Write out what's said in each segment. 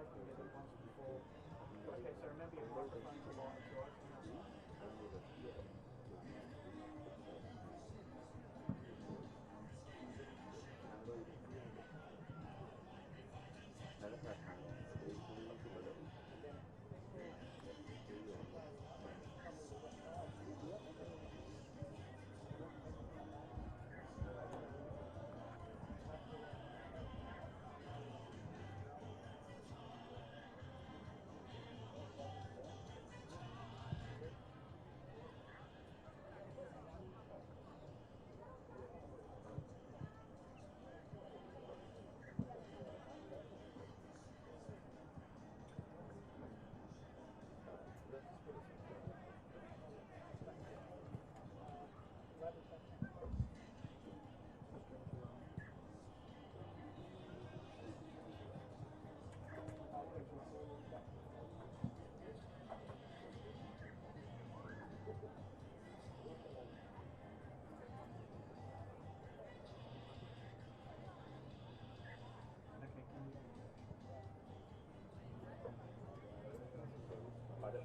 Okay, so remember your microphone's a lot of choice.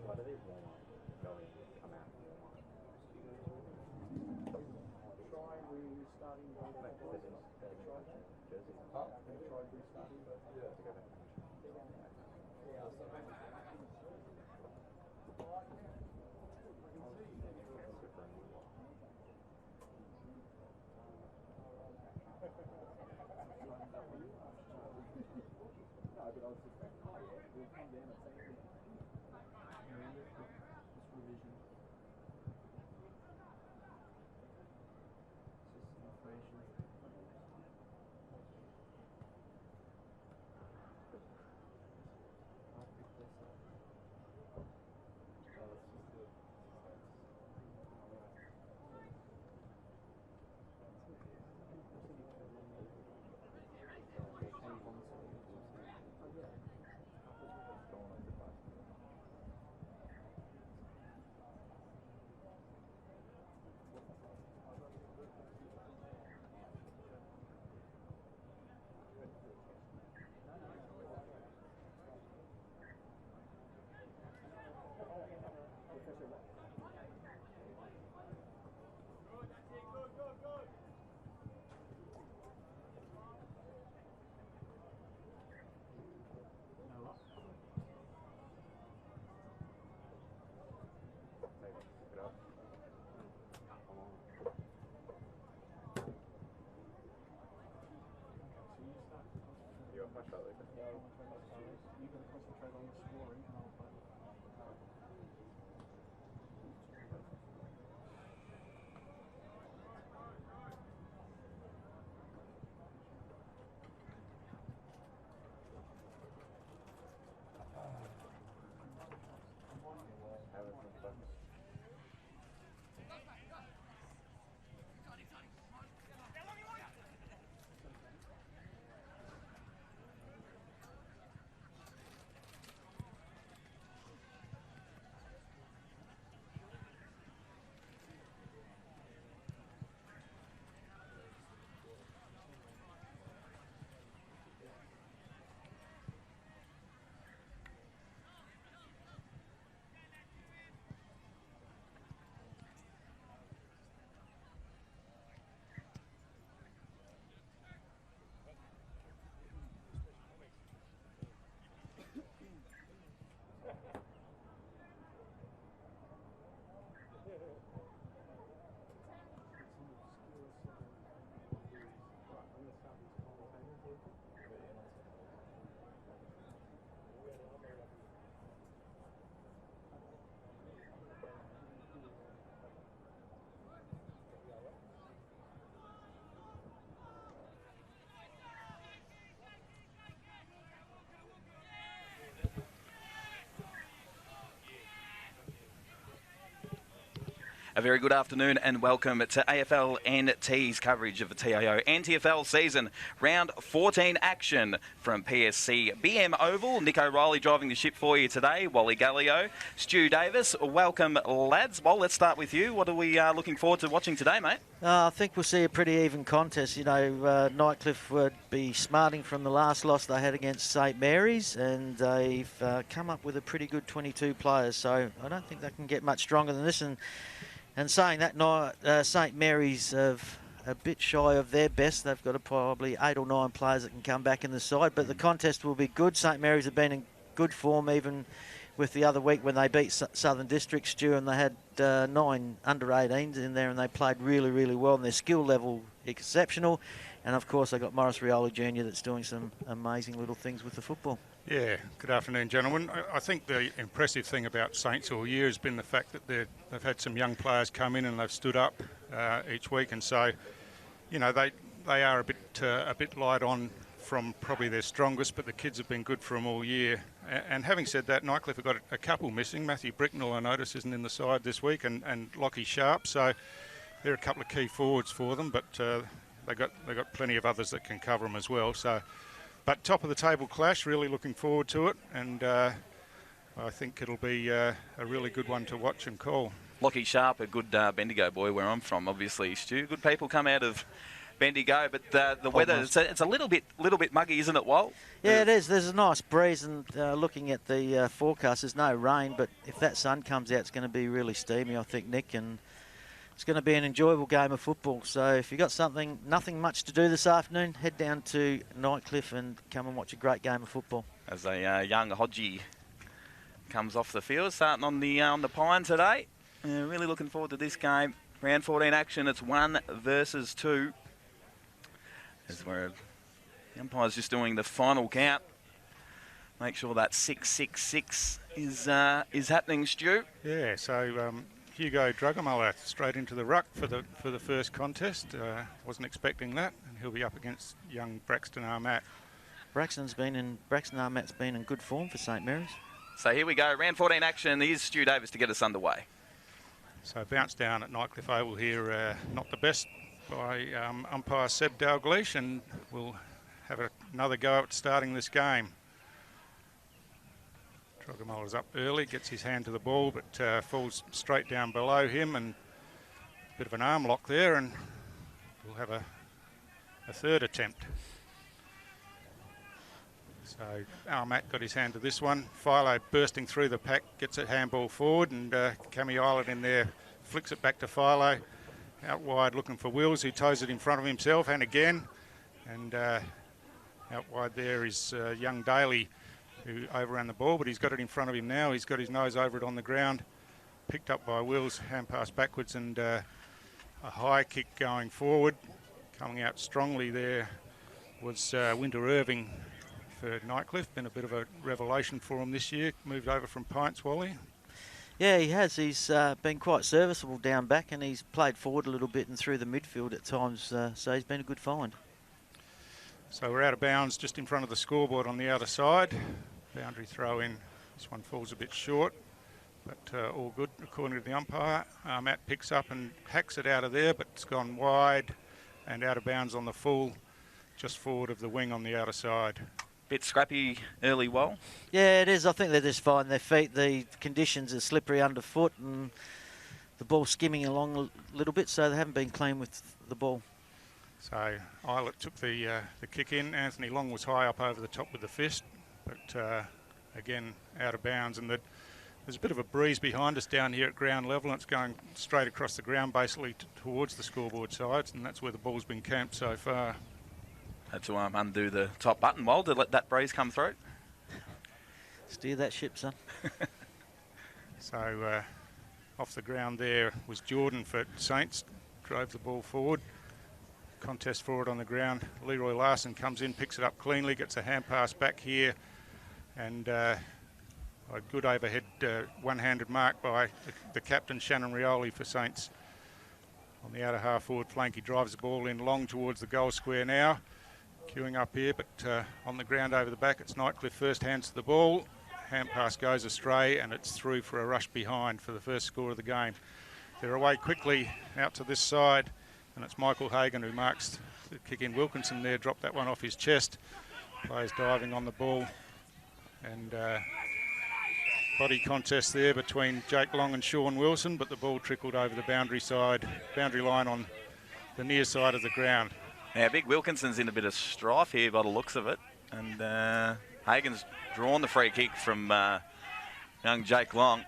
Why do they warm up going come out and warm up? Try restarting the Jersey. Try restarting the To go back. No, but I was expecting we'll come down and say this revision. It's just information. I'll pick this up. It's just You're much better. You've got to concentrate on the scoring and I'll play. A very good afternoon and welcome to AFL NT's coverage of the TIO NTFL season. Round 14 action from PSC BM Oval. Nick O'Reilly driving the ship for you today. Wally Gallio, Stu Davis. Welcome, lads. Well, let's start with you. What are we looking forward to watching today, mate? I think we'll see a pretty even contest. You know, Nightcliff would be smarting from the last loss they had against St Mary's, and they've come up with a pretty good 22 players, so I don't think they can get much stronger than this. And saying that, St Mary's have a bit shy of their best. They've got probably 8 or 9 players that can come back in the side, but the contest will be good. St Mary's have been in good form even with the other week when they beat Southern District, Stu, and they had 9 under-18s in there, and they played really, really well, and their skill level exceptional. And of course, they got Morris Rioli Jr. that's doing some amazing little things with the football. Yeah, good afternoon, gentlemen. I think the impressive thing about Saints all year has been the fact that they've had some young players come in and they've stood up each week, and so, you know, they are a bit light on from probably their strongest, but the kids have been good for them all year. And having said that, Nightcliff have got a couple missing. Matthew Bricknell, I notice, isn't in the side this week, and Lockie Sharp, so they're a couple of key forwards for them, but they got plenty of others that can cover them as well. So, but top of the table clash, really looking forward to it, and I think it'll be a really good one to watch and call. Lockie Sharp, a good Bendigo boy where I'm from, obviously, Stu. Good people come out of Bendigo, but the weather, it's a little bit muggy, isn't it, Walt? Yeah, it is. There's a nice breeze, and looking at the forecast, there's no rain, but if that sun comes out, it's going to be really steamy, I think, Nick, and it's going to be an enjoyable game of football. So if you've got nothing much to do this afternoon, head down to Nightcliff and come and watch a great game of football. As a young Hodgie comes off the field, starting on the Pine today. Really looking forward to this game. Round 14 action, it's 1 versus 2. As where the umpire's just doing the final count. Make sure that 6-6-6 is happening, Stu. Yeah, so Hugo Drugamuller straight into the ruck for the first contest. Wasn't expecting that, and he'll be up against young Braxton Armat. Braxton Armat's been in good form for St Mary's. So here we go, round 14 action. Here's Stu Davis to get us underway. So bounce down at Nightcliff Oval here, not the best by umpire Seb Dalgleish, and we'll have another go at starting this game. Drugamuller's up early, gets his hand to the ball, but falls straight down below him, and a bit of an arm lock there, and we'll have a third attempt. So Armat got his hand to this one. Philo bursting through the pack, gets a handball forward, and Cammy Island in there flicks it back to Philo. Out wide looking for Wills, who toes it in front of himself, and again. And out wide there is young Daly, who overran the ball, but he's got it in front of him now. He's got his nose over it on the ground. Picked up by Wills, hand pass backwards, and a high kick going forward. Coming out strongly there was Winter Irving for Nightcliff. Been a bit of a revelation for him this year. Moved over from Pints, Wally. Yeah, he has. He's been quite serviceable down back, and he's played forward a little bit and through the midfield at times, so he's been a good find. So we're out of bounds just in front of the scoreboard on the outer side. Boundary throw in. This one falls a bit short, but all good according to the umpire. Matt picks up and hacks it out of there, but it's gone wide and out of bounds on the full, just forward of the wing on the outer side. Bit scrappy early, Wall. Yeah, it is. I think they're just finding their feet. The conditions are slippery underfoot, and the ball skimming along a little bit, so they haven't been clean with the ball. So Eilert took the kick in. Anthony Long was high up over the top with the fist, but again out of bounds. And there's a bit of a breeze behind us down here at ground level, and it's going straight across the ground basically towards the scoreboard sides, and that's where the ball's been camped so far. Had to undo the top button, Wall, to let that breeze come through. Steer that ship, son. So off the ground there was Jordan for Saints, drove the ball forward. Contest forward on the ground. Leroy Larson comes in, picks it up cleanly, gets a hand pass back here, and a good overhead one-handed mark by the captain, Shannon Rioli for Saints. On the outer half forward flank, he drives the ball in long towards the goal square now. Queuing up here, but on the ground over the back, it's Nightcliff first hands to the ball. Hand pass goes astray, and it's through for a rush behind for the first score of the game. they're away quickly out to this side, and it's Michael Hagan who marks the kick in. Wilkinson there dropped that one off his chest. Players diving on the ball, and body contest there between Jake Long and Sean Wilson, but the ball trickled over the boundary line on the near side of the ground. Now, Big Wilkinson's in a bit of strife here by the looks of it, and Hagan's drawn the free kick from young Jake Long.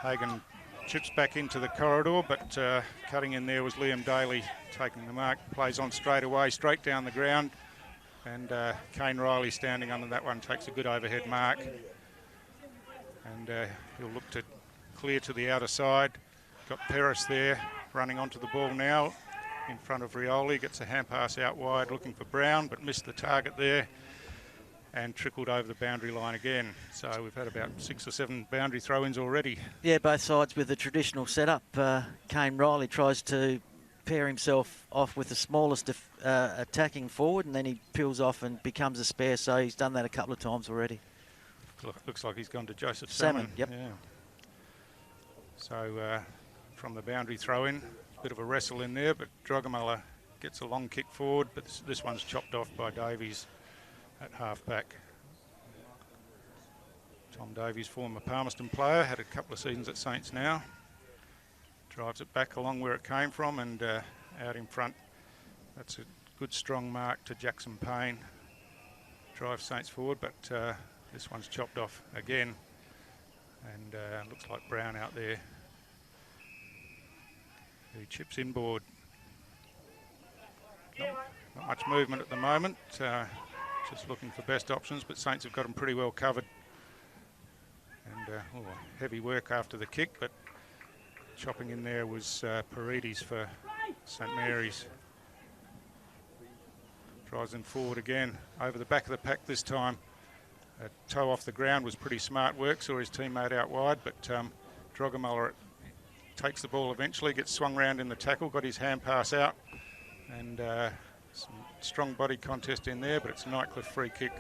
Hagan chips back into the corridor, but cutting in there was Liam Daly taking the mark. Plays on straight away, straight down the ground, and Kane Riley standing under that one takes a good overhead mark, and he'll look to clear to the outer side. Got Peris there running onto the ball now in front of Rioli, gets a hand pass out wide looking for Brown, but missed the target there and trickled over the boundary line again. So we've had about 6 or 7 boundary throw-ins already. Yeah, both sides with the traditional setup. Kane Riley tries to pair himself off with the smallest attacking forward, and then he peels off and becomes a spare, so he's done that a couple of times already. Looks like he's gone to Joseph Salmon. Yep. Yeah. So from the boundary throw-in, a bit of a wrestle in there, but Drogamala gets a long kick forward, but this one's chopped off by Davies at half-back. Tom Davies, former Palmerston player, had a couple of seasons at Saints now. Drives it back along where it came from and out in front. That's a good strong mark to Jackson Payne. Drives Saints forward, but this one's chopped off again. And looks like Brown out there. He chips inboard. Not much movement at the moment. Just looking for best options, but Saints have got them pretty well covered. And heavy work after the kick, but chopping in there was Paredes for St Mary's. Drives them forward again, over the back of the pack this time. A toe off the ground was pretty smart work, saw his teammate out wide, but Drogamala takes the ball eventually, gets swung round in the tackle, got his hand pass out, and some strong body contest in there, but it's a Nightcliff free kick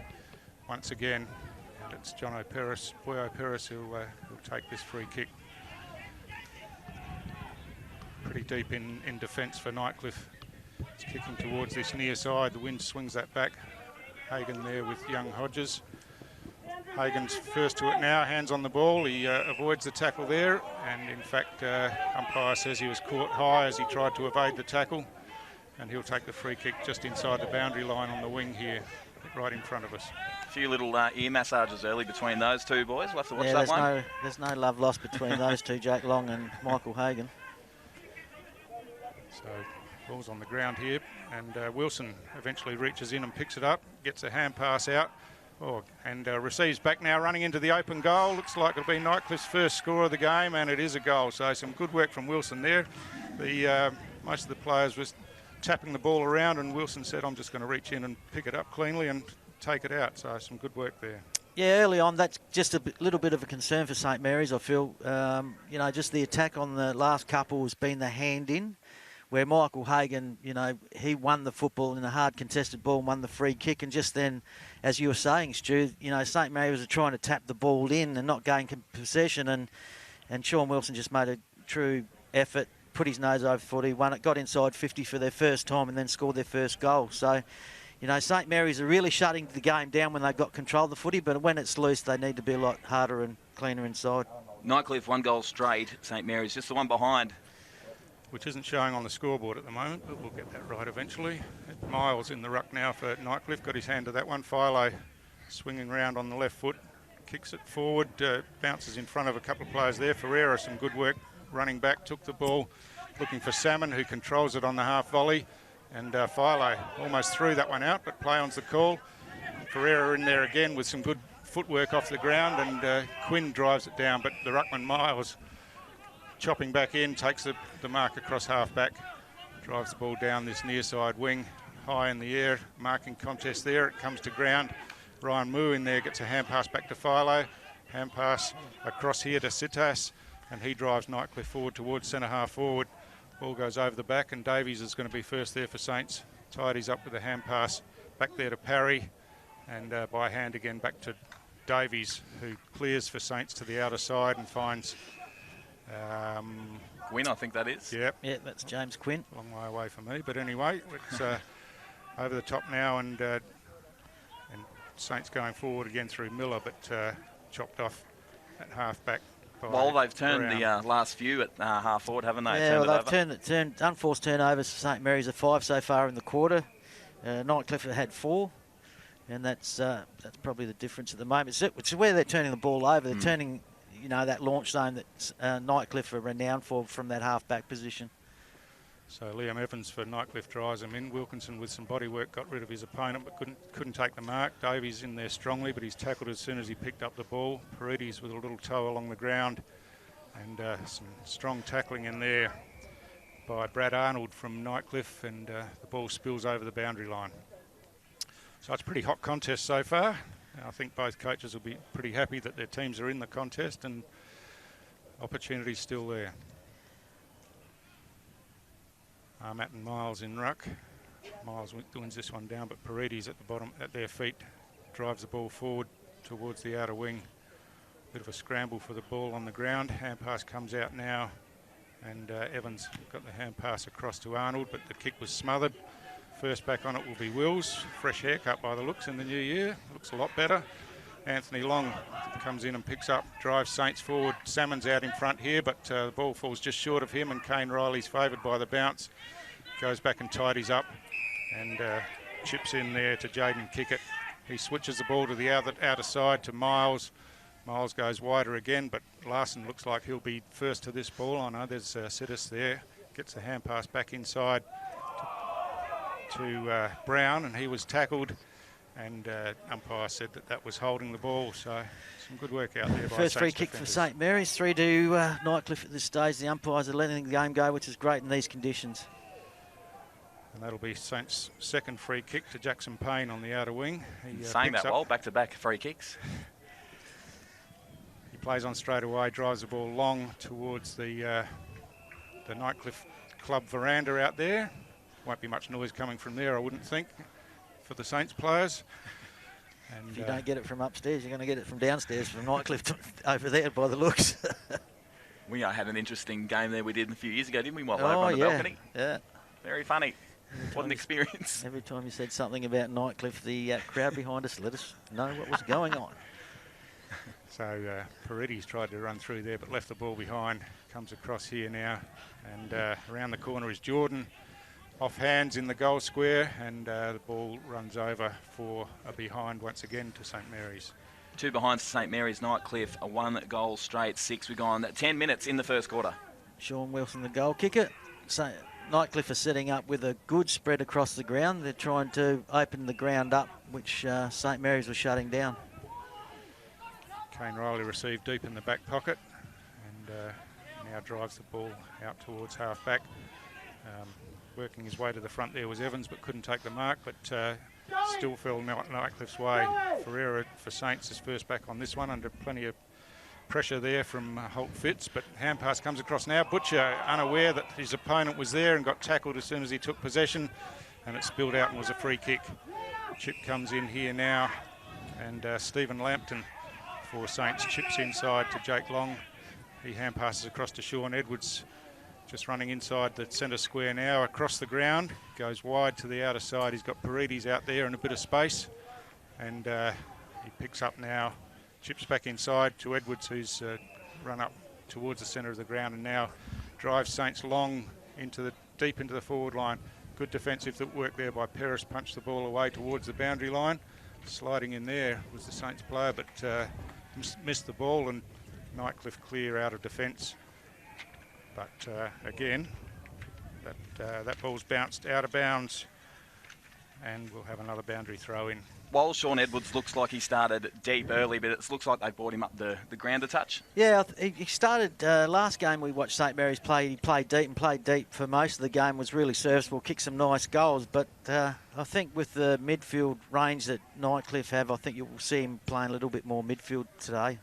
once again, and it's Boy O'Peris who'll take this free kick. Pretty deep in defence for Nightcliff. It's kicking towards this near side, the wind swings that back. Hagan there with young Hodges. Hagan's first to it now, hands on the ball, he avoids the tackle there, and in fact umpire says he was caught high as he tried to evade the tackle, and he'll take the free kick just inside the boundary line on the wing here, right in front of us. A few little ear massages early between those two boys. We'll have to watch that there's one. There's no love lost between those two, Jake Long and Michael Hagan. So ball's on the ground here, and Wilson eventually reaches in and picks it up, gets a hand pass out, and receives back now, running into the open goal. Looks like it'll be Nightcliff's first score of the game, and it is a goal. So some good work from Wilson there. Most of the players was tapping the ball around, and Wilson said, I'm just going to reach in and pick it up cleanly and take it out. So some good work there. Yeah, early on, that's just a little bit of a concern for St Mary's, I feel. Just the attack on the last couple has been the hand in, where Michael Hagan, he won the football in a hard contested ball and won the free kick. And just then, as you were saying, Stu, St Mary's was trying to tap the ball in and not gain possession. And Sean Wilson just made a true effort, put his nose over footy, won it, got inside 50 for their first time and then scored their first goal. So, St Mary's are really shutting the game down when they've got control of the footy, but when it's loose, they need to be a lot harder and cleaner inside. Nightcliff 1 goal straight, St Mary's just the one behind. Which isn't showing on the scoreboard at the moment, but we'll get that right eventually. Miles in the ruck now for Nightcliff, got his hand to that one. Philo swinging round on the left foot, kicks it forward, bounces in front of a couple of players there. Ferreira, some good work, running back, took the ball, looking for Salmon, who controls it on the half volley. And Philo almost threw that one out, but play on's the call. Ferreira in there again with some good footwork off the ground, and Quinn drives it down, but the ruckman Miles chopping back in, takes the mark across half-back, drives the ball down this near side wing, high in the air, marking contest there, it comes to ground. Ryan Moo in there gets a hand pass back to Philo, hand pass across here to Sitas, and he drives Nightcliff forward towards centre half forward. Ball goes over the back, and Davies is going to be first there for Saints. Tidies up with a hand pass back there to Parry, and by hand again back to Davies, who clears for Saints to the outer side and finds Gwynn, I think that is. Yep. Yeah, that's James Quinn. Long way away from me, but anyway, it's over the top now, and Saints going forward again through Miller, but chopped off at half-back. Well, they've turned the last few at half forward, haven't they? Yeah, well, they've turned unforced turnovers for St Mary's of 5 so far in the quarter. Nightcliff have had 4, and that's probably the difference at the moment. It's where they're turning the ball over. They're turning, that launch zone that Nightcliff are renowned for from that half-back position. So Liam Evans for Nightcliff drives him in. Wilkinson with some body work got rid of his opponent but couldn't take the mark. Davies in there strongly, but he's tackled as soon as he picked up the ball. Paredes with a little toe along the ground, and some strong tackling in there by Brad Arnold from Nightcliff, and the ball spills over the boundary line. So it's a pretty hot contest so far. I think both coaches will be pretty happy that their teams are in the contest, and opportunity's still there. Matt and Miles in ruck. Miles wins this one down, but Paredes at the bottom, at their feet, drives the ball forward towards the outer wing. Bit of a scramble for the ball on the ground. Hand pass comes out now, and Evans got the hand pass across to Arnold, but the kick was smothered. First back on it will be Wills. Fresh haircut by the looks in the new year. Looks a lot better. Anthony Long comes in and picks up, drives Saints forward. Salmon's out in front here, but the ball falls just short of him, and Kane Riley's favoured by the bounce. Goes back and tidies up, and chips in there to Jaden Kickett. He switches the ball to the outer side to Miles. Miles goes wider again, but Larson looks like he'll be first to this ball. I know there's Sidis there. Gets the hand pass back inside to Brown, and he was tackled. And umpire said that was holding the ball, so some good work out there by First free kick defenders. for St Mary's, 3 to Nightcliff at this stage. The umpires are letting the game go, which is great in these conditions. And that'll be Saints' second free kick to Jackson Payne on the outer wing. Saying that well, back-to-back free kicks. He plays on straight away, drives the ball long towards the Nightcliff club veranda out there. Won't be much noise coming from there, I wouldn't think, for the Saints players. And if you don't get it from upstairs, you're going to get it from downstairs from Nightcliff over there by the looks. We had an interesting game there we did a few years ago, didn't we, Mob, over on the balcony? Yeah. Very funny. What an experience. Every time you said something about Nightcliff, the crowd behind us let us know what was going on. So Paredes tried to run through there but left the ball behind. Comes across here now, and around the corner is Jordan. Off hands in the goal square, and the ball runs over for a behind once again to St Mary's. 2 behinds to St Mary's. Nightcliff, a 1 goal straight, 6. We've gone 10 minutes in the first quarter. Sean Wilson, the goal kicker. So Nightcliff are setting up with a good spread across the ground. They're trying to open the ground up, which St Mary's was shutting down. Kane Riley received deep in the back pocket, and now drives the ball out towards half-back. Working his way to the front there was Evans, but couldn't take the mark, but still fell Nightcliff's way. Ferreira for Saints is first back on this one, under plenty of pressure there from Holt Fitz, but hand pass comes across now. Butcher, unaware that his opponent was there, and got tackled as soon as he took possession, and it spilled out and was a free kick. Chip comes in here now, and Stephen Lampton for Saints chips inside to Jake Long. He hand passes across to Sean Edwards, just running inside the centre square now, across the ground, goes wide to the outer side. He's got Paredes out there in a bit of space, and he picks up now, chips back inside to Edwards, who's run up towards the centre of the ground, and now drives Saints long deep into the forward line. Good defensive work there by Peris, punched the ball away towards the boundary line. Sliding in there was the Saints player, but missed the ball, and Nightcliff clear out of defence. But again, that ball's bounced out of bounds, and we'll have another boundary throw in. While Sean Edwards looks like he started deep early, but it looks like they brought him up the ground a touch. Yeah, he started last game we watched St Mary's play. He played deep for most of the game, was really serviceable, kicked some nice goals. But I think with the midfield range that Nightcliff have, I think you'll see him playing a little bit more midfield today.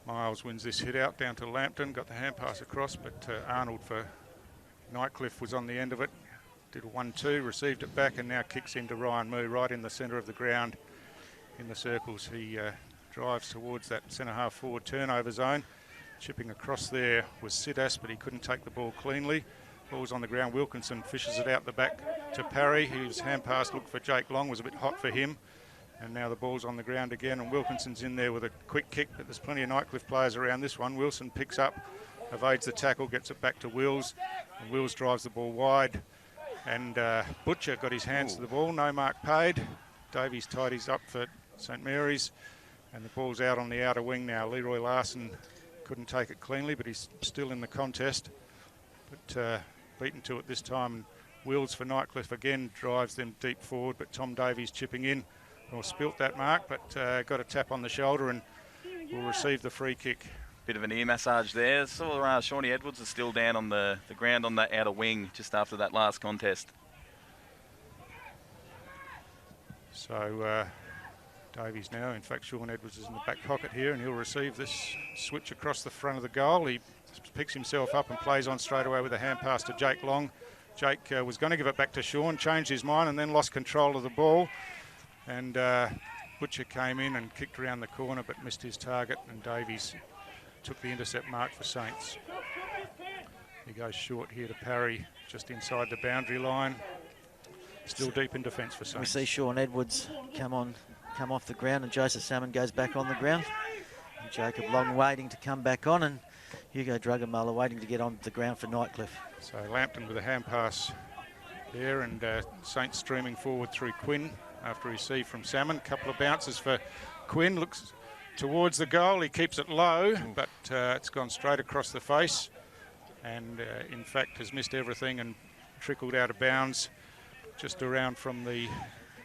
Miles wins this hit out down to Lampton, got the hand pass across, but Arnold for Nightcliff was on the end of it. Did a 1-2, received it back, and now kicks into Ryan Moo right in the centre of the ground in the circles. He drives towards that centre half forward turnover zone. Chipping across there was Sidas, but he couldn't take the ball cleanly. Ball's on the ground. Wilkinson fishes it out the back to Parry. He was hand pass, looked for Jake Long, was a bit hot for him. And now the ball's on the ground again, and Wilkinson's in there with a quick kick, but there's plenty of Nightcliff players around this one. Wilson picks up, evades the tackle, gets it back to Wills, and Wills drives the ball wide. And Butcher got his hands to the ball, no mark paid. Davies tied his up for St Mary's, and the ball's out on the outer wing now. Leroy Larson couldn't take it cleanly, but he's still in the contest. But beaten to it this time. Wills for Nightcliff again drives them deep forward, but Tom Davies chipping in. Well, spilt that mark, but got a tap on the shoulder and will receive the free kick. Bit of an ear massage there. Saw Shawnee Edwards is still down on the ground on the outer wing just after that last contest. So Davies now, in fact, Sean Edwards is in the back pocket here, and he'll receive this switch across the front of the goal. He picks himself up and plays on straight away with a hand pass to Jake Long. Jake was going to give it back to Sean, changed his mind and then lost control of the ball. And Butcher came in and kicked around the corner but missed his target, and Davies took the intercept mark for Saints. He goes short here to Parry, just inside the boundary line. Still deep in defence for Saints. We see Sean Edwards come off the ground, and Joseph Salmon goes back on the ground. And Jacob Long waiting to come back on, and Hugo Drugamuller waiting to get on the ground for Nightcliff. So Lampton with a hand pass there, and Saints streaming forward through Quinn after he received from Salmon. Couple of bounces for Quinn, looks towards the goal. He keeps it low, but it's gone straight across the face, and in fact has missed everything and trickled out of bounds just around from the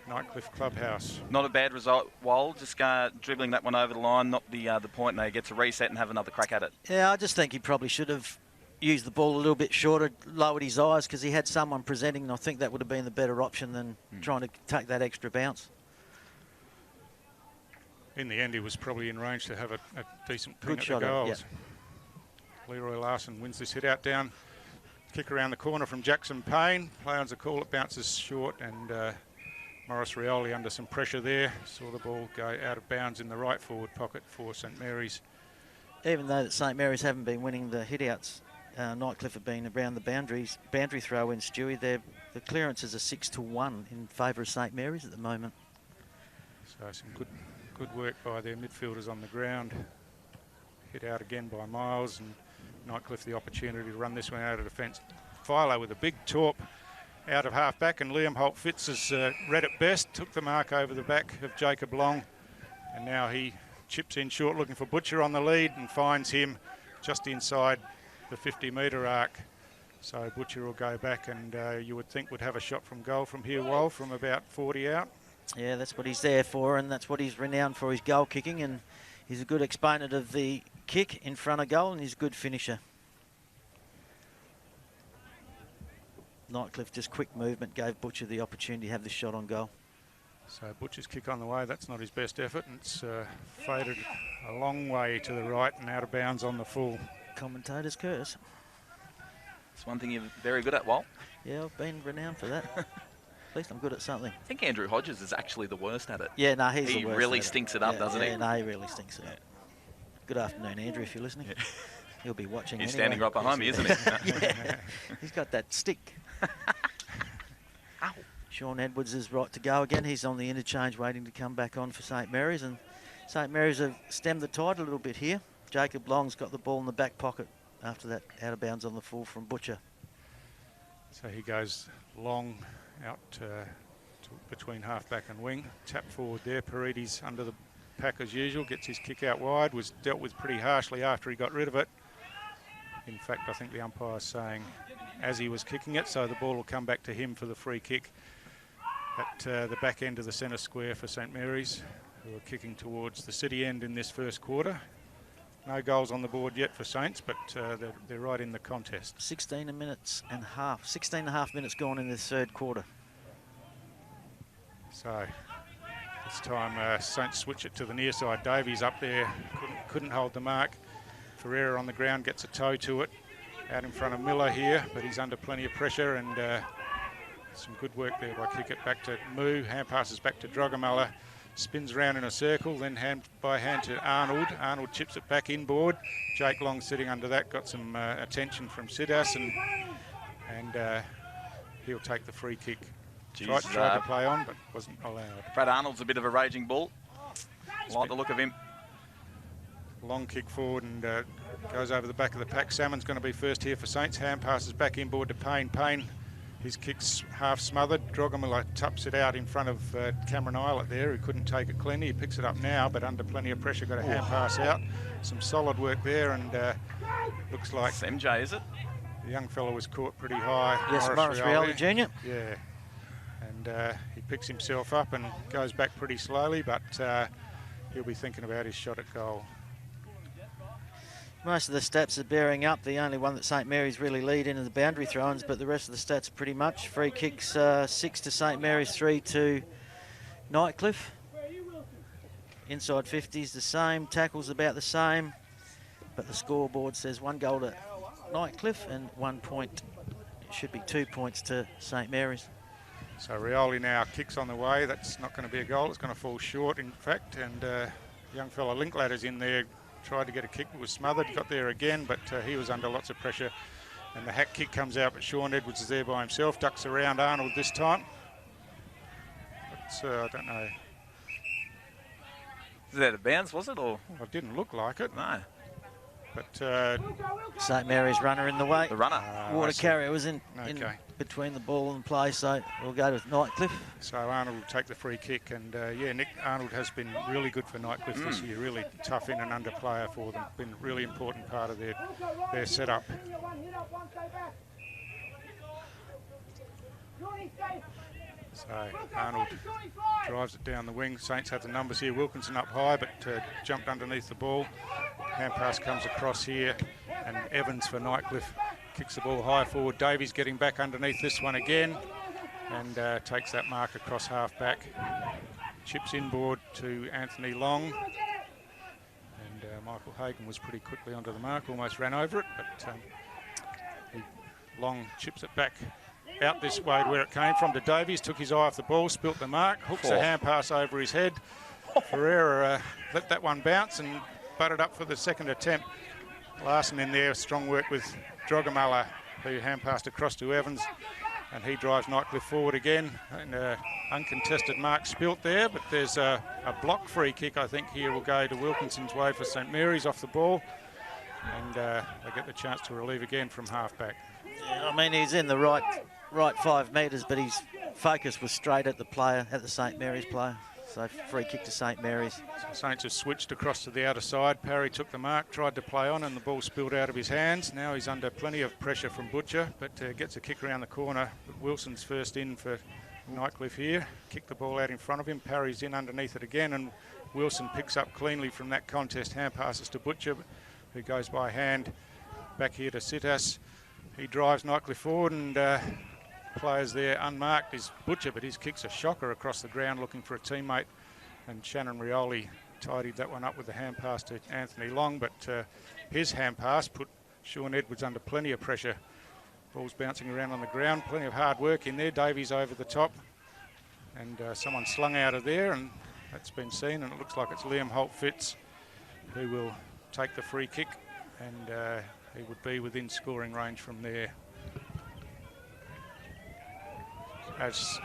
Nightcliff clubhouse. Not a bad result, Wold. Just dribbling that one over the line, not the point, and they get to reset and have another crack at it. Yeah, I just think he probably should have used the ball a little bit shorter, lowered his eyes, because he had someone presenting, and I think that would have been the better option than trying to take that extra bounce. In the end, he was probably in range to have a decent ping Good at shot the goals. Yeah. Leroy Larson wins this hit out down. Kick around the corner from Jackson Payne. Play on's a call, it bounces short, and Morris Rioli under some pressure there. Saw the ball go out of bounds in the right forward pocket for St Mary's. Even though that St Mary's haven't been winning the hit-outs, Nightcliff have been around the boundaries. Boundary throw in, Stewie. The clearances are 6-1 in favour of St Mary's at the moment. So some good work by their midfielders on the ground. Hit out again by Miles, and Nightcliff the opportunity to run this one out of defence. Philo with a big torp out of half-back, and Liam Holt-Fitz has read it best, took the mark over the back of Jacob Long, and now he chips in short looking for Butcher on the lead and finds him just inside the 50-metre arc. So Butcher will go back, and you would think would have a shot from goal from here, Wall, from about 40 out. Yeah, that's what he's there for, and that's what he's renowned for, his goal kicking, and he's a good exponent of the kick in front of goal, and he's a good finisher. Nightcliff, just quick movement, gave Butcher the opportunity to have the shot on goal. So Butcher's kick on the way, that's not his best effort, and it's faded a long way to the right and out of bounds on the full. Commentator's curse. It's one thing you're very good at, Walt. Yeah, I've been renowned for that. At least I'm good at something. I think Andrew Hodges is actually the worst at it. Yeah, no, he's the worst. He really stinks it up, doesn't he? Yeah, no, he really stinks it up. Good afternoon, Andrew, if you're listening. Yeah. He'll be watching. He's anyway. standing right behind me, isn't he? Yeah, he's got that stick. Ow. Sean Edwards is right to go again. He's on the interchange waiting to come back on for St Mary's, and St Mary's have stemmed the tide a little bit here. Jacob Long's got the ball in the back pocket after that out of bounds on the full from Butcher. So he goes long out between half-back and wing. Tap forward there. Paredes under the pack as usual. Gets his kick out wide. Was dealt with pretty harshly after he got rid of it. In fact, I think the umpire's saying as he was kicking it, so the ball will come back to him for the free kick at the back end of the centre square for St Mary's, who are kicking towards the city end in this first quarter. No goals on the board yet for Saints, but they're right in the contest. 16 and a half minutes gone in this third quarter. So this time Saints switch it to the near side. Davies up there, couldn't hold the mark. Ferreira on the ground gets a toe to it. Out in front of Miller here, but he's under plenty of pressure, and some good work there by kick it back to Moo. Hand passes back to Drugamuller. spins around in a circle, then hand by hand to Arnold. Arnold chips it back inboard. Jake Long sitting under that, got some attention from Sidas, and he'll take the free kick. Tried to play on, but wasn't allowed. Brad Arnold's a bit of a raging bull. Like the look of him. Long kick forward and goes over the back of the pack. Salmon's going to be first here for Saints. Hand passes back inboard to Payne. Payne, his kick's half smothered. Drogamilla tups it out in front of Cameron Eilert there, who couldn't take it cleanly. He picks it up now, but under plenty of pressure, got a hand pass out. Some solid work there, and looks like... It's MJ, is it? The young fellow was caught pretty high. Yes, Morris Rioli Jr. Yeah, and he picks himself up and goes back pretty slowly, but he'll be thinking about his shot at goal. Most of the stats are bearing up. The only one that St Mary's really lead in are the boundary throw-ins, but the rest of the stats are pretty much. Free kicks, 6 to St Mary's, 3 to Nightcliff. Inside 50's the same, tackles about the same, but the scoreboard says 1 goal to Nightcliff and 1 point, it should be 2 points to St Mary's. So Rioli now kicks on the way. That's not going to be a goal. It's going to fall short, in fact, and young fella Linklatter's in there. Tried to get a kick, but was smothered, got there again, but he was under lots of pressure. And the hack kick comes out, but Sean Edwards is there by himself, ducks around Arnold this time. But I don't know. Is that a bounce, was it? Or? Well, it didn't look like it. No. But St Mary's runner in the way. The runner. Water carrier was in between the ball and play, so we'll go with Nightcliff. So Arnold will take the free kick, and yeah, Nick Arnold has been really good for Nightcliff this year, really tough in and under player for them, been a really important part of their setup. So Arnold drives it down the wing. Saints have the numbers here. Wilkinson up high, but jumped underneath the ball. Hand pass comes across here, and Evans for Nightcliff kicks the ball high forward. Davies getting back underneath this one again, and takes that mark across half back. Chips inboard to Anthony Long, and Michael Hagan was pretty quickly onto the mark, almost ran over it, but Long chips it back out this way where it came from to Davies, took his eye off the ball, spilt the mark, hooks a hand pass over his head. Ferreira let that one bounce and butted up for the second attempt. Larson in there, strong work with Drogamala, who hand passed across to Evans, and he drives Nightcliff forward again, and uncontested mark spilt there, but there's a block free kick, I think, here will go to Wilkinson's way for St Mary's off the ball, and they get the chance to relieve again from half back. Yeah, I mean, he's in the right 5 metres, but his focus was straight at the player, at the St Mary's player. So free kick to St Mary's. So Saints have switched across to the outer side. Parry took the mark, tried to play on, and the ball spilled out of his hands. Now he's under plenty of pressure from Butcher, but gets a kick around the corner. But Wilson's first in for Nightcliff here. Kicked the ball out in front of him. Parry's in underneath it again, and Wilson picks up cleanly from that contest. Hand passes to Butcher, who goes by hand back here to Sitas. He drives Nightcliff forward, and players there unmarked is Butcher, but his kick's a shocker across the ground looking for a teammate, and Shannon Rioli tidied that one up with the hand pass to Anthony Long, but his hand pass put Sean Edwards under plenty of pressure. Ball's bouncing around on the ground, plenty of hard work in there. Davies over the top, and someone slung out of there, and that's been seen, and it looks like it's Liam Holt-Fitz who will take the free kick, and he would be within scoring range from there. As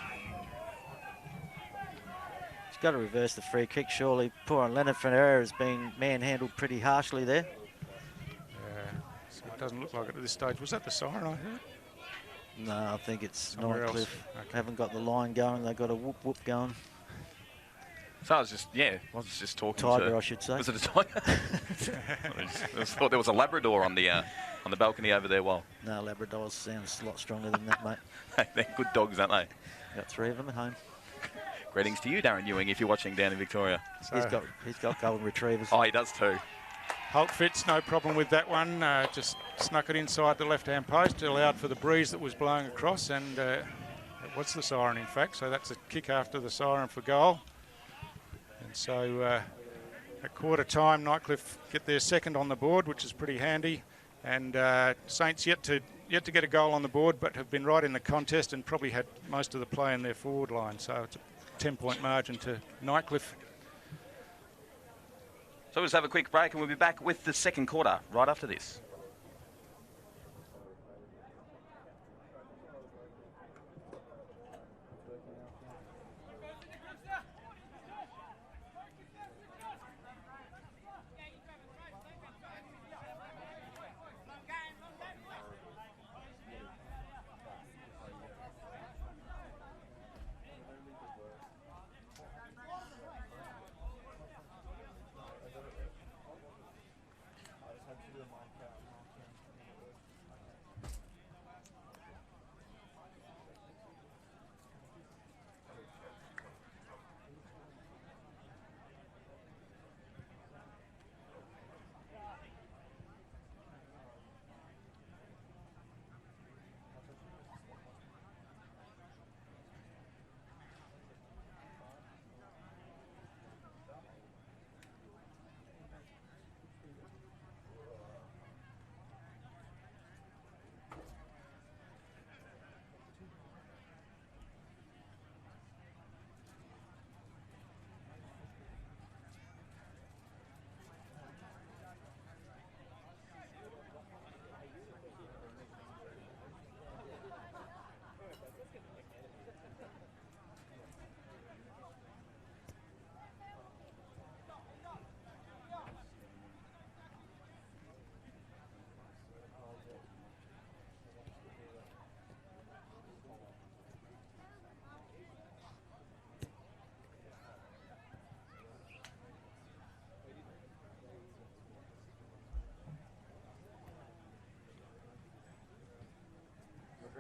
he's got to reverse the free kick, surely. Poor Leonard Ferreira has been manhandled pretty harshly there. So it doesn't look like it at this stage. Was that the siren I heard? No, I think it's Somewhere Nightcliff. else. Okay. Haven't got the line going. They've got a whoop whoop going. So I was just talking Tiger, to... I should say. Was it a tiger? I thought there was a Labrador on the balcony over there. Well, No, Labradors sounds a lot stronger than that, mate. they're good dogs, aren't they? Got 3 of them at home. Greetings to you, Darren Ewing, if you're watching down in Victoria. So He's got golden retrievers. Oh, he does too. Holt-Fitz, no problem with that one. Just snuck it inside the left-hand post, allowed for the breeze that was blowing across, and it was the siren, in fact. So that's a kick after the siren for goal. And so at quarter time, Nightcliff get their second on the board, which is pretty handy. And Saints yet to get a goal on the board, but have been right in the contest and probably had most of the play in their forward line. So it's 10-point margin to Nightcliff. So we'll just have a quick break and we'll be back with the second quarter right after this.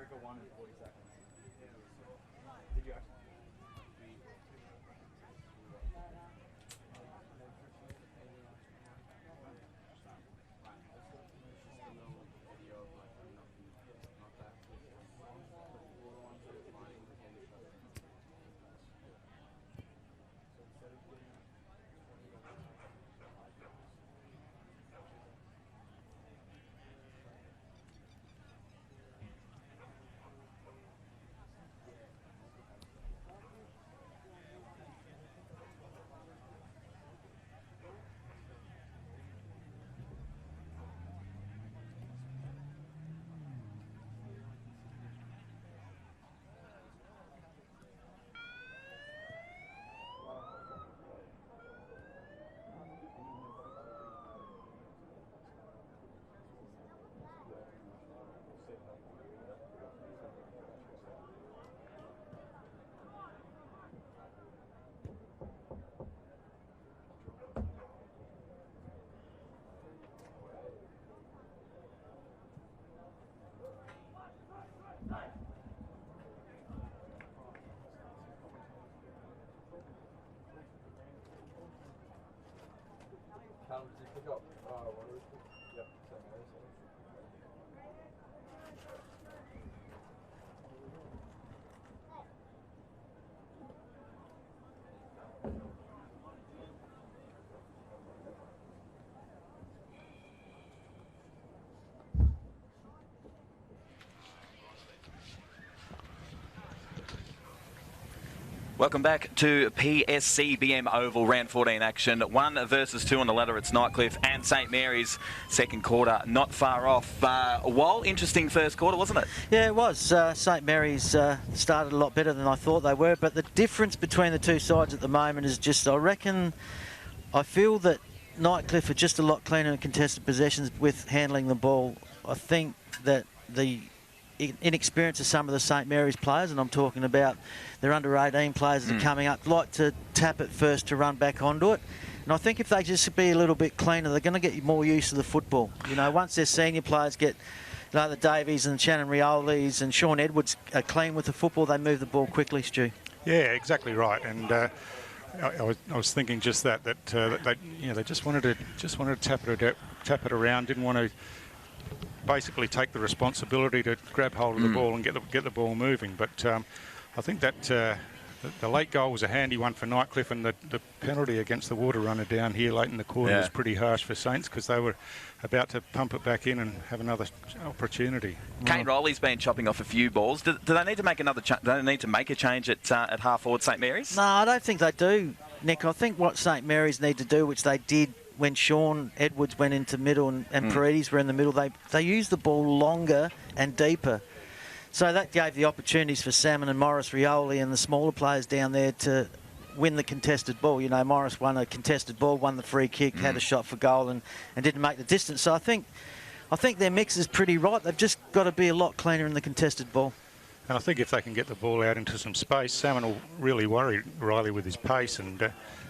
Go 1 in 40 seconds. Did you actually? Callum, did you pick up what are we? Yep, St. Mary's. Welcome back to PSCBM Oval round 14 action. 1 versus 2 on the ladder. It's Nightcliff and St. Mary's. Second quarter, not far off. Interesting first quarter, wasn't it? Yeah, it was. St. Mary's started a lot better than I thought they were, but the difference between the two sides at the moment is just, I feel that Nightcliff are just a lot cleaner in contested possessions with handling the ball. I think that the inexperience of some of the St. Mary's players, and I'm talking about their under-18 players that are coming up, like to tap it first to run back onto it. And I think if they just be a little bit cleaner, they're going to get more use of the football. You know, once their senior players get, you know, the Davies and Shannon Riolis and Sean Edwards are clean with the football, they move the ball quickly, Stu. Yeah, exactly right. And I was thinking just that they just wanted to tap it around, didn't want to basically take the responsibility to grab hold of the ball and get the ball moving. But I think that the late goal was a handy one for Nightcliff, and the penalty against the water runner down here late in the quarter was pretty harsh for Saints because they were about to pump it back in and have another opportunity. Kane Riley's been chopping off a few balls. Do they need to make another? Do they need to make a change at half forward, St Mary's? No, I don't think they do, Nick. I think what St Mary's need to do, which they did when Sean Edwards went into middle and Paredes were in the middle, they used the ball longer and deeper. So that gave the opportunities for Salmon and Morris Rioli and the smaller players down there to win the contested ball. You know, Morris won a contested ball, won the free kick, had a shot for goal and didn't make the distance. So I think their mix is pretty right. They've just got to be a lot cleaner in the contested ball. And I think if they can get the ball out into some space, Salmon will really worry Riley with his pace and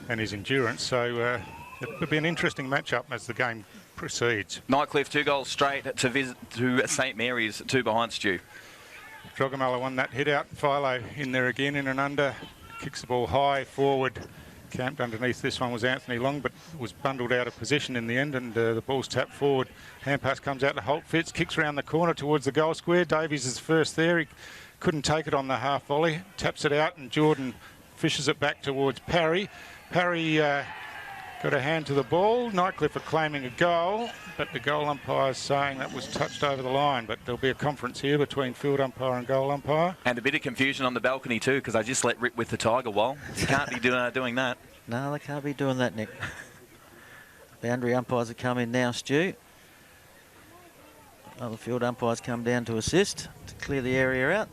his endurance. So it'll be an interesting matchup as the game proceeds. Nightcliff 2 goals straight to St Mary's, 2 behind Stu. Drogamala won that hit out. Philo in there again, in and under. Kicks the ball high forward. Camped underneath. This one was Anthony Long, but was bundled out of position in the end, and the ball's tapped forward. Hand pass comes out to Holt Fitz. Kicks around the corner towards the goal square. Davies is first there. He couldn't take it on the half volley. Taps it out, and Jordan fishes it back towards Parry. Parry got a hand to the ball. Nightcliff are claiming a goal, but the goal umpire's saying that was touched over the line. But there'll be a conference here between field umpire and goal umpire. And a bit of confusion on the balcony too, because I just let rip with the Tiger wall. You can't be doing that. No, they can't be doing that, Nick. Boundary umpires have come in now, Stu. Other field umpires come down to assist to clear the area out.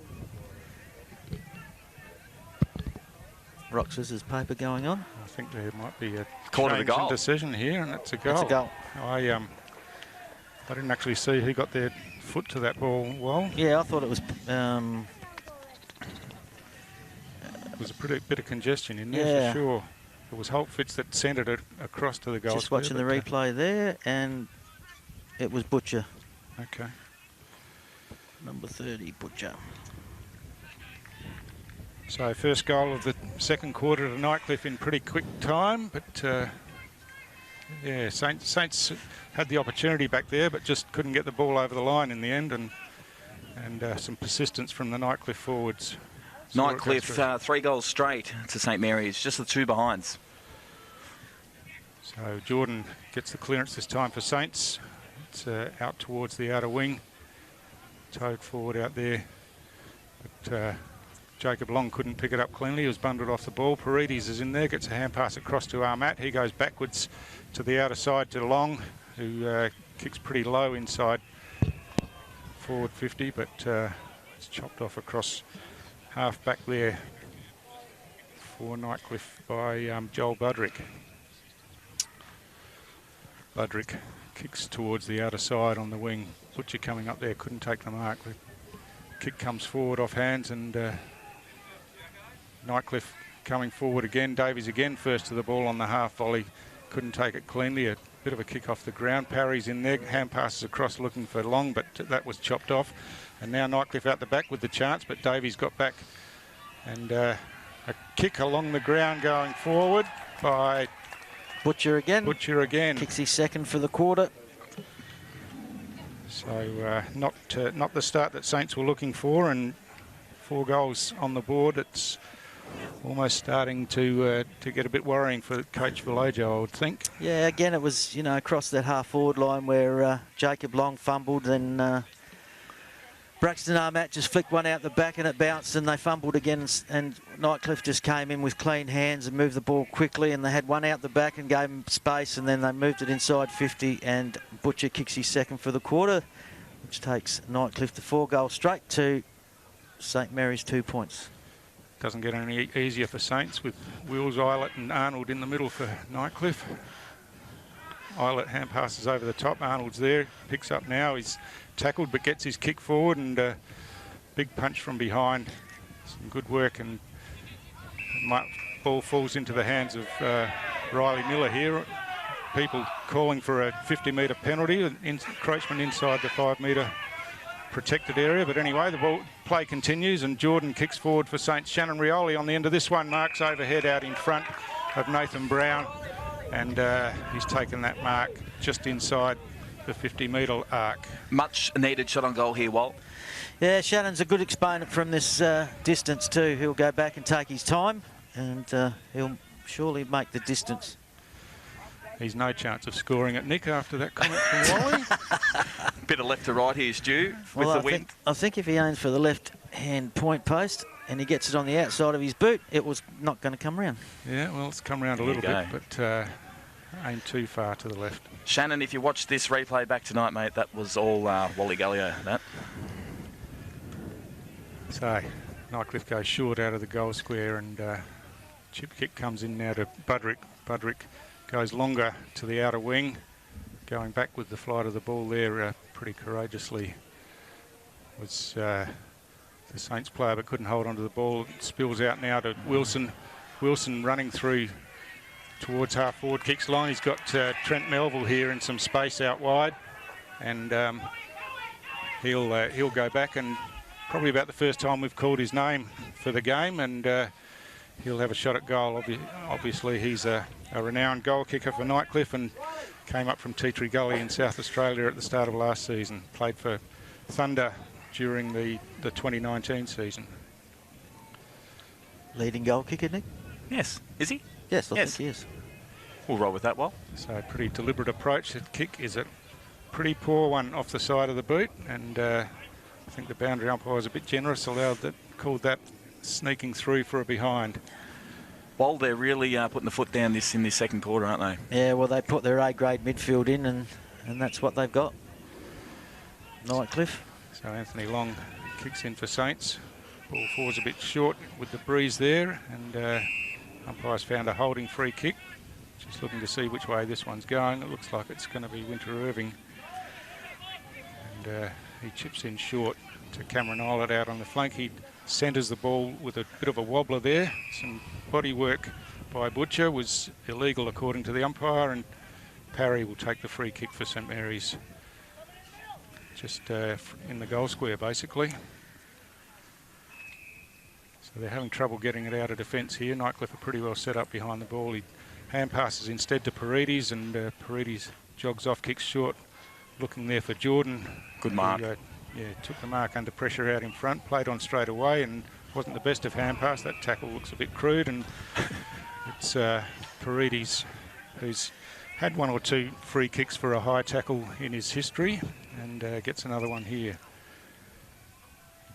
Rock, scissors, paper going on. I think there might be a Call it a change goal. in decision here, and it's a goal. It's a goal. I didn't actually see who got their foot to that ball well. Yeah, I thought it was... There was a bit of congestion in there for sure. It was Holt Fitz that centred it across to the goal. Just watching the replay there, and it was Butcher. Okay. Number 30, Butcher. So first goal of the second quarter to Nightcliff in pretty quick time, but yeah, Saints had the opportunity back there, but just couldn't get the ball over the line in the end, and some persistence from the Nightcliff forwards. Nightcliff 3 goals straight to St Mary's, just the 2 behinds. So Jordan gets the clearance this time for Saints. It's out towards the outer wing, towed forward out there, but Jacob Long couldn't pick it up cleanly. He was bundled off the ball. Paredes is in there, gets a hand pass across to Armat. He goes backwards to the outer side to Long, who kicks pretty low inside forward 50, but it's chopped off across half back there for Nightcliff by Joel Budrick. Budrick kicks towards the outer side on the wing. Butcher coming up there, couldn't take the mark. The kick comes forward off hands, and Nightcliff coming forward again. Davies again first to the ball on the half volley. Couldn't take it cleanly. A bit of a kick off the ground. Parry's in there. Hand passes across looking for Long, but that was chopped off. And now Nightcliff out the back with the chance, but Davies got back. And a kick along the ground going forward by Butcher again. Butcher again. Kicks his second for the quarter. So not the start that Saints were looking for, and 4 goals on the board. It's almost starting to get a bit worrying for Coach Vallejo, I would think. Yeah, again, it was, you know, across that half-forward line where Jacob Long fumbled, and Braxton Armat just flicked one out the back and it bounced, and they fumbled again, and Nightcliff just came in with clean hands and moved the ball quickly, and they had one out the back and gave him space, and then they moved it inside 50, and Butcher kicks his second for the quarter, which takes Nightcliff to 4 goals straight to St Mary's 2 points. Doesn't get any easier for Saints with Wills, Eilert and Arnold in the middle for Nightcliff. Eilert hand passes over the top. Arnold's there, picks up now. He's tackled but gets his kick forward, and big punch from behind. Some good work, and ball falls into the hands of Riley Miller here. People calling for a 50-metre penalty, encroachment inside the 5-metre protected area, but anyway, the ball play continues, and Jordan kicks forward for Saints. Shannon Rioli on the end of this one, marks overhead out in front of Nathan Brown, and he's taken that mark just inside the 50-metre arc. Much needed shot on goal here, Walt. Yeah, Shannon's a good exponent from this distance too. He'll go back and take his time, and he'll surely make the distance. He's no chance of scoring it, Nick, after that comment from Wally. Bit of left to right here, Stu, with the wind. I think if he aims for the left-hand point post and he gets it on the outside of his boot, it was not going to come round. Yeah, well, it's come round a little bit, but aimed too far to the left. Shannon, if you watch this replay back tonight, mate, that was all Wally Gallio, that. So, Nightcliff goes short out of the goal square, and chip kick comes in now to Budrick. Budrick goes longer to the outer wing, going back with the flight of the ball there pretty courageously. Was the Saints player, but couldn't hold onto the ball. It spills out now to Wilson. Wilson running through towards half-forward kicks line. He's got Trent Melville here in some space out wide, and he'll go back, and probably about the first time we've called his name for the game, and he'll have a shot at goal. Obviously, he's a renowned goal kicker for Nightcliff and came up from Tea Tree Gully in South Australia at the start of last season. Played for Thunder during the 2019 season. Leading goal kicker, Nick? Yes. Is he? Yes, I think he is. We'll roll with that, Walt. So a pretty deliberate approach. The kick is a pretty poor one off the side of the boot, and I think the boundary umpire was a bit generous, called that sneaking through for a behind. Well, they're really putting the foot down in this second quarter, aren't they? Yeah, well, they put their A-grade midfield in, and that's what they've got. Nightcliff. So Anthony Long kicks in for Saints. Ball falls a bit short with the breeze there, and umpire's found a holding free kick. Just looking to see which way this one's going. It looks like it's going to be Winter Irving. And he chips in short to Cameron Eilert out on the flank. He centres the ball with a bit of a wobbler there. Some body work by Butcher was illegal according to the umpire, and Parry will take the free kick for St Mary's. Just in the goal square, basically. So they're having trouble getting it out of defence here. Nightcliff are pretty well set up behind the ball. He hand passes instead to Paredes, and Paredes jogs off, kicks short, looking there for Jordan. Good mark. Who, took the mark under pressure out in front, played on straight away, and wasn't the best of hand pass. That tackle looks a bit crude, and it's Paredes, who's had one or two free kicks for a high tackle in his history, and gets another one here.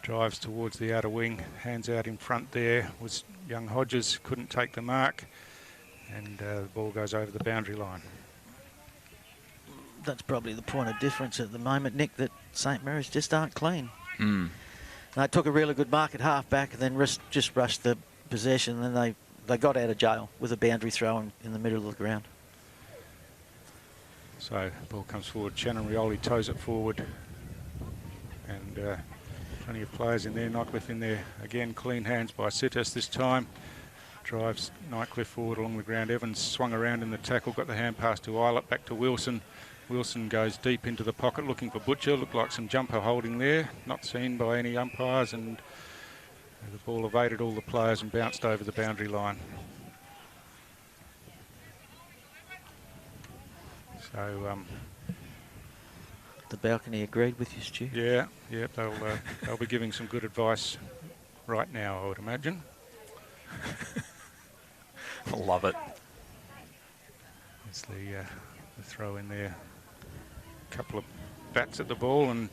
Drives towards the outer wing, hands out in front there. Was young Hodges, couldn't take the mark, and the ball goes over the boundary line. That's probably the point of difference at the moment, Nick, that St Mary's just aren't clean. They took a really good mark at half-back and then just rushed the possession, and then they got out of jail with a boundary throw in the middle of the ground. So the ball comes forward. Shannon Rioli toes it forward, and plenty of players in there. Nightcliff in there again. Clean hands by Sitas this time. Drives Nightcliff forward along the ground. Evans swung around in the tackle, got the hand pass to Eilert, back to Wilson. Wilson goes deep into the pocket looking for Butcher. Looked like some jumper holding there. Not seen by any umpires, and the ball evaded all the players and bounced over the boundary line. So the balcony agreed with you, Stu? Yeah, they'll be giving some good advice right now, I would imagine. I love it. It's the throw in there. A couple of bats at the ball, and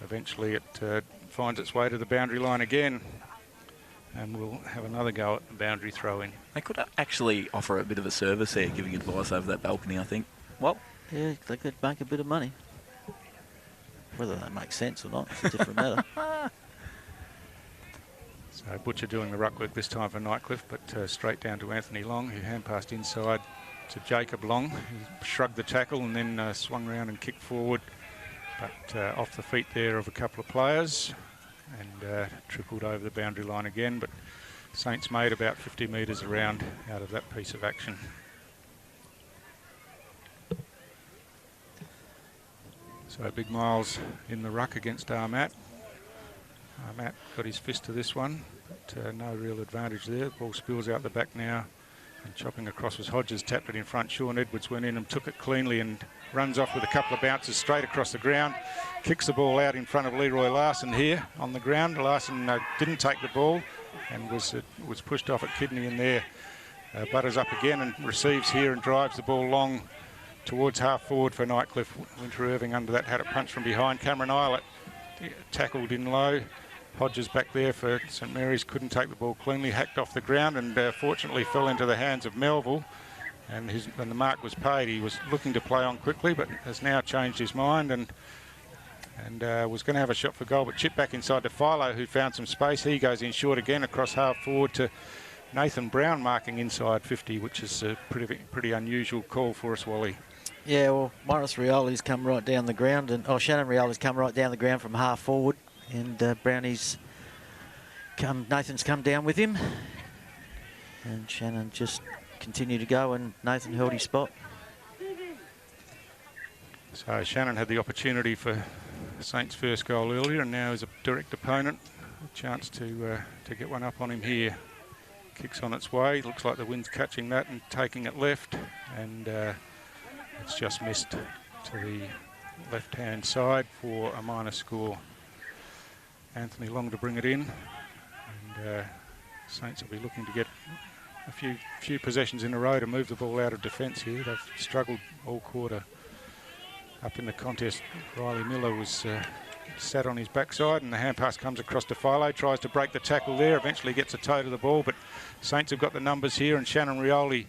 eventually it finds its way to the boundary line again, and we'll have another go at the boundary throw in. They could actually offer a bit of a service there, giving advice over that balcony, I think. Well, yeah, they could make a bit of money. Whether that makes sense or not, it's a different matter. So Butcher doing the ruck work this time for Nightcliff, but straight down to Anthony Long, who hand passed inside to Jacob Long. He shrugged the tackle and then swung around and kicked forward, but off the feet there of a couple of players, and trickled over the boundary line again, but Saints made about 50 metres around out of that piece of action. So Big Miles in the ruck against Armat. Armat got his fist to this one, but no real advantage there. The ball spills out the back now And chopping across was Hodges, tapped it in front. Sean Edwards went in and took it cleanly and runs off with a couple of bounces straight across the ground. Kicks the ball out in front of Leroy Larson here on the ground. Larson didn't take the ball and was pushed off at Kidney in there. Butters up again and receives here and drives the ball long towards half forward for Nightcliff. Winter Irving under that had a punch from behind. Cameron Islet tackled in low. Hodges back there for St Mary's couldn't take the ball cleanly, hacked off the ground and fortunately fell into the hands of Melville. And the mark was paid. He was looking to play on quickly but has now changed his mind and was going to have a shot for goal, but chipped back inside to Philo, who found some space. He goes in short again across half forward to Nathan Brown, marking inside 50, which is a pretty unusual call for us, Wally. Yeah, well, Morris Rioli's come right down the ground, and Shannon Rioli's come right down the ground from half forward, and Nathan's come down with him, and Shannon just continued to go, and Nathan held his spot. So Shannon had the opportunity for Saints' first goal earlier, and now is a direct opponent. A chance to get one up on him here. Kicks on its way. Looks like the wind's catching that and taking it left, and it's just missed to the left-hand side for a minor score. Anthony Long to bring it in, and Saints will be looking to get a few possessions in a row to move the ball out of defence here. They've struggled all quarter up in the contest. Riley Miller was sat on his backside, and the hand pass comes across to Philo, tries to break the tackle there, eventually gets a toe to the ball, but Saints have got the numbers here, and Shannon Rioli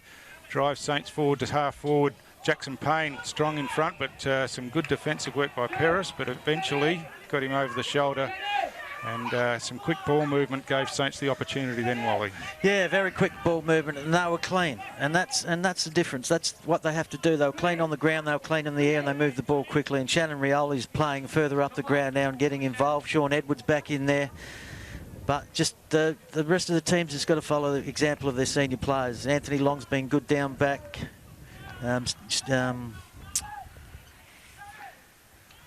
drives Saints forward to half forward. Jackson Payne strong in front, but some good defensive work by Peris, but eventually got him over the shoulder, and some quick ball movement gave Saints the opportunity then, Wally. Yeah, very quick ball movement, and they were clean, and that's the difference. That's what they have to do. They were clean on the ground, they were clean in the air, and they moved the ball quickly. And Shannon Rioli's playing further up the ground now and getting involved. Sean Edwards back in there, but just the rest of the teams has got to follow the example of their senior players. Anthony Long's been good down back. The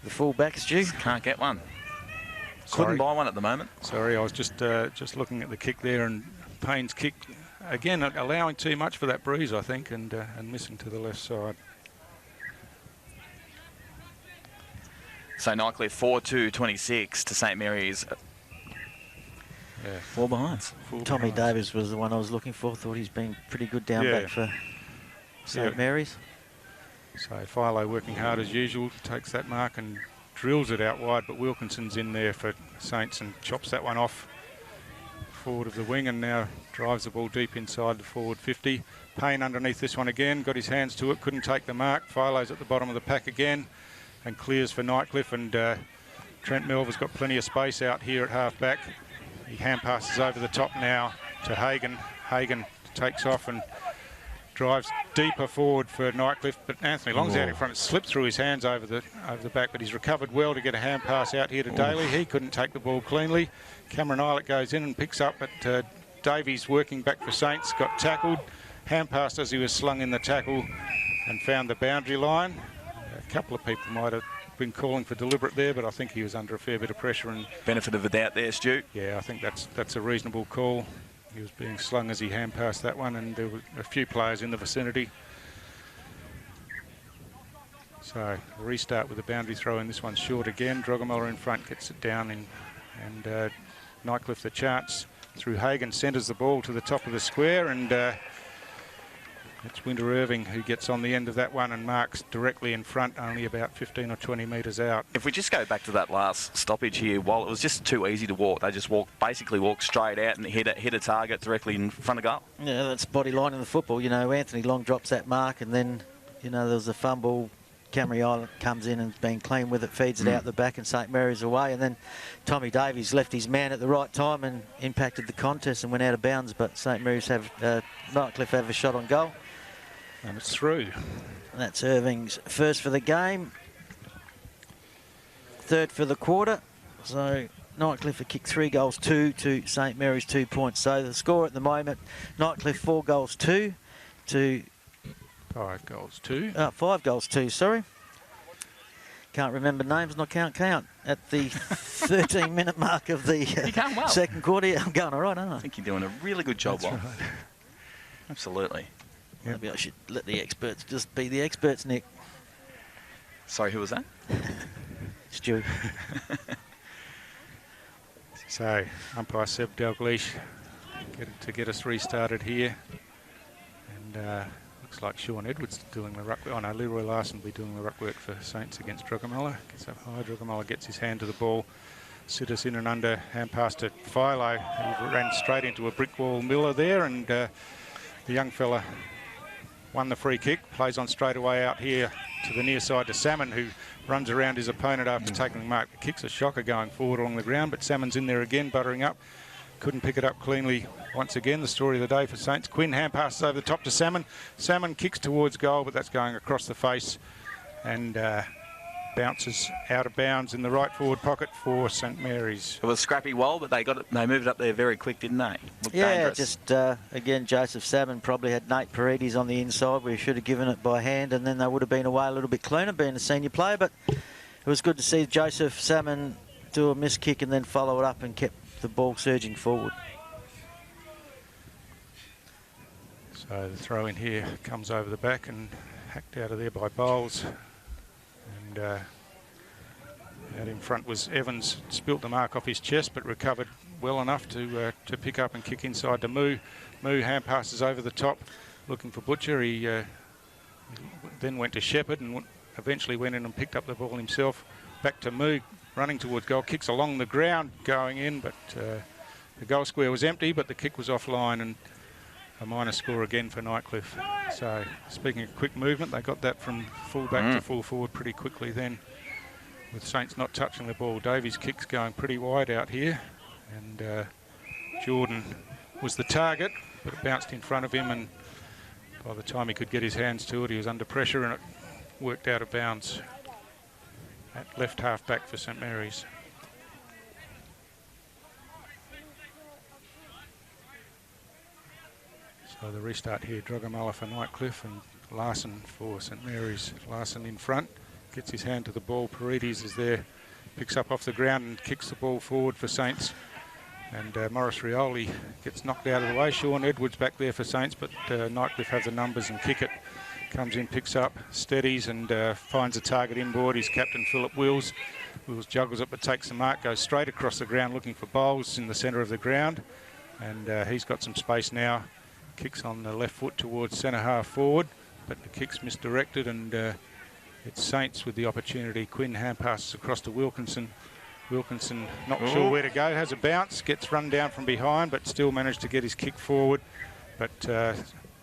full-back, Stu? Can't get one. Couldn't buy one at the moment. Sorry, I was just looking at the kick there, and Payne's kick again allowing too much for that breeze, I think, and missing to the left side. So Nightcliff 4-2-26 to St Mary's. Yeah, 4 behinds. Tommy Davis was the one I was looking for. Thought he's been pretty good down back for St Mary's. So Philo working hard as usual, takes that mark and drills it out wide, but Wilkinson's in there for Saints and chops that one off forward of the wing, and now drives the ball deep inside the forward 50. Payne underneath this one again, got his hands to it, couldn't take the mark. Philo's at the bottom of the pack again and clears for Nightcliff, and Trent Melville's got plenty of space out here at half back. He hand passes over the top now to Hagan. Hagan takes off and drives deeper forward for Nightcliff, but Anthony Long's out in front. It slipped through his hands over the back, but he's recovered well to get a hand pass out here to Daly. He couldn't take the ball cleanly. Cameron Islet goes in and picks up, but Davies working back for Saints, got tackled, hand passed as he was slung in the tackle and found the boundary line. A couple of people might have been calling for deliberate there, but I think he was under a fair bit of pressure. And benefit of the doubt there, Stu. Yeah, I think that's a reasonable call. He was being slung as he hand passed that one, and there were a few players in the vicinity. So restart with a boundary throw, and this one's short again. Drogomola in front gets it down in, and Nightcliff the chance through Hagan, centres the ball to the top of the square, and it's Winter Irving who gets on the end of that one and marks directly in front, only about 15 or 20 metres out. If we just go back to that last stoppage here, while it was just too easy to walk, they just basically walked straight out and hit a target directly in front of goal. Yeah, that's body line in the football. You know, Anthony Long drops that mark, and then, you know, there was a fumble. Cameron Island comes in and been clean with it, feeds it out the back, and St Mary's away. And then Tommy Davies left his man at the right time and impacted the contest and went out of bounds. But St Mary's Nightcliff have a shot on goal. And it's through. And that's Irving's first for the game, third for the quarter. So Nightcliff have kicked 3 goals, 2 to St Mary's 2 points. So the score at the moment, Nightcliff 4 goals, 2 to 5 goals, 2. 5 goals, 2, sorry. Can't remember names and I can't count. At the 13-minute mark of the well. second quarter, I'm going all right, aren't I? I think you're doing a really good job, Bob. Right. Absolutely. Maybe I should let the experts just be the experts, Nick. Sorry, who was that? Stu. So, umpire Seb Dalgleish to get us restarted here. And looks like Sean Edwards doing the ruck. Oh no, Leroy Larson will be doing the ruck work for Saints against Drugamella. Gets up high, Drugamella gets his hand to the ball. Sitters in and under, hand pass to Philo. He ran straight into a brick wall Miller there, and the young fella won the free kick. Plays on straight away out here to the near side to Salmon, who runs around his opponent after taking the mark. The kick's a shocker going forward along the ground, but Salmon's in there again, buttering up. Couldn't pick it up cleanly once again. The story of the day for Saints. Quinn hand passes over the top to Salmon. Salmon kicks towards goal, but that's going across the face and bounces out of bounds in the right forward pocket for St Mary's. It was a scrappy wall, but they got it. They moved it up there very quick, didn't they? Looked Yeah, dangerous. just again, Joseph Salmon probably had Nate Paredes on the inside. We should have given it by hand, and then they would have been away a little bit cleaner, being a senior player. But it was good to see Joseph Salmon do a miss kick and then follow it up and kept the ball surging forward. So the throw in here comes over the back and hacked out of there by Bowles. And out in front was Evans. Spilt the mark off his chest, but recovered well enough to pick up and kick inside to Moo. Moo hand passes over the top, looking for Butcher. He then went to Shepherd and eventually went in and picked up the ball himself. Back to Moo, running towards goal. Kicks along the ground, going in, but the goal square was empty, but the kick was offline, and a minor score again for Nightcliff. So, speaking of quick movement, they got that from full back to full forward pretty quickly then, with Saints not touching the ball. Davies' kick's going pretty wide out here, and Jordan was the target, but it bounced in front of him, and by the time he could get his hands to it, he was under pressure, and it worked out of bounds at left half back for St Mary's. So the restart here, Drugamella for Nightcliff and Larson for St Mary's. Larson in front, gets his hand to the ball. Paredes is there, picks up off the ground and kicks the ball forward for Saints. And Morris Rioli gets knocked out of the way. Sean Edwards back there for Saints, but Nightcliff have the numbers and kick it. Comes in, picks up, steadies and finds a target inboard. His captain, Philip Wills. Wills juggles it but takes the mark, goes straight across the ground looking for Bowles in the centre of the ground. And he's got some space now. Kicks on the left foot towards centre half forward, but the kick's misdirected, and it's Saints with the opportunity. Quinn hand passes across to Wilkinson. Wilkinson not sure where to go, has a bounce, gets run down from behind, but still managed to get his kick forward. But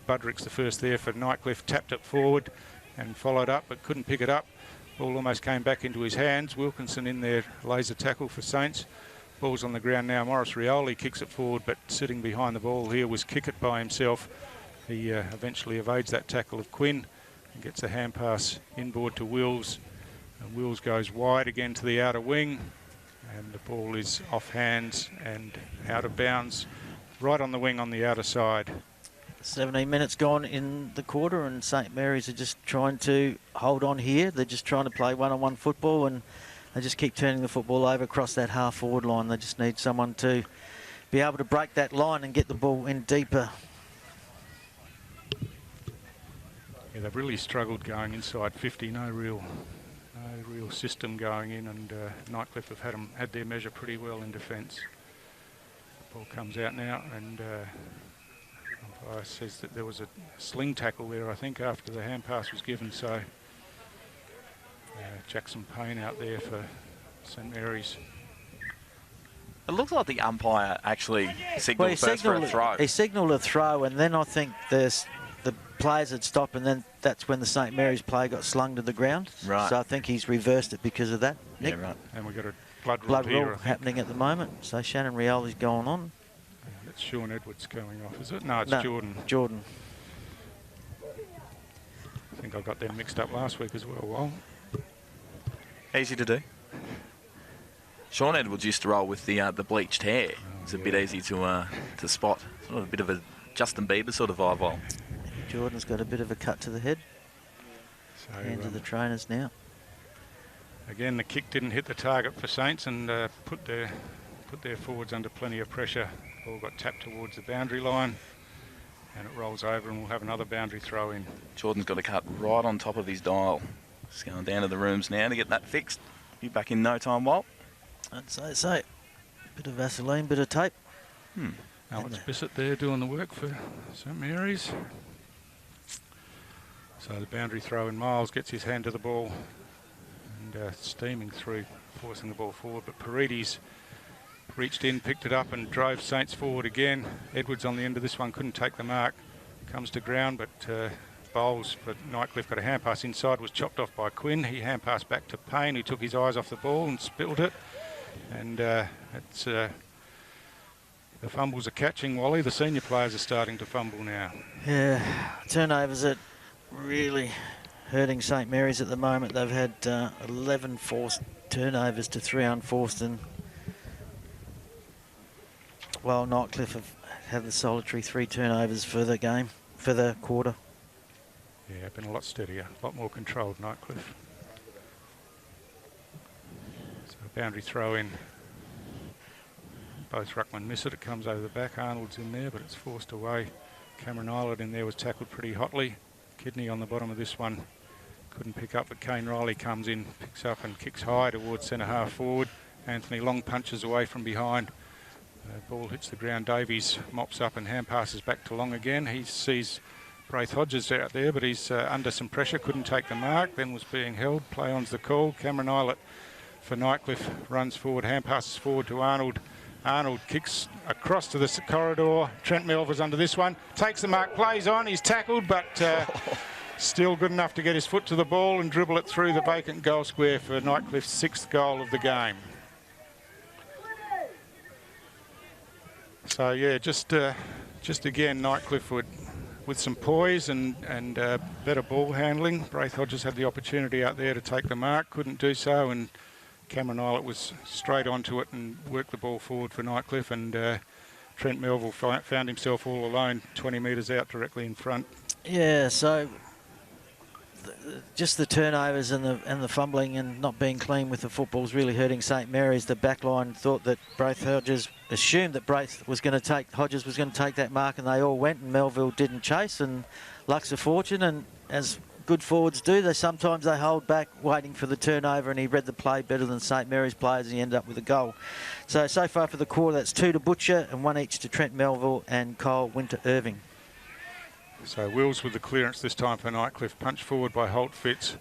Budrick's the first there for Nightcliff, tapped it forward and followed up, but couldn't pick it up. Ball almost came back into his hands. Wilkinson in there, laser tackle for Saints. Ball's on the ground now. Morris Rioli kicks it forward, but sitting behind the ball here was Kickett by himself. He eventually evades that tackle of Quinn and gets a hand pass inboard to Wills. And Wills goes wide again to the outer wing, and the ball is off hands and out of bounds, right on the wing on the outer side. 17 minutes gone in the quarter, and St Mary's are just trying to hold on here. They're just trying to play one-on-one football, and they just keep turning the football over across that half-forward line. They just need someone to be able to break that line and get the ball in deeper. Yeah, they've really struggled going inside 50. No real system going in, and Nightcliff have had their measure pretty well in defence. Ball comes out now, and umpire says that there was a sling tackle there, I think, after the hand pass was given. So Jackson Payne out there for St Mary's. It looks like the umpire actually signalled first for a throw. He signalled a throw, and then I think the players had stopped, and then that's when the St Mary's player got slung to the ground. Right. So I think he's reversed it because of that. Yeah, Nick? right. And we've got a blood rule here, happening at the moment. So Shannon Rioli's going on. That's Sean Edwards going off, is it? No, it's Jordan. Jordan. I think I got them mixed up last week as well. Easy to do. Sean Edwards used to roll with the bleached hair. It's a bit easy to spot. Sort of a bit of a Justin Bieber sort of vibe. Jordan's got a bit of a cut to the head. So, Hands of the trainers now. Again, the kick didn't hit the target for Saints and put their forwards under plenty of pressure. Ball got tapped towards the boundary line, and it rolls over and we'll have another boundary throw in. Jordan's got to cut right on top of his dial. Just going down to the rooms now to get that fixed. Be back in no time, Walt. I'd say so. Bit of Vaseline, bit of tape. Alex Bissett there doing the work for St Mary's. So the boundary throw in, Miles gets his hand to the ball and steaming through, forcing the ball forward, but Paredes reached in, picked it up and drove Saints forward again. Edwards on the end of this one couldn't take the mark, comes to ground, but Bowles for Nightcliff got a hand pass inside, was chopped off by Quinn. He hand passed back to Payne, who took his eyes off the ball and spilled it. And it's the fumbles are catching, Wally. The senior players are starting to fumble now. Yeah, turnovers are really hurting St Mary's at the moment. They've had 11 forced turnovers to 3 unforced, and while Nightcliff have had the solitary 3 turnovers for the game, for the quarter. Yeah, been a lot steadier, a lot more controlled, Nightcliff. So boundary throw in. Both ruckmen miss it. It comes over the back. Arnold's in there, but it's forced away. Cameron Islet in there was tackled pretty hotly. Kidney on the bottom of this one. Couldn't pick up, but Kane Riley comes in, picks up and kicks high towards centre half forward. Anthony Long punches away from behind. Ball hits the ground. Davies mops up and hand passes back to Long again. He sees Braith Hodges out there, but he's under some pressure. Couldn't take the mark, then was being held. Play on's the call. Cameron Islet for Nightcliff runs forward, hand passes forward to Arnold. Arnold kicks across to the corridor. Trent Melville's under this one. Takes the mark, plays on. He's tackled, but still good enough to get his foot to the ball and dribble it through the vacant goal square for Nightcliff's 6th goal of the game. So yeah, just again, Nightcliff with some poise and better ball handling. Braith Hodges had the opportunity out there to take the mark, couldn't do so, and Cameron Islet was straight onto it and worked the ball forward for Nightcliff, and Trent Melville found himself all alone 20 metres out directly in front. Yeah, so just the turnovers and the fumbling and not being clean with the football's really hurting St Mary's. The backline thought that Braith Hodges assumed that Hodges was going to take that mark, and they all went, and Melville didn't chase, and luck's a fortune, and as good forwards do, sometimes they hold back waiting for the turnover, and he read the play better than St Mary's players, and he ended up with a goal. So far for the quarter, that's 2 to Butcher and 1 each to Trent Melville and Kyle Winter-Irving. So Wills with the clearance this time for Nightcliff. Punch forward by Holt Fitz.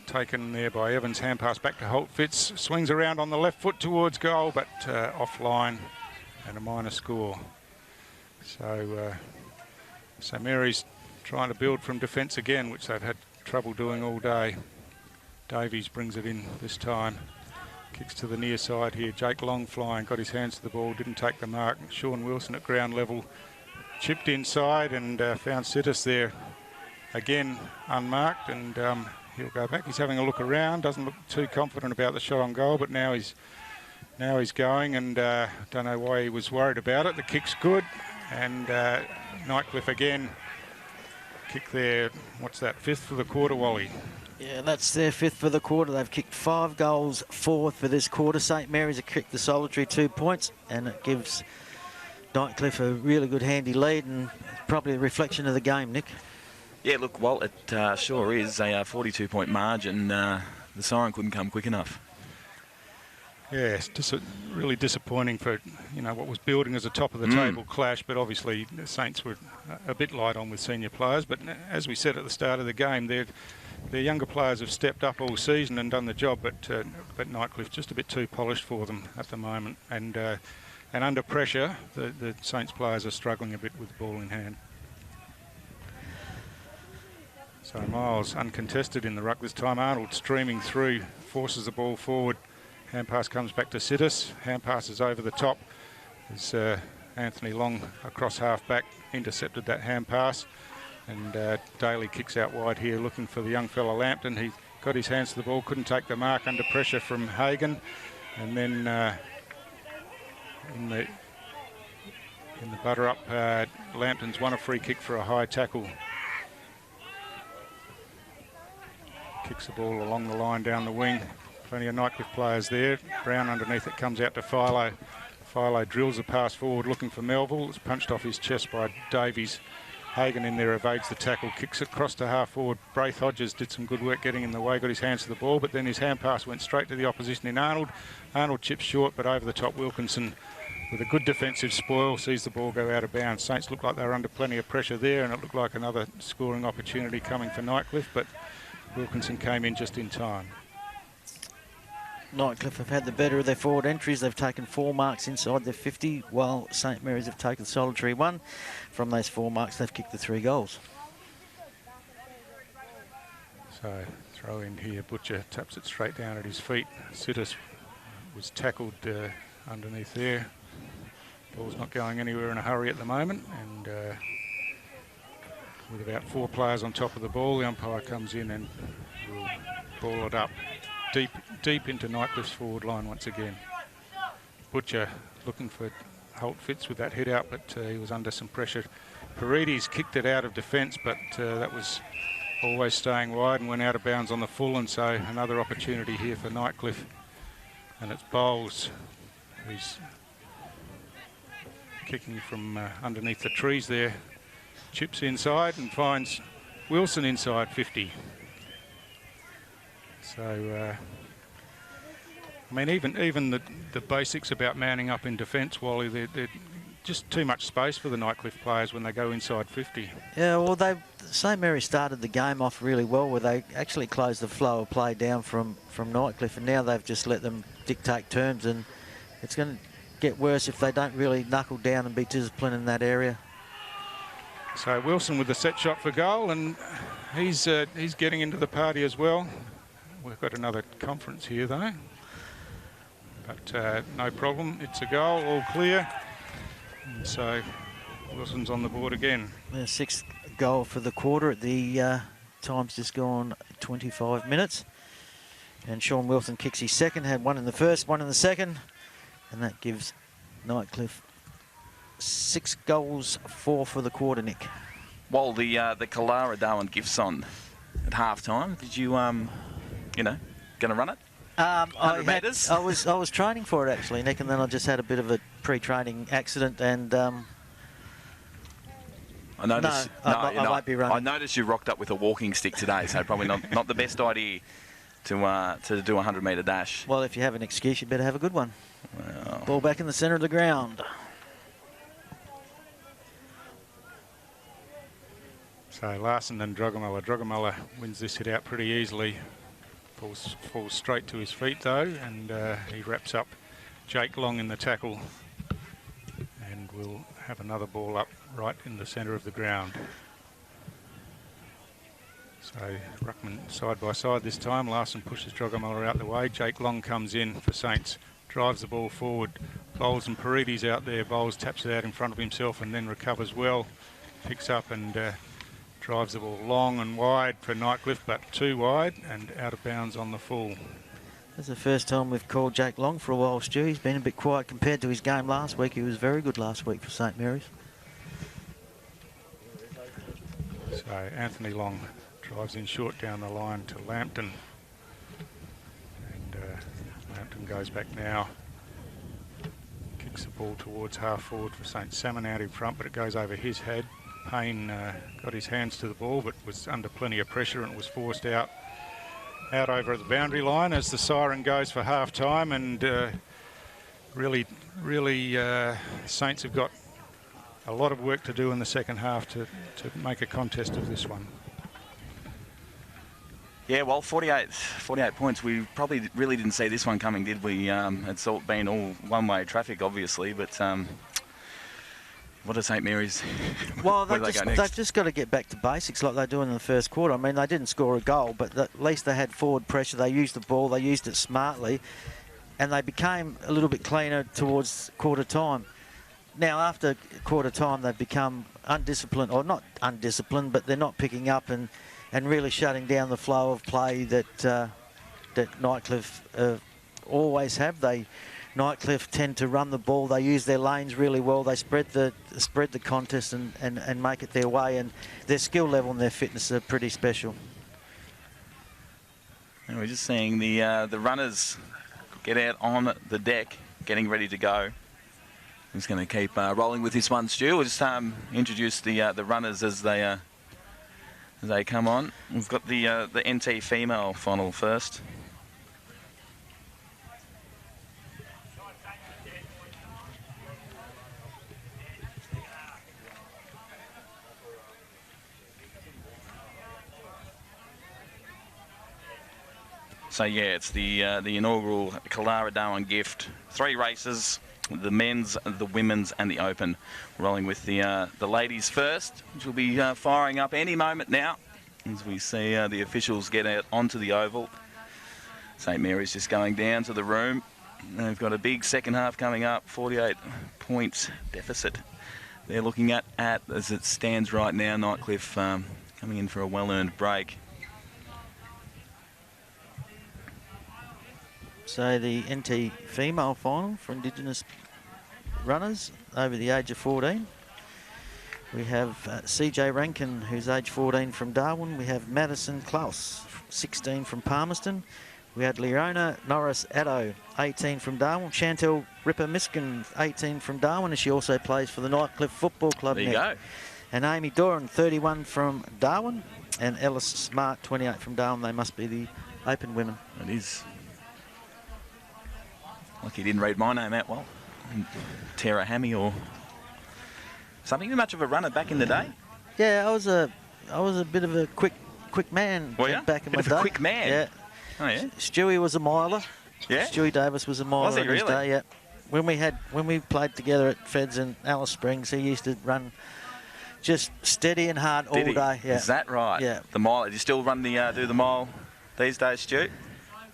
Taken there by Evans. Hand pass back to Holt Fitz. Swings around on the left foot towards goal, but offline and a minor score. So St Mary's trying to build from defence again, which they've had trouble doing all day. Davies brings it in this time. Kicks to the near side here. Jake Long flying, got his hands to the ball, didn't take the mark. Sean Wilson at ground level. Chipped inside and found Sidis there again unmarked, and he'll go back. He's having a look around, doesn't look too confident about the shot on goal, but now he's going, and don't know why he was worried about it. The kick's good, and Nightcliff again kick there. What's that, 5th for the quarter, Wally? Yeah, that's their 5th for the quarter. They've kicked 5 goals, 4th for this quarter. St Mary's have kicked the solitary 2 points, and it gives Nightcliff a really good handy lead, and probably a reflection of the game, Nick. Yeah, look, Walt, it sure is a 42-point margin. The siren couldn't come quick enough. Yeah, it's just really disappointing for, what was building as a top-of-the-table clash, but obviously the Saints were a bit light on with senior players. But as we said at the start of the game, their younger players have stepped up all season and done the job, but Nightcliff just a bit too polished for them at the moment. And under pressure, the Saints players are struggling a bit with the ball in hand. So Miles uncontested in the ruck this time. Arnold streaming through, forces the ball forward. Hand pass comes back to Sidis. Hand passes over the top. As Anthony Long across half back intercepted that hand pass. And Daly kicks out wide here looking for the young fella Lampton. He got his hands to the ball, couldn't take the mark under pressure from Hagan. And then in the butter up, Lampton's won a free kick for a high tackle. Kicks the ball along the line down the wing. Plenty of Nightcliff players there. Brown underneath it, comes out to Philo. Philo drills the pass forward looking for Melville. It's punched off his chest by Davies. Hagan in there evades the tackle, kicks it across to half forward. Braith Hodges did some good work getting in the way, got his hands to the ball, but then his hand pass went straight to the opposition in Arnold. Arnold chips short, but over the top Wilkinson with a good defensive spoil sees the ball go out of bounds. Saints looked like they were under plenty of pressure there, and it looked like another scoring opportunity coming for Nightcliff, but Wilkinson came in just in time. Nightcliff have had the better of their forward entries. They've taken 4 marks inside their 50, while St Mary's have taken solitary 1. From those 4 marks, they've kicked the 3 goals. So throw in here, Butcher taps it straight down at his feet. Siddis was tackled underneath there. Ball's not going anywhere in a hurry at the moment, and with about 4 players on top of the ball, the umpire comes in and will ball it up deep into Nightcliff's forward line once again. Butcher looking for Holt Fitz with that head out, but he was under some pressure. Paredes kicked it out of defence, but that was always staying wide and went out of bounds on the full, and so another opportunity here for Nightcliff. And it's Bowles who's kicking from underneath the trees there. Chips inside and finds Wilson inside 50. So, I mean, even the basics about manning up in defence, Wally, they're just too much space for the Nightcliff players when they go inside 50. Yeah, well, St Mary started the game off really well, where they actually closed the flow of play down from Nightcliff, and now they've just let them dictate terms, and it's going to get worse if they don't really knuckle down and be disciplined in that area. So Wilson with the set shot for goal, and he's getting into the party as well. We've got another conference here though, but no problem. It's a goal, all clear. And so Wilson's on the board again. The 6th goal for the quarter at the time's just gone 25 minutes. And Sean Wilson kicks his second, had 1 in the first, 1 in the second. And that gives Nightcliff 6 goals, 4 for the quarter, Nick. Well, the Kalara Darwin gifts on at half time. Did you, going to run it? 100 metres? I was training for it actually, Nick, and then I just had a bit of a pre-training accident, and I noticed. I won't be running. I noticed you rocked up with a walking stick today, so probably not the best idea to do a 100-metre dash. Well, if you have an excuse, you better have a good one. Well. Ball back in the centre of the ground. So Larson and Drugamella. Drugamella wins this hit out pretty easily. Falls straight to his feet though, and he wraps up Jake Long in the tackle, and we'll have another ball up right in the centre of the ground. So Ruckman side by side this time. Larson pushes Drugamella out the way. Jake Long comes in for Saints, drives the ball forward. Bowles and Paredes out there. Bowles taps it out in front of himself and then recovers well. Picks up and drives the ball long and wide for Nightcliff, but too wide and out of bounds on the full. That's the first time we've called Jake Long for a while, Stu. He's been a bit quiet compared to his game last week. He was very good last week for St Mary's. So Anthony Long drives in short down the line to Lampton. And Lampton goes back now. Kicks the ball towards half forward for St Salmon out in front, but it goes over his head. Payne got his hands to the ball, but was under plenty of pressure and was forced out over the boundary line as the siren goes for half time. And really Saints have got a lot of work to do in the second half to make a contest of this one. Yeah, well, 48 points. We probably really didn't see this one coming, did we? It's all been all one-way traffic, obviously, but what does St Mary's? Well, they've just got to get back to basics like they do in the first quarter. I mean, they didn't score a goal, but at least they had forward pressure. They used the ball, they used it smartly, and they became a little bit cleaner towards quarter time. Now, after quarter time, they've become undisciplined, or not undisciplined, but they're not picking up and really shutting down the flow of play that Nightcliff always have. Nightcliff tend to run the ball. They use their lanes really well. They spread the contest and make it their way. And their skill level and their fitness are pretty special. And we're just seeing the runners get out on the deck, getting ready to go. He's going to keep rolling with this one, Stu. We'll just introduce the runners as they come on. We've got the NT female final first. So yeah, it's the inaugural Kalara Darwin Gift. 3 races: the men's, the women's, and the open. Rolling with the ladies first, which will be firing up any moment now as we see the officials get out onto the oval. St Mary's just going down to the room. They've got a big second half coming up. 48 points deficit they're looking at as it stands right now. Nightcliff coming in for a well-earned break. So the NT female final for Indigenous runners over the age of 14. We have CJ Rankin, who's age 14 from Darwin. We have Madison Klaus, 16 from Palmerston. We had Leona Norris Addo, 18 from Darwin. Chantel Ripper Miskin, 18 from Darwin, and she also plays for the Nightcliff Football Club. There you go. And Amy Doran, 31 from Darwin. And Ellis Smart, 28 from Darwin. They must be the open women. It is. Like you didn't read my name out well. Tara Hammy or something. You much of a runner back in the day? Yeah, I was a bit of a quick man back in my day. Bit of a quick man? Yeah. Oh yeah. Stewie was a miler. Yeah. Stewie Davis was a miler. Was he in his really? day, yeah. When we played together at Feds in Alice Springs, he used to run just steady and hard all day. Yeah. Is that right? Yeah. The mile. Do you still run do the mile these days, Stu?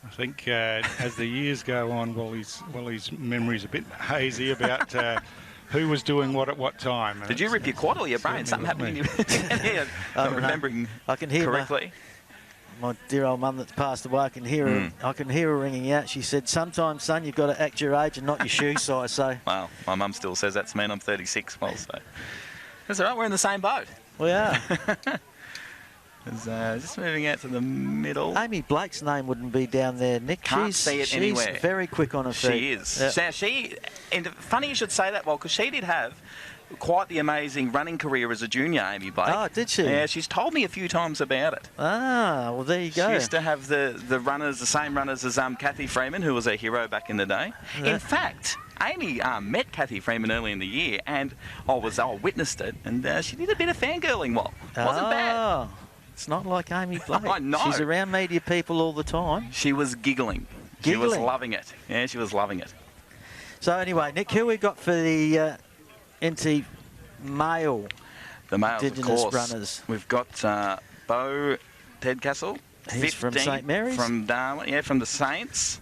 I think as the years go on, Wally's memory's a bit hazy about who was doing what at what time. Did you rip your quad or your brain? Something happened in your head? Not remembering I can hear correctly. My dear old mum that's passed away, I can hear her. I can hear her ringing out. She said, "Sometimes, son, you've got to act your age and not your shoe size." So. Well, my mum still says that to me, and I'm 36. Well, so that's all right. We're in the same boat. We are. Just moving out to the middle. Amy Blake's name wouldn't be down there, Nick. Can't see it anywhere. She's very quick on her feet. She is. Yeah. And funny you should say that, well, because she did have quite the amazing running career as a junior, Amy Blake. Oh, did she? Yeah, she's told me a few times about it. Ah, well, there you go. She used to have the same runners as Kathy Freeman, who was a hero back in the day. Yeah. In fact, Amy met Kathy Freeman early in the year, and I witnessed it, and she did a bit of fangirling. Wasn't bad. It's not like Amy Blake. I know. She's around media people all the time. She was giggling. She was loving it. Yeah, she was loving it. So anyway, Nick, who we got for the NT male? The males, Indigenous of course. runners. We've got Beau Tedcastle. He's from St Mary's. From Darwin, yeah, from the Saints.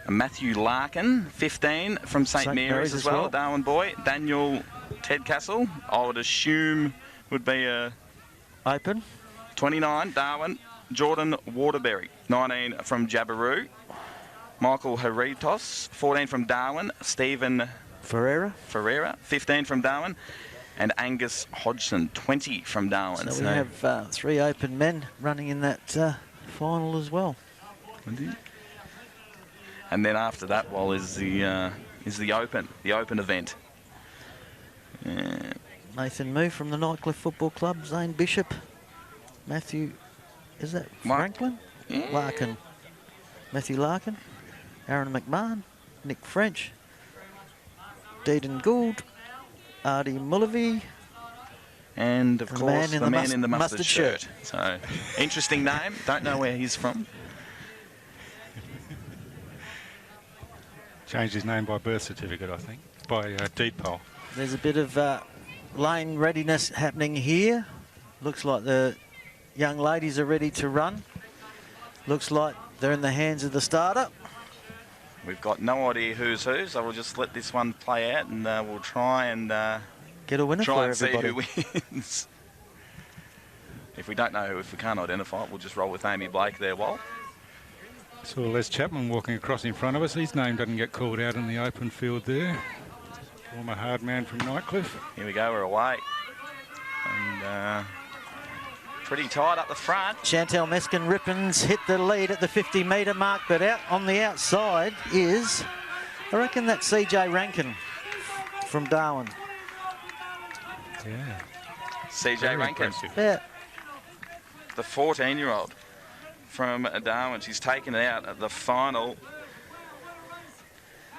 Matthew Larkin, 15 from St Mary's as well, Darwin boy. Daniel Tedcastle, I would assume would be a open. 29, Darwin. Jordan Waterbury, 19 from Jabiru. Michael Heritos, 14 from Darwin. Stephen Ferreira, 15 from Darwin. And Angus Hodgson, 20 from Darwin. So we have 3 open men running in that final as well. Indeed. And then after that, is the open event. Nathan Moo from the Nightcliff Football Club, Zane Bishop, Matthew, is that Franklin? Yeah. Larkin, Matthew Larkin, Aaron McMahon, Nick French, Deedon Gould, Artie Mullavey, and of course the man in the mustard shirt. shirt. So, interesting name. Don't know where he's from. Changed his name by birth certificate, I think, by deed poll. There's a bit of lane readiness happening here. Looks like the young ladies are ready to run. Looks like they're in the hands of the starter. We've got no idea who's who, so we'll just let this one play out, and we'll try and get a winner try for and everybody. See who wins. If we don't know, if we can't identify it, we'll just roll with Amy Blake there, Walt. So Les Chapman walking across in front of us. His name doesn't get called out in the open field there. Former hard man from Nightcliff. Here we go, we're away. And pretty tight up the front. Chantel Meskin Rippins hit the lead at the 50-metre mark, but out on the outside is, I reckon that's CJ Rankin. from Darwin. Yeah. CJ Very Rankin, impressive. Yeah. the 14-year-old from Darwin. She's taken it out at the final.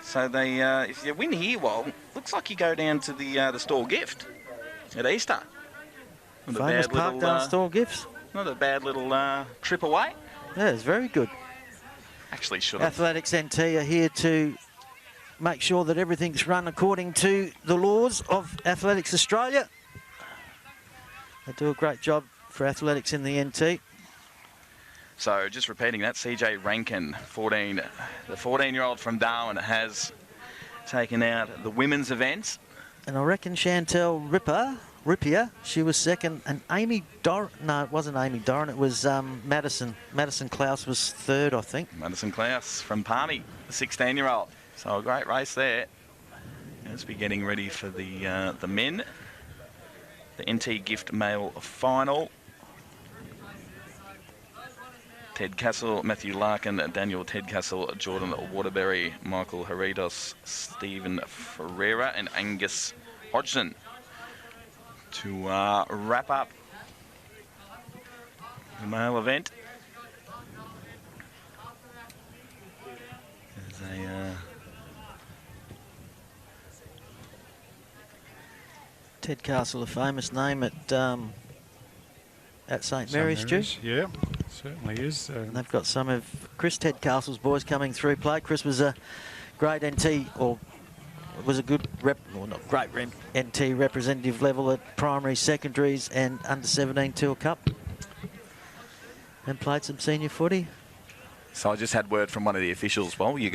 So they, if you win here, well, looks like you go down to the store gift at Easter. Not a Famous bad little, Parkdale store gifts. not a bad little trip away. Yeah, it's very good. Actually, should have. Athletics NT are here to make sure that everything's run according to the laws of Athletics Australia. They do a great job for athletics in the NT. So just repeating that, CJ Rankin, 14, the 14-year-old from Darwin, has taken out the women's events. And I reckon Chantel Rippier, she was second, and Amy Doran, no, it wasn't Amy Doran, it was Madison. Madison Klaus was third, I think. Madison Klaus from Palmy, the 16-year-old. So a great race there. Let's be getting ready for the men. The NT Gift Male Final. Ted Castle, Matthew Larkin, Daniel Ted Castle, Jordan Waterbury, Michael Heridos, Stephen Ferreira, and Angus Hodgson to wrap up the male event. There's a Ted Castle, a famous name at St Mary's, Stu. Yeah, certainly is. And they've got some of Chris Ted Castle's boys coming through play. Chris was a great NT, or was a good not great NT representative level at primary, secondaries and under-17 Tour Cup. And played some senior footy. So I just had word from one of the officials. Well, you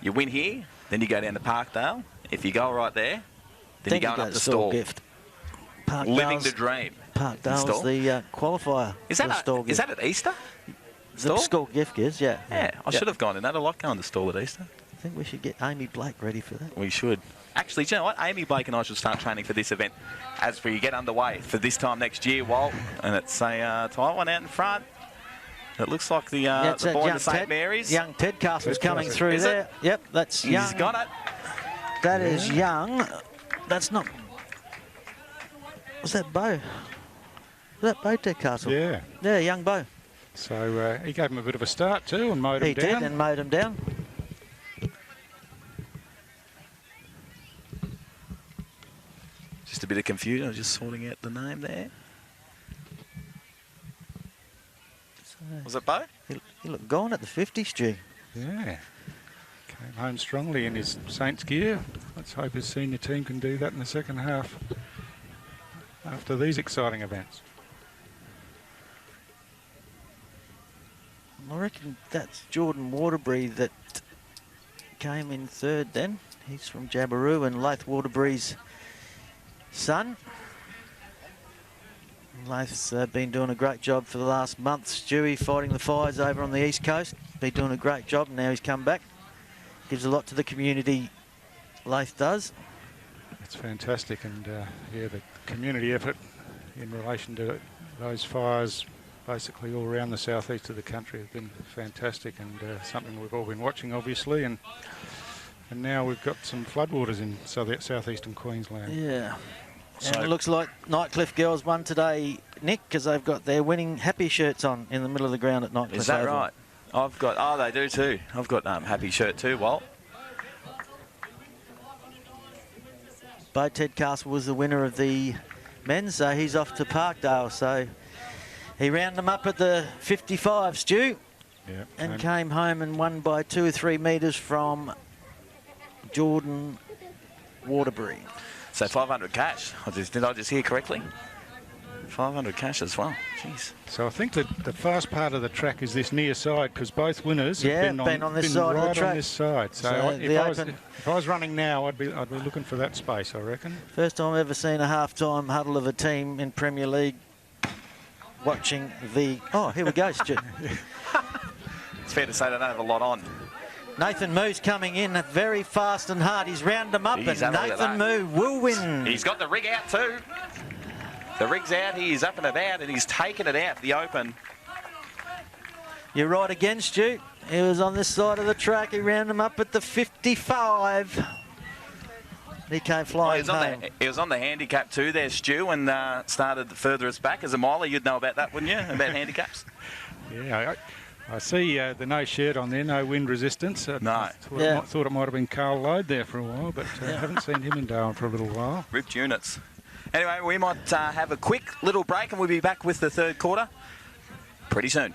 win here, then you go down to Parkdale. If you go right there, then you're going up to Stall. Gift. Living the dream. Parkdale's the qualifier. Is that at Easter? The Stall Gift is, yeah. Yeah, I should have gone in that. I like going to Stall at Easter. I think we should get Amy Blake ready for that. We should. Actually, do you know what? Amy Blake and I should start training for this event as we get underway for this time next year, Walt. And it's a tight one out in front. It looks like the boy to St Mary's. Young Ted Castle's coming through is there. It? Yep, that's young. He's got it. That is young. That's not... Was that Bo? Was that Bo Ted Castle? Yeah. Yeah, young Bo. So he gave him a bit of a start too and mowed him down. He did, and mowed him down. Just a bit of confusion. I was just sorting out the name there. So was it Bo? He looked gone at the 50s, Stu. Yeah. Came home strongly in his Saints gear. Let's hope his senior team can do that in the second half after these exciting events. I reckon that's Jordan Waterbury that came in third then. He's from Jabiru and Lath Waterbury's son. Lath's been doing a great job for the last month. Stewie fighting the fires over on the East Coast. Been doing a great job, and now he's come back. Gives a lot to the community, Lath does. It's fantastic, and yeah, the community effort in relation to those fires basically all around the southeast of the country has been fantastic, and something we've all been watching, obviously, and now we've got some floodwaters in southeastern Queensland. Yeah. So And it looks like Nightcliff girls won today, Nick, because they've got their winning happy shirts on in the middle of the ground at Nightcliff. Is that Oval. right? I've got, oh, they do too. I've got happy shirt too, Walt. Bo Ted Castle was the winner of the men, so he's off to Parkdale. So he rounded them up at the 55, Stu, and came home and won by 2 or 3 metres from Jordan Waterbury. So 500 cash. Did I just hear correctly? 500 cash as well. Jeez. So I think that the fast part of the track is this near side, because both winners have been on this side right of the track. on this side. So, if I was running now, I'd be looking for that space, I reckon. First time I've ever seen a half-time huddle of a team in Premier League watching the... Oh, here we go, Stu. It's fair to say they don't have a lot on. Nathan Moo's coming in very fast and hard. He's rounded them up, He's and Nathan Moo will win. He's got the rig out too. The rig's out, he's up and about, and he's taken it out the open. You're right again, Stu. He was on this side of the track. He rounded them up at the 55. He came Well, flying home. he was on the handicap too there, Stu, and started furthest back as a miler. You'd know about that, wouldn't you, about handicaps? Yeah, I see the no shirt on there, no wind resistance. No. Thought it might have been Carl Lloyd there for a while, but haven't seen him in Darwin for a little while. Ripped units. Anyway, we might have a quick little break and we'll be back with the third quarter pretty soon.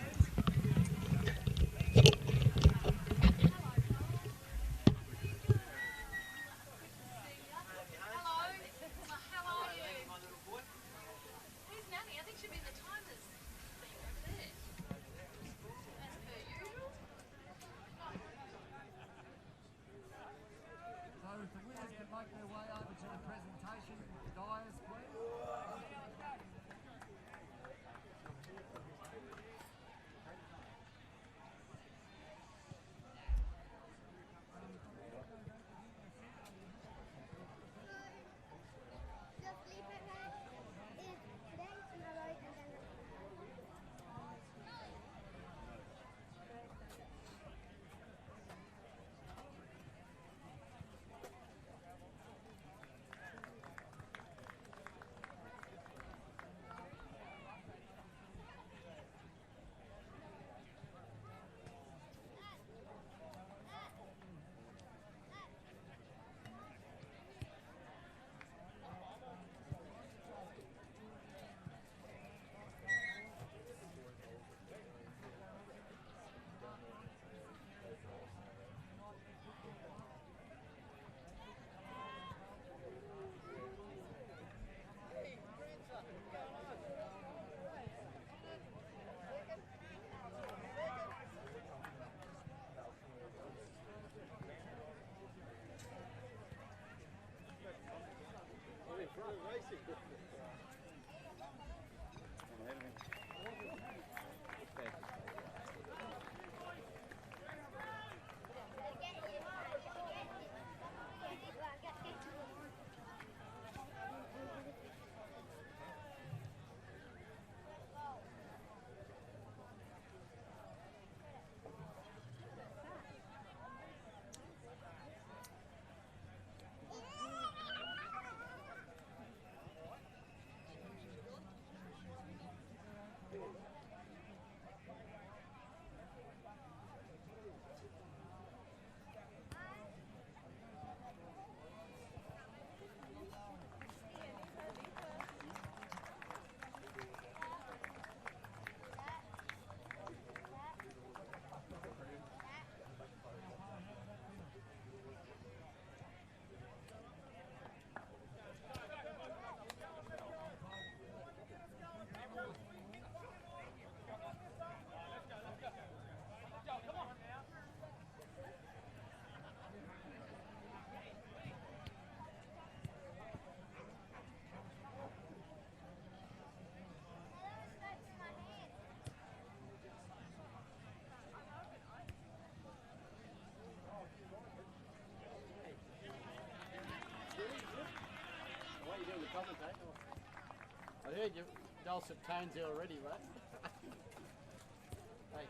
I heard your dulcet tones there already, right? Hey.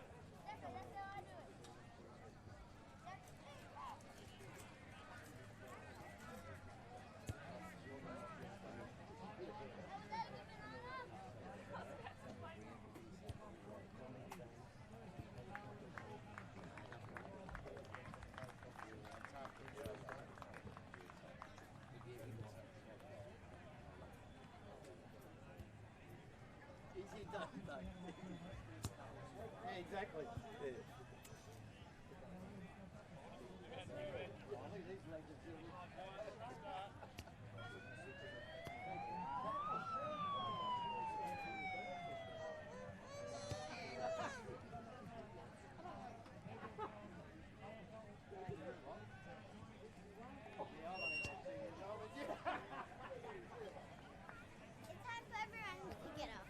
Easy done, though. Yeah, exactly. Yeah. It's time for everyone to get up.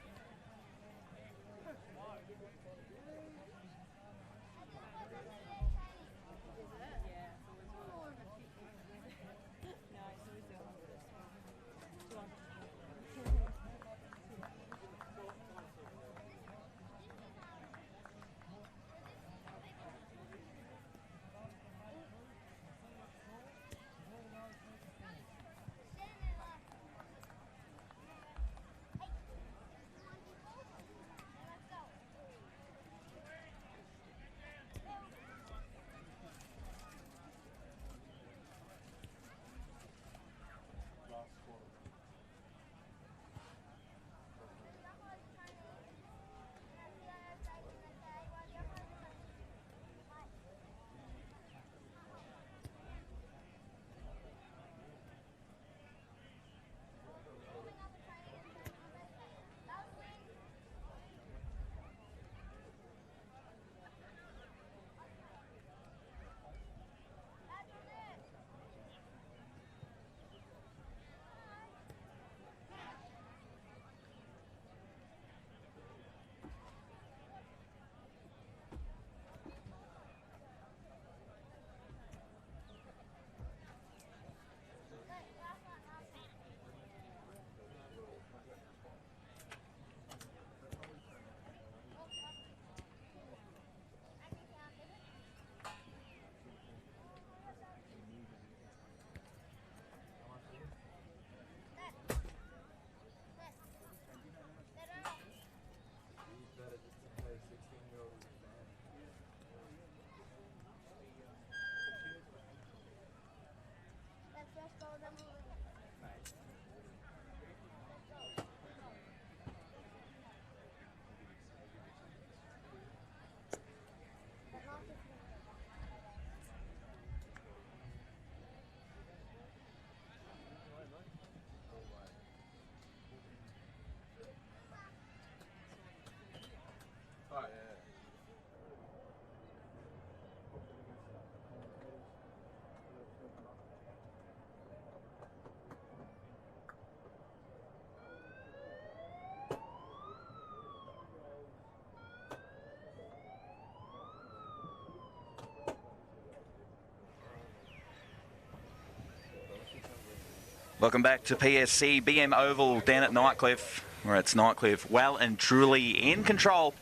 Welcome back to PSC BM Oval down at Nightcliff, where it's Nightcliff well and truly in control,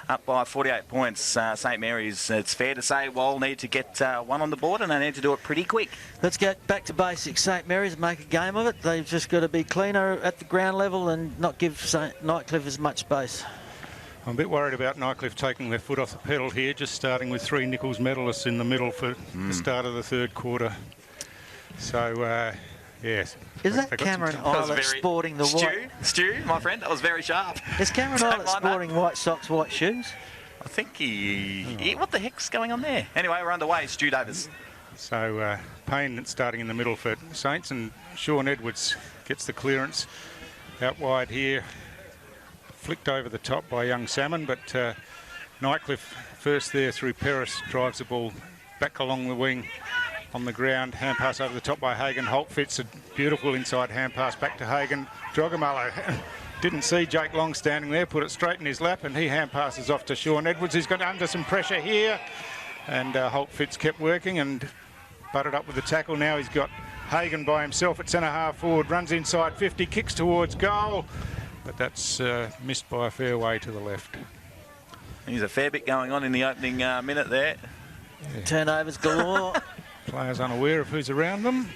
up by 48 points. St Mary's, it's fair to say, will need to get one on the board, and they need to do it pretty quick. Let's get back to basics. St Mary's and make a game of it. They've just got to be cleaner at the ground level and not give Nightcliff as much space. I'm a bit worried about Nightcliff taking their foot off the pedal here, just starting with 3 Nichols medalists in the middle for the start of the third quarter. So, yes. Is that Cameron Eilert sporting the white? Stu, my friend, that was very sharp. Is Cameron Eilert sporting white socks, white shoes? I think he... What the heck's going on there? Anyway, we're underway. Stu Davis. So, Payne starting in the middle for Saints, and Sean Edwards gets the clearance out wide here. Flicked over the top by young Salmon, but Nightcliff first there through Peris, drives the ball back along the wing on the ground. Hand pass over the top by Hagan. Holt fits a beautiful inside hand pass back to Hagan. Drogamalo didn't see Jake Long standing there, put it straight in his lap, and he hand passes off to Sean Edwards. He's got under some pressure here, and Holt Fitz kept working and butted up with the tackle. Now he's got Hagan by himself at centre half forward, runs inside 50, kicks towards goal, but that's missed by a fair way to the left. There's a fair bit going on in the opening minute there. Yeah. Turnovers galore. Players unaware of who's around them.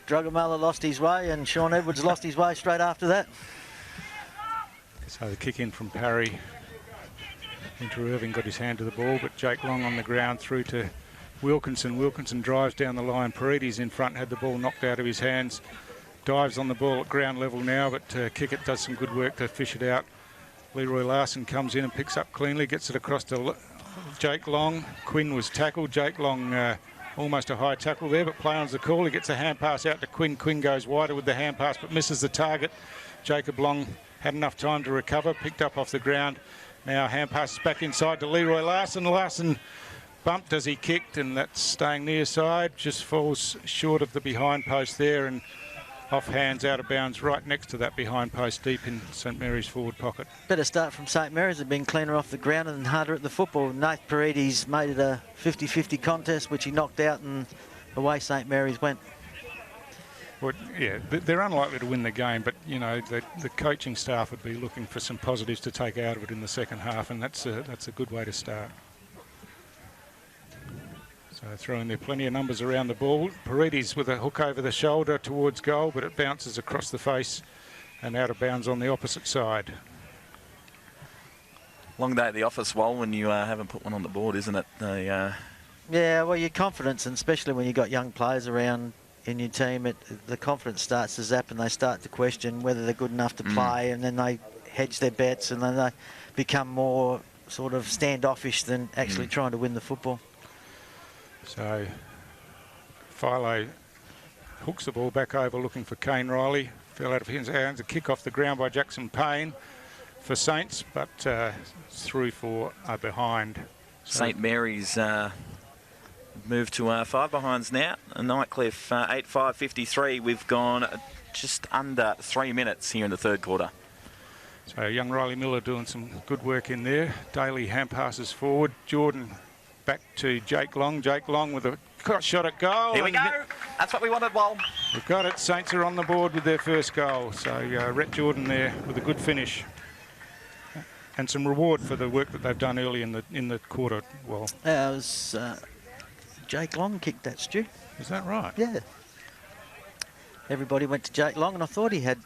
Drugamala lost his way, and Sean Edwards lost his way straight after that. So the kick in from Parry into Irving, got his hand to the ball, but Jake Long on the ground through to Wilkinson. Wilkinson drives down the line. Paredes in front, had the ball knocked out of his hands. Dives on the ball at ground level now, but Kickett does some good work to fish it out. Leroy Larson comes in and picks up cleanly, gets it across to Jake Long. Quinn was tackled. Jake Long almost a high tackle there, but play on's the call. He gets a hand pass out to Quinn. Quinn goes wider with the hand pass, but misses the target. Jacob Long had enough time to recover, picked up off the ground. Now hand passes back inside to Leroy Larson. Larson bumped as he kicked, and that's staying near side. Just falls short of the behind post there, and off hands, out of bounds, right next to that behind post, deep in St Mary's forward pocket. Better start from St Mary's. They've been cleaner off the ground and harder at the football. Nath Paredes made it a 50-50 contest, which he knocked out, and away St Mary's went. Well, yeah, they're unlikely to win the game, but, you know, the coaching staff would be looking for some positives to take out of it in the second half, and that's a good way to start. So throwing there plenty of numbers around the ball. Paredes with a hook over the shoulder towards goal, but it bounces across the face and out of bounds on the opposite side. Long day at the office, Wal, when you haven't put one on the board, isn't it? Yeah, well, your confidence, and especially when you've got young players around in your team, the confidence starts to zap, and they start to question whether they're good enough to play, and then they hedge their bets, and then they become more sort of standoffish than actually trying to win the football. So Philo hooks the ball back over looking for Kane Riley. Fell out of his hands. A kick off the ground by Jackson Payne for Saints, but through for a behind. So St Mary's moved to 5 behinds now. Nightcliff 8-5-53. We've gone just under 3 minutes here in the third quarter. So young Riley Miller doing some good work in there. Daly hand passes forward. Jordan back to Jake Long. Jake Long with a shot at goal. Here we go. That's what we wanted, Wal. We've got it. Saints are on the board with their first goal. So Rhett Jordan there with a good finish. And some reward for the work that they've done early in the quarter. Well, it was Jake Long kicked that, Stu. Is that right? Yeah. Everybody went to Jake Long, and I thought he had.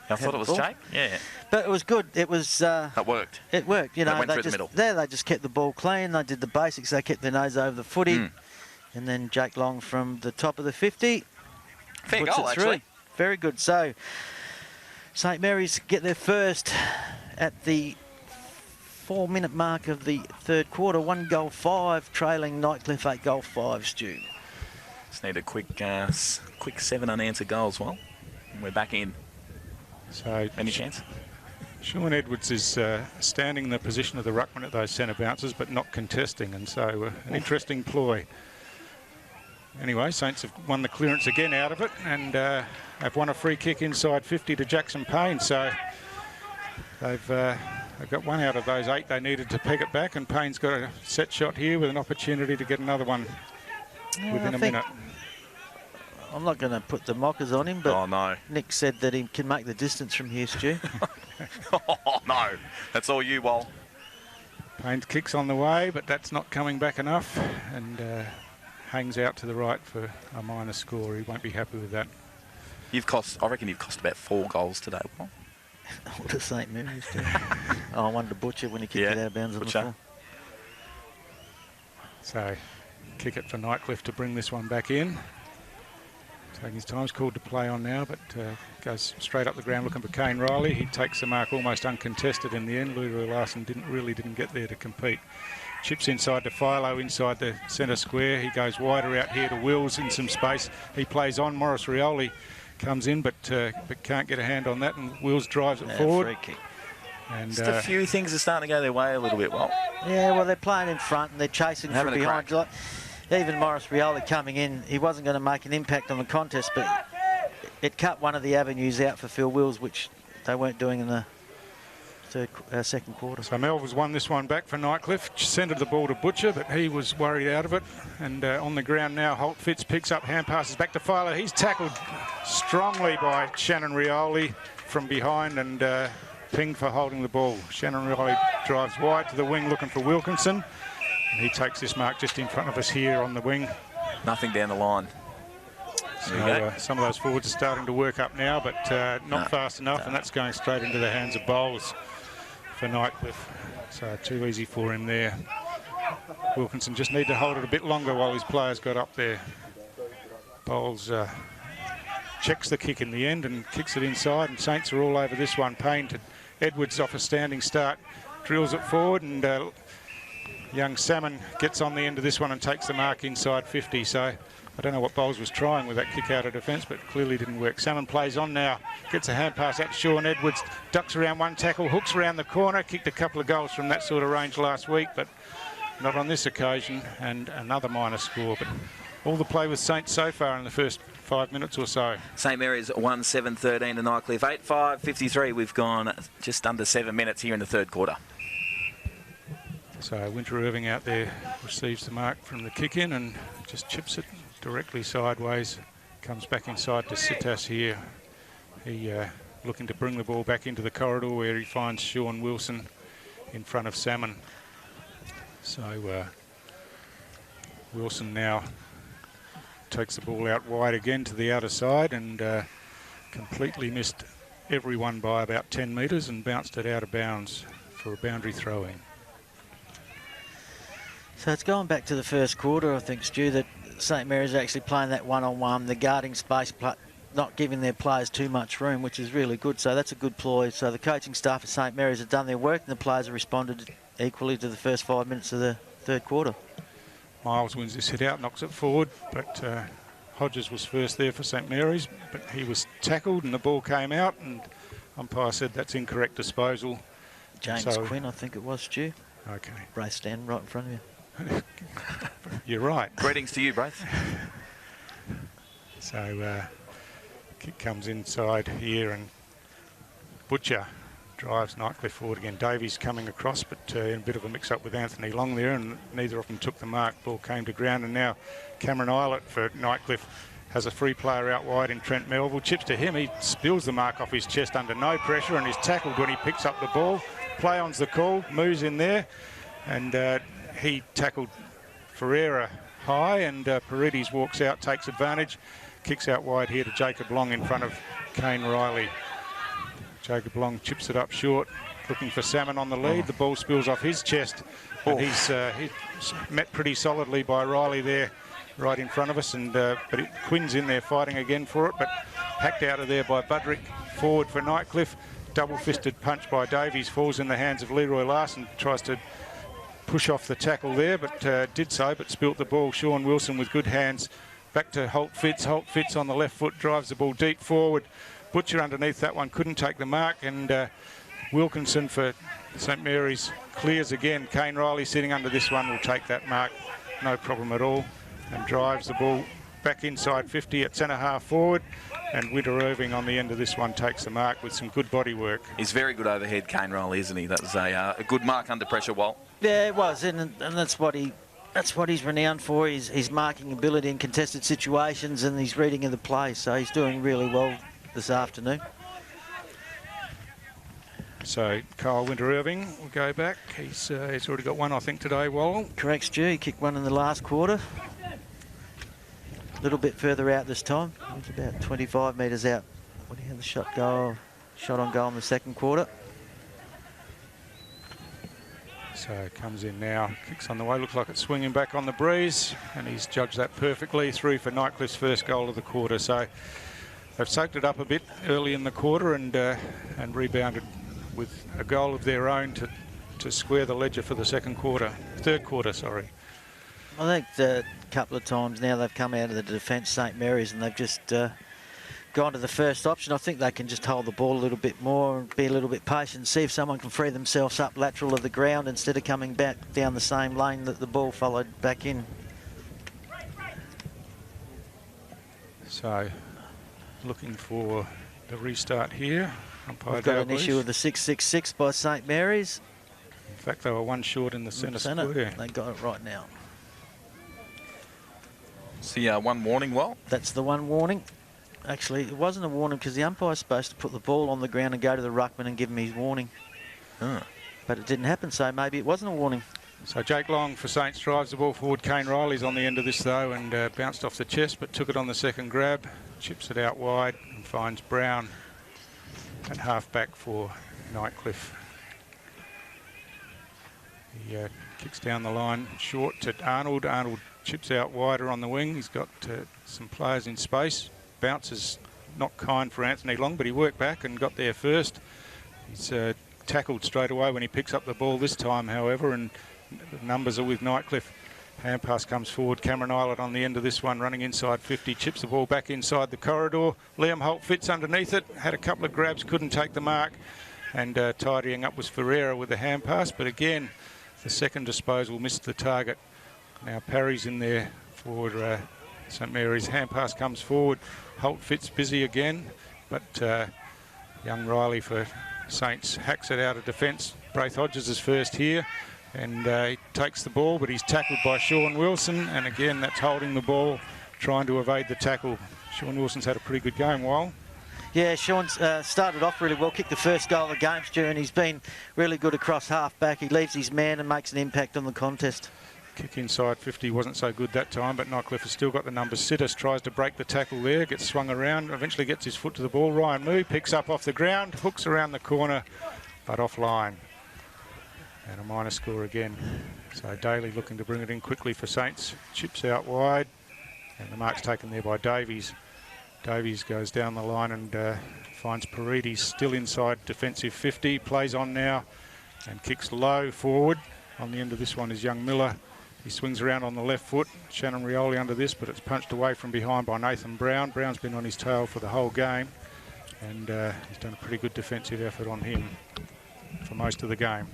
I thought it was Jake. Yeah. But it was good. It was. That worked. It worked. You know, went they through just the middle. they just kept the ball clean. They did the basics. They kept their nose over the footy, and then Jake Long from the top of the 50. Fair puts goal, it through. actually. Very good. So St Mary's get their first at the 4-minute mark of the third quarter. 1 goal 5, trailing Nightcliff 8 goal 5. Stu. Just need a quick 7 unanswered goals, Wal. We're back in. So any chance? Sean Edwards is standing in the position of the ruckman at those centre bounces, but not contesting, and so an interesting ploy. Anyway, Saints have won the clearance again out of it, and have won a free kick inside 50 to Jackson Payne. So they've got 1 out of those 8 they needed to peg it back, and Payne's got a set shot here with an opportunity to get another one within a minute. I'm not going to put the mockers on him, but Oh, no. Nick said that he can make the distance from here, Stu. Oh, no. That's all you, Wal. Payne's kick's on the way, but that's not coming back enough, and hangs out to the right for a minor score. He won't be happy with that. I reckon you've cost about 4 goals today, Wal. What a St Mary's do. Oh, I wanted to Butcher when he kicked it out of bounds on the Butcher. floor. So, kick it for Nightcliff to bring this one back in. Taking his time, he's called to play on now, but goes straight up the ground looking for Kane Riley. He takes the mark almost uncontested in the end. Leroy Larson didn't get there to compete. Chips inside to Philo, inside the centre square. He goes wider out here to Wills in some space. He plays on. Morris Rioli comes in, but can't get a hand on that, and Wills drives it forward. Free kick. And just a few things are starting to go their way a little bit, Wal. Yeah, well, they're playing in front and they're chasing from Having a behind. crack. Like, even Morris Rioli coming in, he wasn't going to make an impact on the contest, but it cut one of the avenues out for Phil Wills, which they weren't doing in the second quarter. So Melville's won this one back for Nightcliff. Centred the ball to Butcher, but he was worried out of it. And on the ground now, Holt Fitz picks up, hand passes back to Philo. He's tackled strongly by Shannon Rioli from behind and pinged for holding the ball. Shannon Rioli drives wide to the wing looking for Wilkinson. And he takes this mark just in front of us here on the wing. Nothing down the line. So some of those forwards are starting to work up now, but not fast enough, and that's going straight into the hands of Bowles for Nightcliff. So too easy for him there. Wilkinson just need to hold it a bit longer while his players got up there. Bowles checks the kick in the end and kicks it inside, and Saints are all over this one. Payne to Edwards off a standing start, drills it forward, and young Salmon gets on the end of this one and takes the mark inside 50. So I don't know what Bowles was trying with that kick out of defence, but clearly didn't work. Salmon plays on now, gets a hand pass out to Sean Edwards, ducks around one tackle, hooks around the corner, kicked a couple of goals from that sort of range last week, but not on this occasion, and another minor score. But all the play with Saints so far in the first 5 minutes or so. St Mary's 1-7-13 to Nightcliff. 8-5-53. We've gone just under 7 minutes here in the third quarter. So Winter Irving out there receives the mark from the kick in and just chips it directly sideways. Comes back inside to Sitas here. He looking to bring the ball back into the corridor where he finds Sean Wilson in front of Salmon. So Wilson now takes the ball out wide again to the outer side and completely missed everyone by about 10 metres and bounced it out of bounds for a boundary throw-in. So it's going back to the first quarter, I think, Stu, that St Mary's are actually playing that one-on-one, the guarding space, not giving their players too much room, which is really good. So that's a good ploy. So the coaching staff at St Mary's have done their work and the players have responded equally to the first 5 minutes of the third quarter. Miles wins this hit out, knocks it forward, but Hodges was first there for St Mary's, but he was tackled and the ball came out, and umpire said that's incorrect disposal. James Quinn, I think it was, Stu. Okay. Brace stand right in front of you. You're right. Greetings to you, Braith. So kick comes inside here and Butcher drives Nightcliff forward again. Davies coming across, but in a bit of a mix-up with Anthony Long there, and neither of them took the mark. Ball came to ground, and now Cameron Eilert for Nightcliff has a free player out wide in Trent Melville. Chips to him. He spills the mark off his chest under no pressure and is tackled when he picks up the ball. Play-on's the call. Moves in there, and he tackled Ferreira high, and Paredes walks out, takes advantage, kicks out wide here to Jacob Long in front of Kane Riley. Jacob Long chips it up short, looking for Salmon on the lead. The ball spills off his chest, and he's met pretty solidly by Riley there, right in front of us. And but Quinn's in there fighting again for it, but hacked out of there by Budrick. Forward for Nightcliff, double-fisted punch by Davies, falls in the hands of Leroy Larson. Tries to push off the tackle there, but did so, but spilt the ball. Sean Wilson with good hands. Back to Holt Fitz. Holt Fitz on the left foot drives the ball deep forward. Butcher underneath that one, couldn't take the mark, and Wilkinson for St Mary's clears again. Kane Riley sitting under this one will take that mark, no problem at all, and drives the ball back inside 50 at centre-half forward, and Winter Irving on the end of this one takes the mark with some good body work. He's very good overhead, Kane Riley, isn't he? That was a good mark under pressure, Walt. Yeah, it was, and that's what he That's what he's renowned for, his marking ability in contested situations and his reading of the play. So he's doing really well this afternoon. So Kyle Winter-Irving will go back. He's already got one, I think, today, Wall. Correct, Stu. He kicked one in the last quarter. A little bit further out this time. It's about 25 metres out. When he had the shot on goal in the second quarter. So comes in now, kicks on the way, looks like it's swinging back on the breeze, and he's judged that perfectly through for Nightcliff's first goal of the quarter. So they've soaked it up a bit early in the quarter and rebounded with a goal of their own to square the ledger for the third quarter, sorry. I think a couple of times now they've come out of the defence, St Mary's, and they've just gone to the first option. I think they can just hold the ball a little bit more and be a little bit patient, see if someone can free themselves up lateral of the ground instead of coming back down the same lane that the ball followed back in. So looking for the restart here. We've got an issue with the 6-6-6 by St Mary's. In fact, they were one short in the centre square. They got it right now. See, one warning, Well. That's the one warning. Actually, it wasn't a warning because the umpire's supposed to put the ball on the ground and go to the ruckman and give him his warning. But it didn't happen, so maybe it wasn't a warning. So Jake Long for Saints drives the ball forward. Kane Riley's on the end of this, though, and bounced off the chest, but took it on the second grab. Chips it out wide and finds Brown at half-back for Nightcliff. He kicks down the line short to Arnold. Arnold chips out wider on the wing. He's got some players in space. Bounce is not kind for Anthony Long, but he worked back and got there first. He's tackled straight away when he picks up the ball this time, however, and the numbers are with Nightcliff. Hand pass comes forward. Cameron Eilert on the end of this one, running inside 50, chips the ball back inside the corridor. Liam Holt fits underneath it, had a couple of grabs, couldn't take the mark, and tidying up was Ferreira with the hand pass, but again, the second disposal missed the target. Now Parry's in there for St Mary's. Hand pass comes forward. Holt fits busy again, but young Riley for Saints hacks it out of defence. Braith Hodges is first here, and he takes the ball, but he's tackled by Sean Wilson, and again that's holding the ball, trying to evade the tackle. Sean Wilson's had a pretty good game, Wyle. Yeah, Sean's started off really well, kicked the first goal of the game, Stu, and he's been really good across half-back. He leaves his man and makes an impact on the contest. Kick inside 50 wasn't so good that time, but Nightcliff has still got the numbers. Siddis tries to break the tackle there, gets swung around, eventually gets his foot to the ball. Ryan Moo picks up off the ground, hooks around the corner, but offline. And a minor score again. So Daly looking to bring it in quickly for Saints. Chips out wide, and the mark's taken there by Davies. Davies goes down the line and finds Paredes still inside defensive 50. Plays on now and kicks low forward. On the end of this one is young Miller. He swings around on the left foot. Shannon Rioli under this, but it's punched away from behind by Nathan Brown. Brown's been on his tail for the whole game, and he's done a pretty good defensive effort on him for most of the game.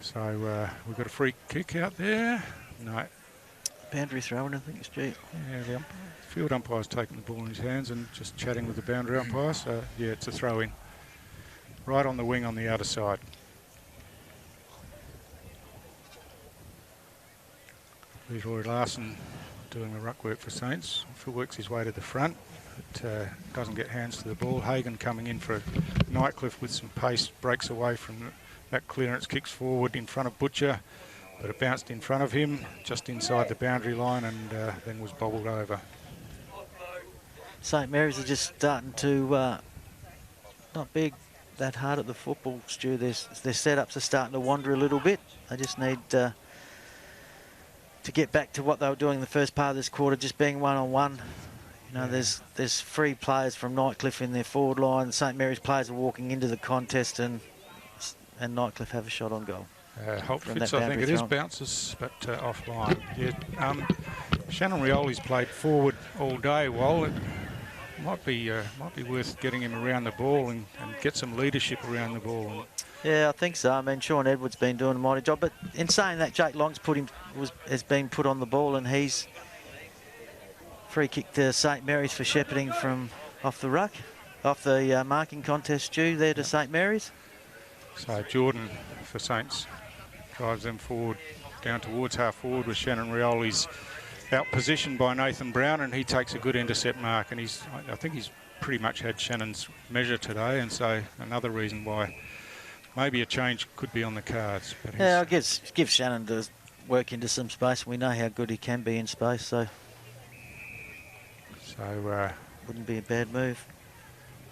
So we've got a free kick out there. No. Boundary throwing, I think it's G. Yeah, the field umpire's taking the ball in his hands and just chatting with the boundary umpire. So yeah, it's a throw in. Right on the wing on the outer side. Leroy Larson doing the ruck work for Saints. Phil works his way to the front, but doesn't get hands to the ball. Hagan coming in for Nightcliff with some pace, breaks away from that clearance, kicks forward in front of Butcher, but it bounced in front of him, just inside the boundary line, and then was bobbled over. St Mary's are just starting to not be that hard at the football, Stu. Their setups are starting to wander a little bit. They just need to get back to what they were doing in the first part of this quarter, just being one-on-one. You know, there's three players from Nightcliff in their forward line. St Mary's players are walking into the contest, and Nightcliff have a shot on goal. Holt fits, I think it is, bounces, but offline. Yeah, Shannon Rioli's played forward all day. Well, it might be worth getting him around the ball and get some leadership around the ball. Yeah, I think so. I mean, Sean Edwards been doing a mighty job, but in saying that, Jake Long's has been put on the ball, and he's free kick to St Mary's for shepherding from off the ruck, off the marking contest due there to St Mary's. So Jordan for Saints drives them forward down towards half forward with Shannon Rioli's out positioned by Nathan Brown, and he takes a good intercept mark, and I think he's pretty much had Shannon's measure today, and so another reason why maybe a change could be on the cards. But yeah, I guess give Shannon to work into some space. We know how good he can be in space, so wouldn't be a bad move.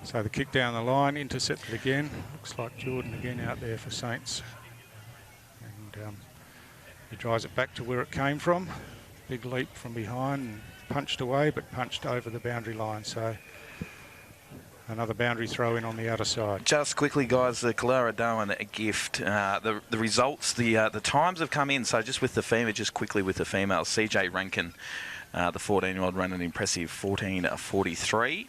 So the kick down the line, intercepted again. Looks like Jordan again out there for Saints. And he drives it back to where it came from. Big leap from behind and punched away, but punched over the boundary line. So another boundary throw in on the outer side. Just quickly, guys, the Clara Darwin gift. The results, the times have come in. So just with the female, just quickly with the females, CJ Rankin, the 14-year-old, ran an impressive 14:43.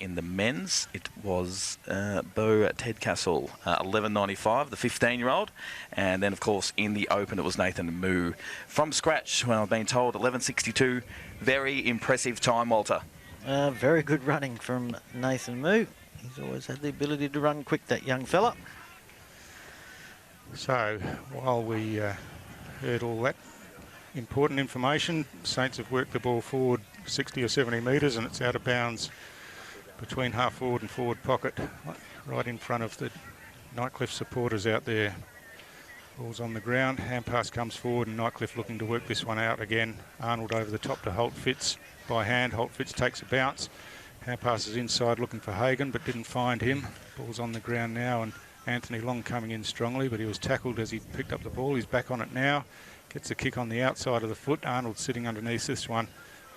In the men's, it was Bo Tedcastle, 11:95, the 15-year-old. And then, of course, in the open, it was Nathan Moo. From scratch, when I've been told, 11:62. Very impressive time, Walter. Very good running from Nathan Moo. He's always had the ability to run quick, that young fella. So while we heard all that important information, Saints have worked the ball forward 60 or 70 metres, and it's out of bounds between half forward and forward pocket, right in front of the Nightcliff supporters out there. Ball's on the ground, hand pass comes forward, and Nightcliff looking to work this one out again. Arnold over the top to Holt Fitz by hand. Holt Fitz takes a bounce. Hand passes inside looking for Hagan, but didn't find him. Ball's on the ground now, and Anthony Long coming in strongly, but he was tackled as he picked up the ball. He's back on it now. Gets a kick on the outside of the foot. Arnold sitting underneath this one,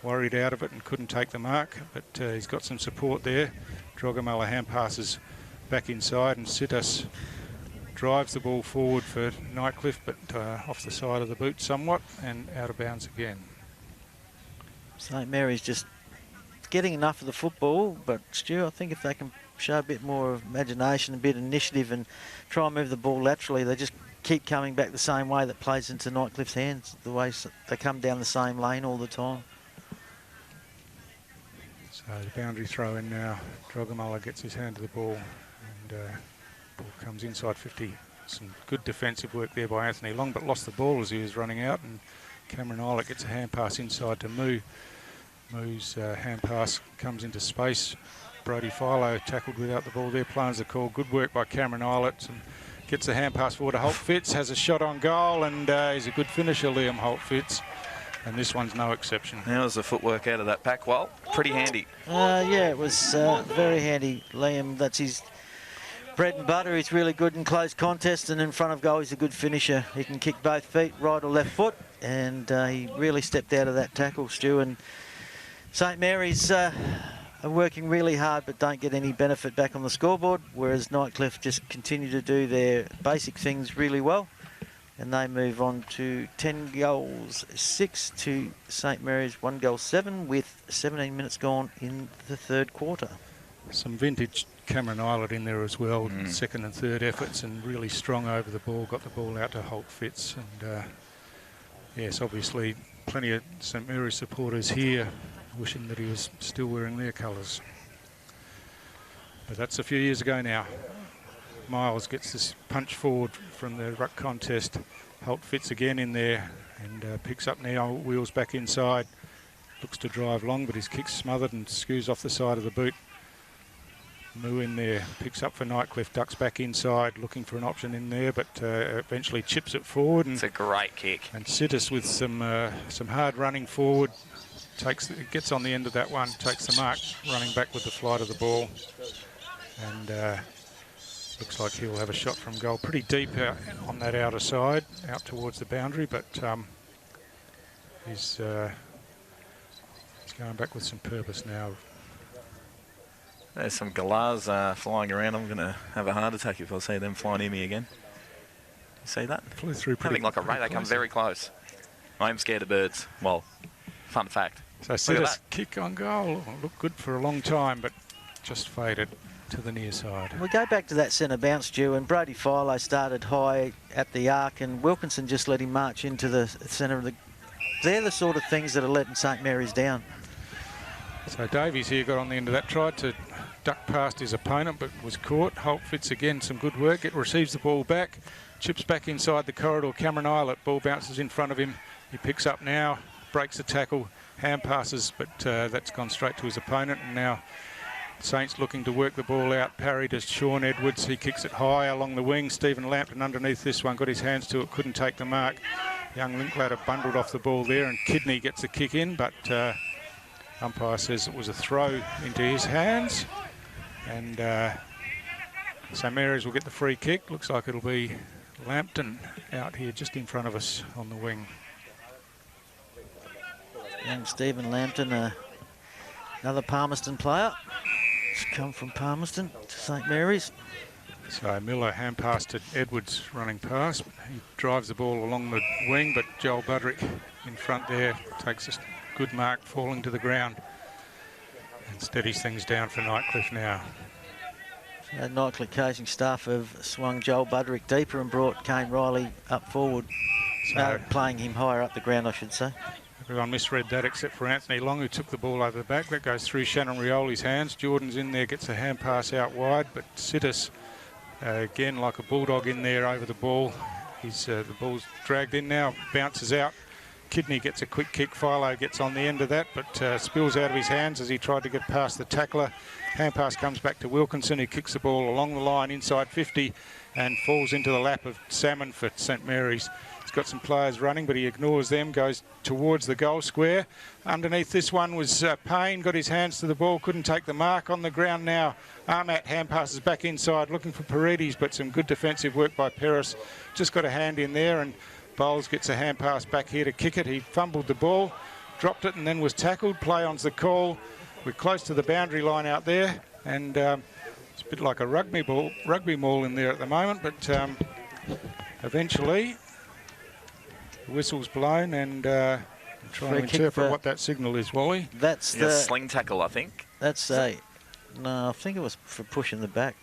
worried out of it and couldn't take the mark, but he's got some support there. Drogamala hand passes back inside, and Sitas drives the ball forward for Nightcliff, but off the side of the boot somewhat and out of bounds again. St Mary's just getting enough of the football, but Stu, I think if they can show a bit more of imagination, a bit of initiative, and try and move the ball laterally, they just keep coming back the same way. That plays into Nightcliff's hands, the way they come down the same lane all the time. So the boundary throw in now. Drogamala gets his hand to the ball, and ball comes inside 50. Some good defensive work there by Anthony Long, but lost the ball as he was running out, and Cameron Eilert gets a hand pass inside to Moo. Moo's hand pass comes into space. Brody Philo tackled without the ball there, plans the call. Good work by Cameron Eilert, and gets a hand pass forward to Holt Fitz, has a shot on goal, and he's a good finisher, Liam Holt Fitz. And this one's no exception. That was the footwork out of that pack. Well, pretty handy. Yeah, it was very handy, Liam. That's his bread and butter. He's really good in close contests, and in front of goal, he's a good finisher. He can kick both feet, right or left foot, and he really stepped out of that tackle, Stu. And St Mary's are working really hard but don't get any benefit back on the scoreboard, whereas Nightcliff just continue to do their basic things really well, and they move on to 10 goals 6 to St Mary's 1 goal 7 with 17 minutes gone in the third quarter. Some vintage Cameron Eilert in there as well, second and third efforts, and really strong over the ball, got the ball out to Holt Fitz, and yes, obviously plenty of St Mary's supporters here wishing that he was still wearing their colours. But that's a few years ago now. Miles gets this punch forward from the ruck contest. Holt Fitz again in there, and picks up now, wheels back inside. Looks to drive long, but his kick's smothered and skews off the side of the boot. Moo in there, picks up for Nightcliff, ducks back inside, looking for an option in there, but eventually chips it forward. And it's a great kick. And Sitas with some hard running forward. Gets on the end of that one, takes the mark, running back with the flight of the ball, and looks like he'll have a shot from goal pretty deep out on that outer side, out towards the boundary, but he's going back with some purpose now. There's some galahs flying around. I'm going to have a heart attack if I see them flying near me again. You see that? Flew through pretty Having like a ray, they come very close. I'm scared of birds. Well, fun fact. So Sitas kick on goal. Looked good for a long time, but just faded to the near side. We go back to that centre bounce, Stu, and Brody Philo started high at the arc, and Wilkinson just let him march into the centre of the... They're the sort of things that are letting St Mary's down. So Davies here got on the end of that, tried to ducked past his opponent but was caught. Holt Fitz again, some good work. It receives the ball back, chips back inside the corridor. Cameron Eilert, ball bounces in front of him. He picks up now, breaks the tackle, hand passes, but that's gone straight to his opponent. And now Saints looking to work the ball out. Parry to Sean Edwards. He kicks it high along the wing. Stephen Lampton underneath this one, got his hands to it, couldn't take the mark. Young Linklater bundled off the ball there, and Kidney gets a kick in, but umpire says it was a throw into his hands. And St Mary's will get the free kick. Looks like it'll be Lampton out here just in front of us on the wing. Young Stephen Lampton, another Palmerston player. He's come from Palmerston to St Mary's. So Miller hand pass to Edwards running past. He drives the ball along the wing, but Joel Budrick in front there takes a good mark, falling to the ground, and steadies things down for Nightcliff now. So Nightcliff coaching staff have swung Joel Budrick deeper and brought Kane Riley up forward. So playing him higher up the ground, I should say. Everyone misread that except for Anthony Long, who took the ball over the back. That goes through Shannon Rioli's hands. Jordan's in there, gets a hand pass out wide, but Sidis, again, like a bulldog in there over the ball. The ball's dragged in now, bounces out. Kidney gets a quick kick. Philo gets on the end of that, but spills out of his hands as he tried to get past the tackler. Hand pass comes back to Wilkinson, who kicks the ball along the line inside 50 and falls into the lap of Salmon for St Mary's. He's got some players running, but he ignores them, goes towards the goal square. Underneath this one was Payne, got his hands to the ball, couldn't take the mark. On the ground now, Armat hand passes back inside, looking for Paredes, but some good defensive work by Peris. Just got a hand in there, and Bowles gets a hand pass back here to kick it. He fumbled the ball, dropped it, and then was tackled. Play on's the call. We're close to the boundary line out there, and it's a bit like a rugby maul in there at the moment, but eventually the whistle's blown, and try and interpret what that signal is, Wally. That's the sling tackle, I think. That's no, I think it was for pushing the back.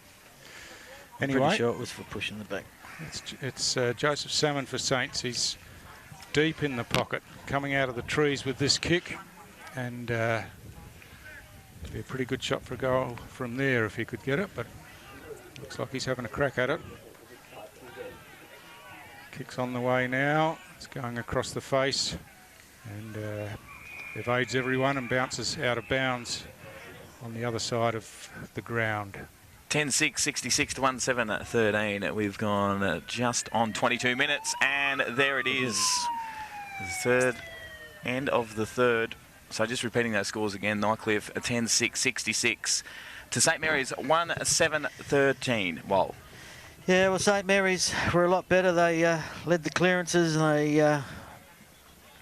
Anyway, I'm pretty sure it was for pushing the back. It's Joseph Salmon for Saints. He's deep in the pocket, coming out of the trees with this kick, and it'd be a pretty good shot for a goal from there if he could get it, but looks like he's having a crack at it. Kick's on the way now. It's going across the face, and evades everyone and bounces out of bounds on the other side of the ground. 10-6, 66 to 1-7-13. We've gone just on 22 minutes, and there it is. The third, end of the third. So just repeating those scores again, Nightcliff 10-6, 66 to St Mary's 1-7-13. Wow. Yeah, well, St Mary's were a lot better. They led the clearances, and they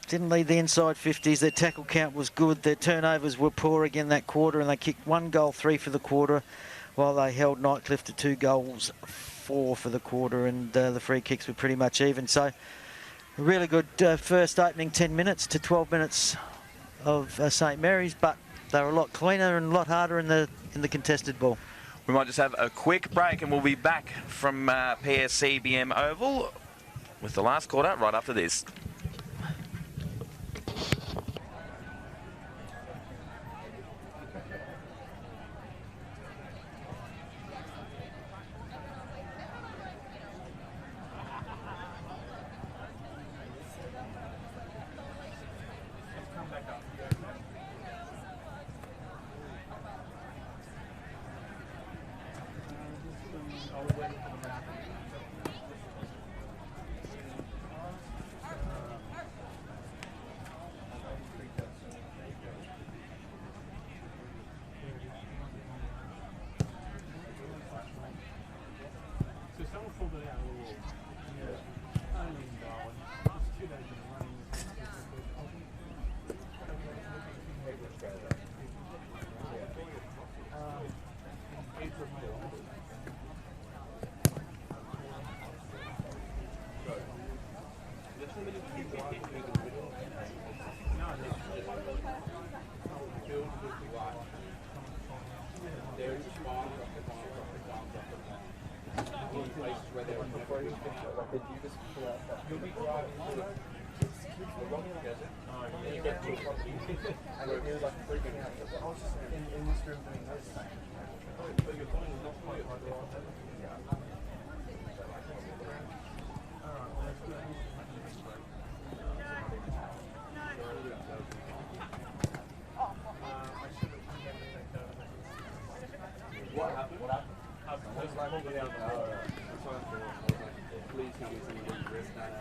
didn't lead the inside 50s. Their tackle count was good. Their turnovers were poor again that quarter, and they kicked 1 goal, 3 for the quarter, while they held Nightcliff to 2 goals, 4 for the quarter, and the free kicks were pretty much even. So a really good first opening 10 minutes to 12 minutes of St Mary's, but they were a lot cleaner and a lot harder in the contested ball. We might just have a quick break, and we'll be back from PSCBM Oval with the last quarter right after this. What happened? Please tell me someone didn't risk that.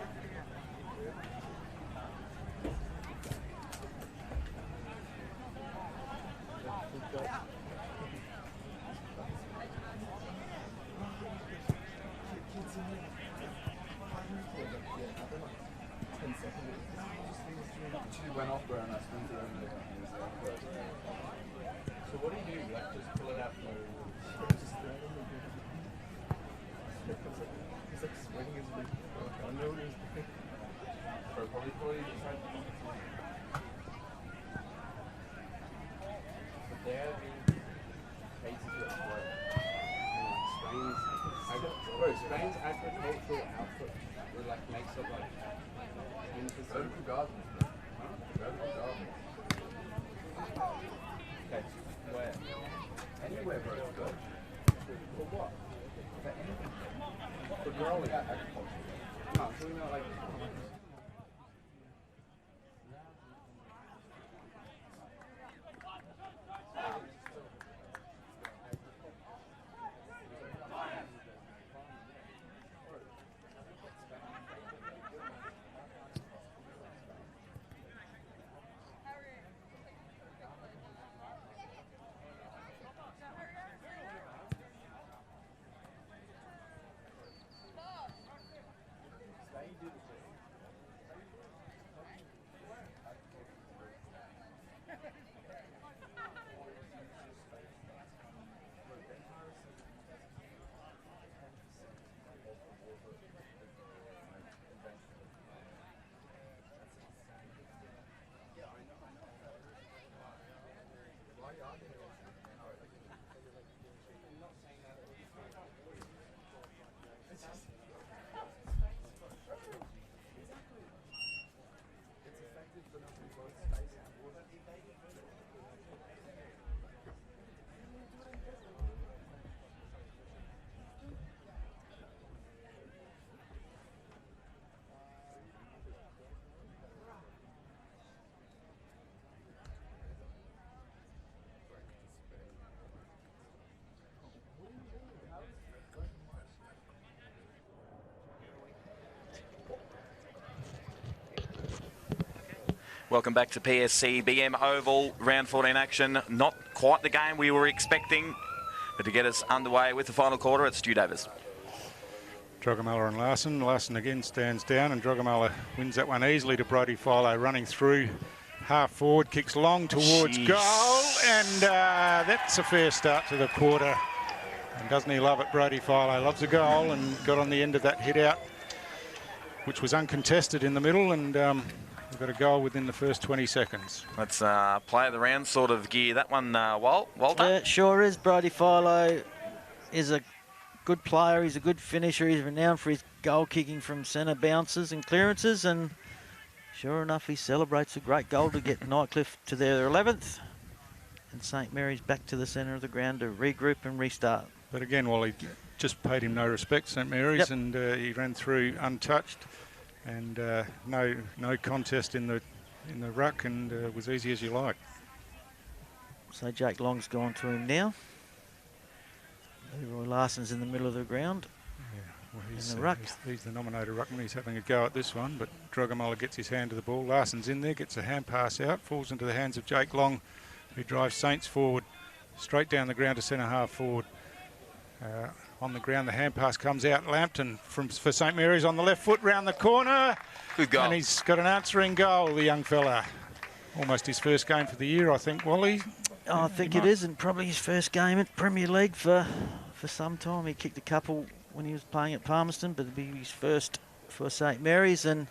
She went off where and I spent it on the So what do you do? Like just pull it out from the He's like sweating his big I know it is or probably but there have been cases of what Spain's agricultural output would like makes up like 10% of gardens. Okay, where? Anywhere where it's good. For what? For anything. For growing agriculture. No, I'm talking about like Welcome back to PSC BM Oval, round 14 action. Not quite the game we were expecting, but to get us underway with the final quarter, it's Stu Davis. Drogamella and Larson. Larson again stands down and Drogamella wins that one easily to Brody Philo, running through half forward, kicks long towards goal, and that's a fair start to the quarter. And doesn't he love it, Brody Philo? Loves a goal and got on the end of that hit out, which was uncontested in the middle, and we've got a goal within the first 20 seconds. Let's play of the round sort of gear. That one, Walter? Yeah, sure is. Brody Philo is a good player. He's a good finisher. He's renowned for his goal kicking from centre bounces and clearances. And sure enough, he celebrates a great goal to get Nightcliff to their 11th. And St Mary's back to the centre of the ground to regroup and restart. But again, Wally just paid him no respect, St Mary's, and he ran through untouched. And no contest in the ruck, and was easy as you like. So Jake Long's gone to him now. Leroy Larson's in the middle of the ground. Yeah, well, he's in the ruck. He's the nominated ruckman. He's having a go at this one, but Drogamella gets his hand to the ball. Larson's in there, gets a hand pass out, falls into the hands of Jake Long, who drives Saints forward, straight down the ground to centre half forward. On the ground, the hand pass comes out. Lambton for St Mary's on the left foot, round the corner. Good goal. And he's got an answering goal, the young fella. Almost his first game for the year, I think, Wally. I think it is, and probably his first game at Premier League for some time. He kicked a couple when he was playing at Palmerston, but it'll be his first for St Mary's. And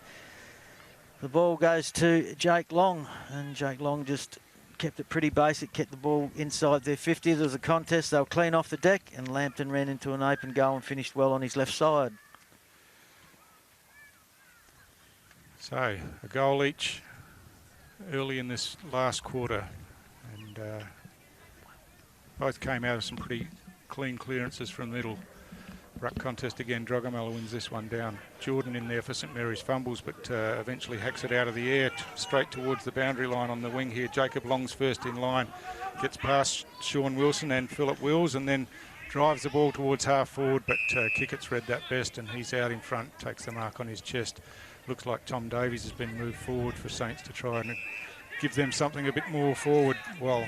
the ball goes to Jake Long, and Jake Long just kept it pretty basic, kept the ball inside their 50. There was a contest, they were clean off the deck, and Lambton ran into an open goal and finished well on his left side. So, a goal each early in this last quarter. And both came out of some pretty clean clearances from the middle. Ruck contest again. Drogamella wins this one down. Jordan in there for St Mary's fumbles, but eventually hacks it out of the air straight towards the boundary line on the wing here. Jacob Long's first in line. Gets past Sean Wilson and Philip Wills and then drives the ball towards half forward, but Kickett's read that best and he's out in front, takes the mark on his chest. Looks like Tom Davies has been moved forward for Saints to try and give them something a bit more forward. Well,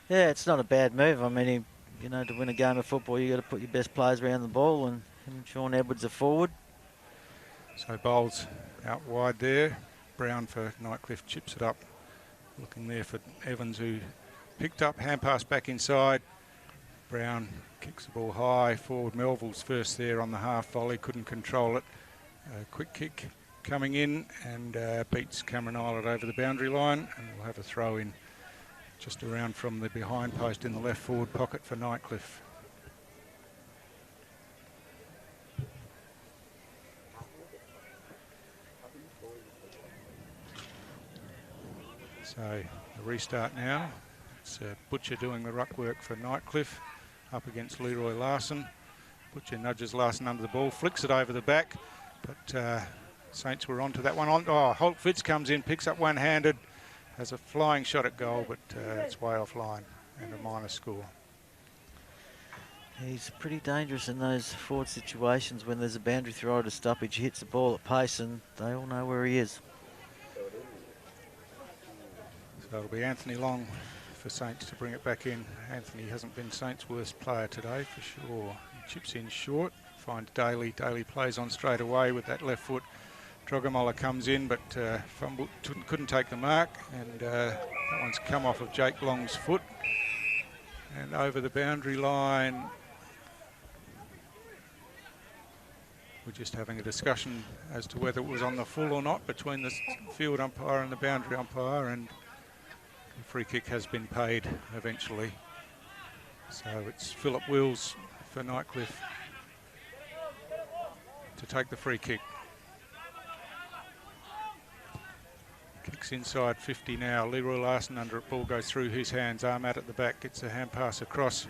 yeah, it's not a bad move. I mean, you know, to win a game of football, you got to put your best players around the ball, and him and Sean Edwards are forward. So Bowles out wide there. Brown for Nightcliff chips it up. Looking there for Evans, who picked up, hand pass back inside. Brown kicks the ball high forward. Melville's first there on the half volley, couldn't control it. Quick kick coming in and beats Cameron Islet over the boundary line, and we'll have a throw in just around from the behind post in the left forward pocket for Nightcliff. So a restart now. It's Butcher doing the ruck work for Nightcliff up against Leroy Larson. Butcher nudges Larson under the ball, flicks it over the back, but Saints were onto that one. Holt Fitz comes in, picks up one-handed, has a flying shot at goal, but it's way offline and a minor score. He's pretty dangerous in those forward situations when there's a boundary throw at a stoppage. He hits the ball at pace and they all know where he is. So it'll be Anthony Long for Saints to bring it back in. Anthony hasn't been Saints' worst player today for sure. He chips in short, finds Daly. Daly plays on straight away with that left foot. Drogamolla comes in, but couldn't take the mark, and that one's come off of Jake Long's foot and over the boundary line. We're just having a discussion as to whether it was on the full or not between the field umpire and the boundary umpire, and the free kick has been paid eventually. So it's Philip Wills for Nightcliff to take the free kick. Kicks inside 50 now. Leroy Larson under it. Ball goes through his hands. Ahmad at the back gets a hand pass across.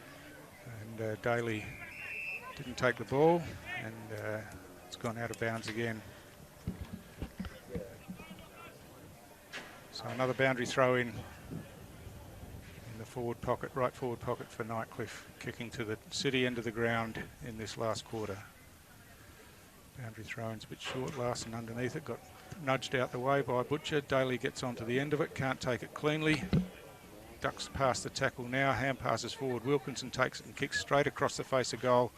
And Daly didn't take the ball. And it's gone out of bounds again. So another boundary throw in the forward pocket, right forward pocket for Nightcliff. Kicking to the city end of the ground in this last quarter. Boundary throw-in's a bit short. Larson underneath it, got nudged out the way by Butcher. Daly gets onto the end of it, can't take it cleanly. Ducks past the tackle now, hand passes forward. Wilkinson takes it and kicks straight across the face of goal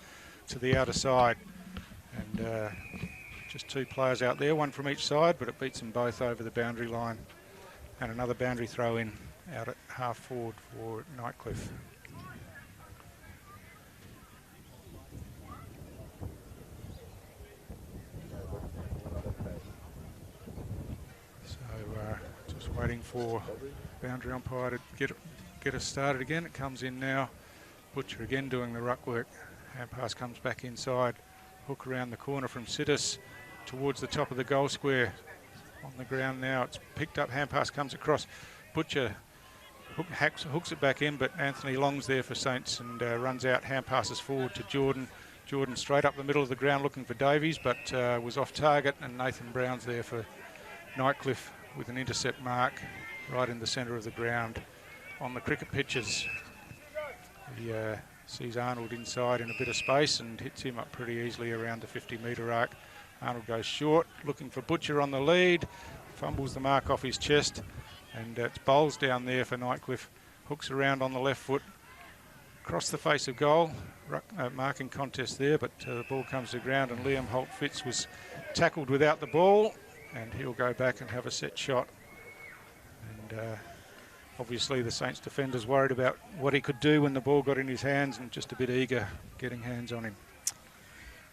to the outer side. And just two players out there, one from each side, but it beats them both over the boundary line. And another boundary throw-in out at half forward for Nightcliff. Waiting for boundary umpire to get us started again. It comes in now. Butcher again doing the ruck work. Hand pass comes back inside. Hook around the corner from Sidis towards the top of the goal square. On the ground now. It's picked up. Hand pass comes across. Butcher hooks it back in, but Anthony Long's there for Saints and runs out. Hand passes forward to Jordan. Jordan straight up the middle of the ground looking for Davies, but was off target, and Nathan Brown's there for Nightcliff with an intercept mark right in the centre of the ground on the cricket pitches. He sees Arnold inside in a bit of space and hits him up pretty easily around the 50-metre arc. Arnold goes short, looking for Butcher on the lead, fumbles the mark off his chest, and it's Bowles down there for Nightcliff. Hooks around on the left foot, across the face of goal. Marking contest there, but the ball comes to ground and Liam Holt Fitz was tackled without the ball, and he'll go back and have a set shot. And obviously the Saints defender's worried about what he could do when the ball got in his hands and just a bit eager getting hands on him.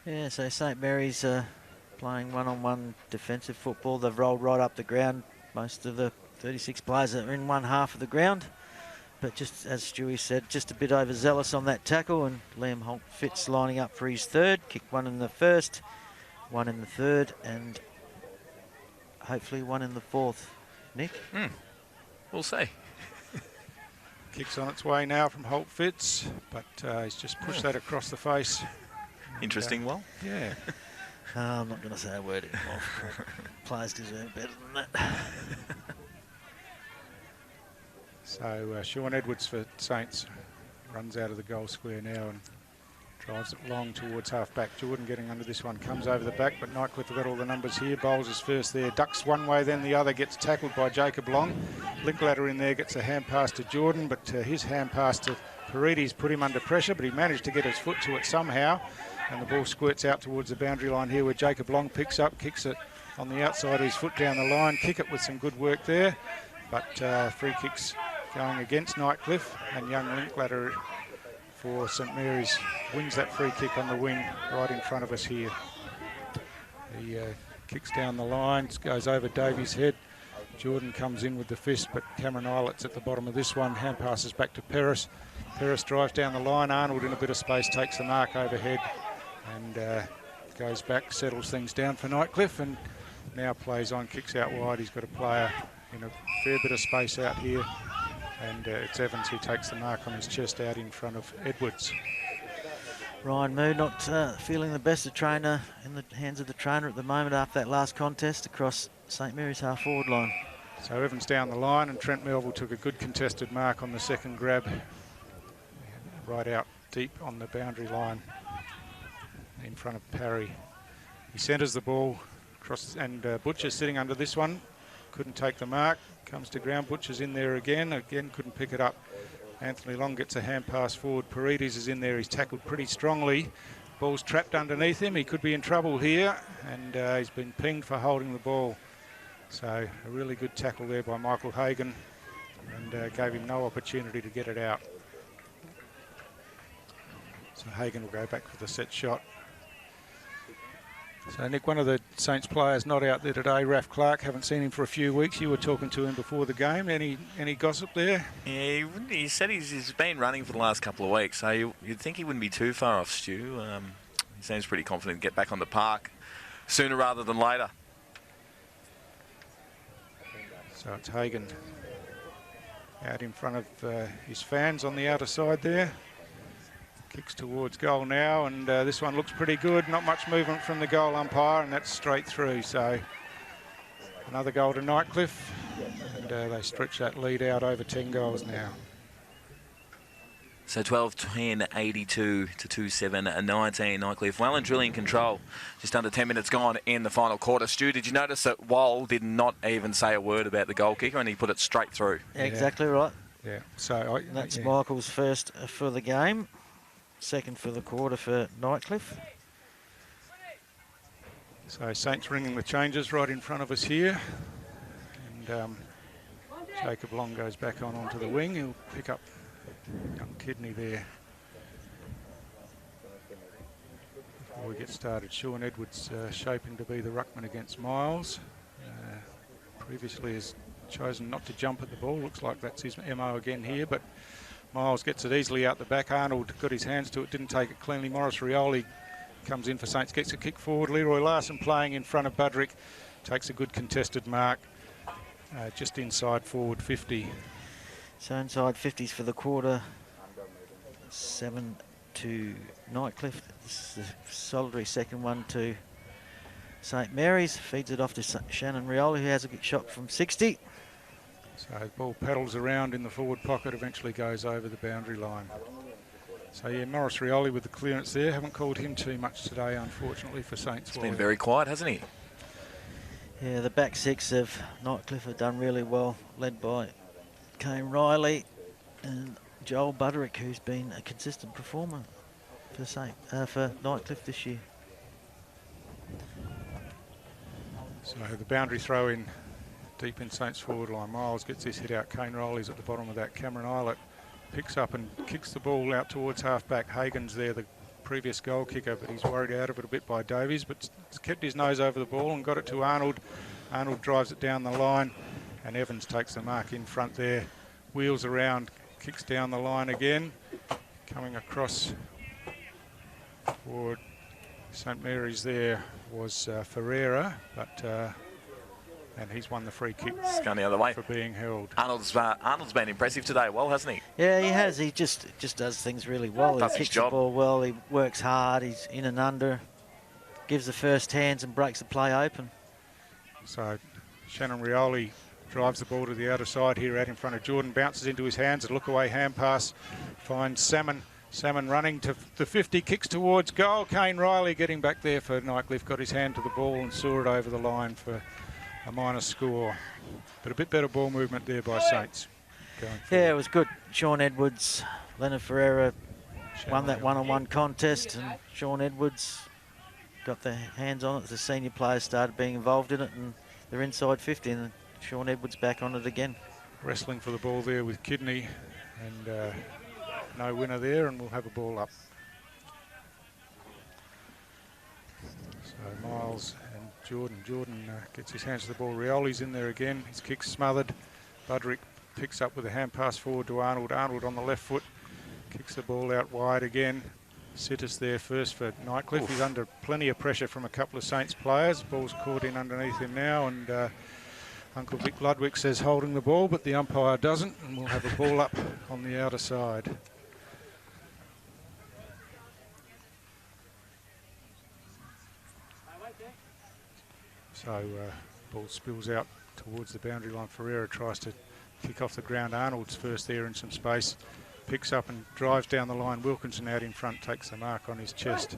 Yeah, so St Mary's playing one-on-one defensive football. They've rolled right up the ground. Most of the 36 players are in one half of the ground. But just as Stewie said, just a bit overzealous on that tackle, and Liam Holt Fitz lining up for his third. Kicked one in the first, one in the third, and hopefully one in the fourth. Nick? We'll see. Kick's on its way now from Holt Fitz, but he's just pushed that across the face. Interesting, well. Yeah. I'm not going to say a word anymore. Players deserve better than that. So Sean Edwards for Saints runs out of the goal square now and drives it long towards half-back. Jordan getting under this one, comes over the back, but Nightcliff have got all the numbers here. Bowles is first there, ducks one way, then the other, gets tackled by Jacob Long. Linklater in there gets a hand pass to Jordan, but his hand pass to Paredes put him under pressure, but he managed to get his foot to it somehow, and the ball squirts out towards the boundary line here where Jacob Long picks up, kicks it on the outside of his foot down the line, kick it with some good work there, but free kicks going against Nightcliff, and young Linklater for St Mary's wins that free kick on the wing right in front of us here. He kicks down the line, goes over Davies' head. Jordan comes in with the fist, but Cameron Islet's at the bottom of this one. Hand passes back to Peris. Peris drives down the line. Arnold in a bit of space takes the mark overhead and goes back, settles things down for Nightcliff, and now plays on, kicks out wide. He's got a player in a fair bit of space out here. And it's Evans who takes the mark on his chest out in front of Edwards. Ryan Moo not feeling the best of trainer in the hands of the trainer at the moment after that last contest across St Mary's half-forward line. So Evans down the line, and Trent Melville took a good contested mark on the second grab. Right out deep on the boundary line in front of Parry. He centres the ball across, and Butcher's sitting under this one. Couldn't take the mark. Comes to ground. Butcher's in there again. Again, couldn't pick it up. Anthony Long gets a hand pass forward. Paredes is in there. He's tackled pretty strongly. Ball's trapped underneath him. He could be in trouble here, and he's been pinged for holding the ball. So a really good tackle there by Michael Hagan, and gave him no opportunity to get it out. So Hagan will go back for the set shot. So, Nick, one of the Saints players not out there today, Raf Clark, haven't seen him for a few weeks. You were talking to him before the game. Any gossip there? Yeah, he said he's been running for the last couple of weeks, so you'd think he wouldn't be too far off, Stu. He seems pretty confident to get back on the park sooner rather than later. So it's Hagan out in front of his fans on the outer side there. Kicks towards goal now, and this one looks pretty good. Not much movement from the goal umpire, and that's straight through. So another goal to Nightcliff, and they stretch that lead out over 10 goals now. So 12-10, 82 to 2-7, 19. Nightcliff well and truly in control. Just under 10 minutes gone in the final quarter. Stu, did you notice that Wall did not even say a word about the goal kicker, and he put it straight through? Yeah. Exactly right. Yeah. So that's Michael's first for the game. Second for the quarter for Nightcliff. So Saints ringing the changes right in front of us here. And Jacob Long goes back onto the wing. He'll pick up young Kidney there. Before we get started, Sean Edwards shaping to be the ruckman against Miles. Previously has chosen not to jump at the ball. Looks like that's his MO again here, but Miles gets it easily out the back. Arnold got his hands to it, didn't take it cleanly. Morris Rioli comes in for Saints, gets a kick forward. Leroy Larson playing in front of Budrick, takes a good contested mark, just inside forward 50. So inside 50s for the quarter. 7 to Nightcliff. This is a solitary second one to St Mary's. Feeds it off to Shannon Rioli, who has a good shot from 60. So the ball paddles around in the forward pocket, eventually goes over the boundary line. So yeah, Morris Rioli with the clearance there. Haven't called him too much today, unfortunately, for Saints. He's been very quiet, hasn't he? Yeah, the back six of Nightcliff have done really well, led by Kane Riley and Joel Budrick, who's been a consistent performer for Nightcliff this year. So the boundary throw in deep in Saints forward line. Miles gets this hit out. Kane Riley's at the bottom of that. Cameron Islet picks up and kicks the ball out towards half-back. Hagan's there, the previous goal kicker, but he's worried out of it a bit by Davies, but kept his nose over the ball and got it to Arnold. Arnold drives it down the line, and Evans takes the mark in front there. Wheels around, kicks down the line again. Coming across forward St Mary's there was Ferreira, but and he's won the free kick It's going the other way. for being held. Arnold's been impressive today, well, hasn't he? Yeah, he has. He just does things really well. Does He his kicks the job. ball well. He works hard. He's in and under. Gives the first hands and breaks the play open. So Shannon Rioli drives the ball to the outer side here out in front of Jordan. Bounces into his hands. A look-away hand pass. Finds Salmon. Salmon running to the 50. Kicks towards goal. Kane Riley getting back there for Nightcliff. Got his hand to the ball and saw it over the line for a minor score. But a bit better ball movement there by Saints. Yeah, it was good. Sean Edwards, Leonard Ferreira won that one-on-one contest, and Sean Edwards got their hands on it. The senior players started being involved in it, and they're inside 50, and Sean Edwards back on it again. Wrestling for the ball there with Kidney, and no winner there, and we'll have a ball up. So Miles and Jordan gets his hands to the ball. Rioli's in there again. His kick's smothered. Budrick picks up with a hand pass forward to Arnold. Arnold on the left foot kicks the ball out wide again. Sittis there first for Nightcliff. He's under plenty of pressure from a couple of Saints players. Ball's caught in underneath him now, and Uncle Vic Ludwig says holding the ball, but the umpire doesn't, and we'll have a ball up on the outer side. So ball spills out towards the boundary line. Ferreira tries to kick off the ground. Arnold's first there in some space. Picks up and drives down the line. Wilkinson out in front takes the mark on his chest.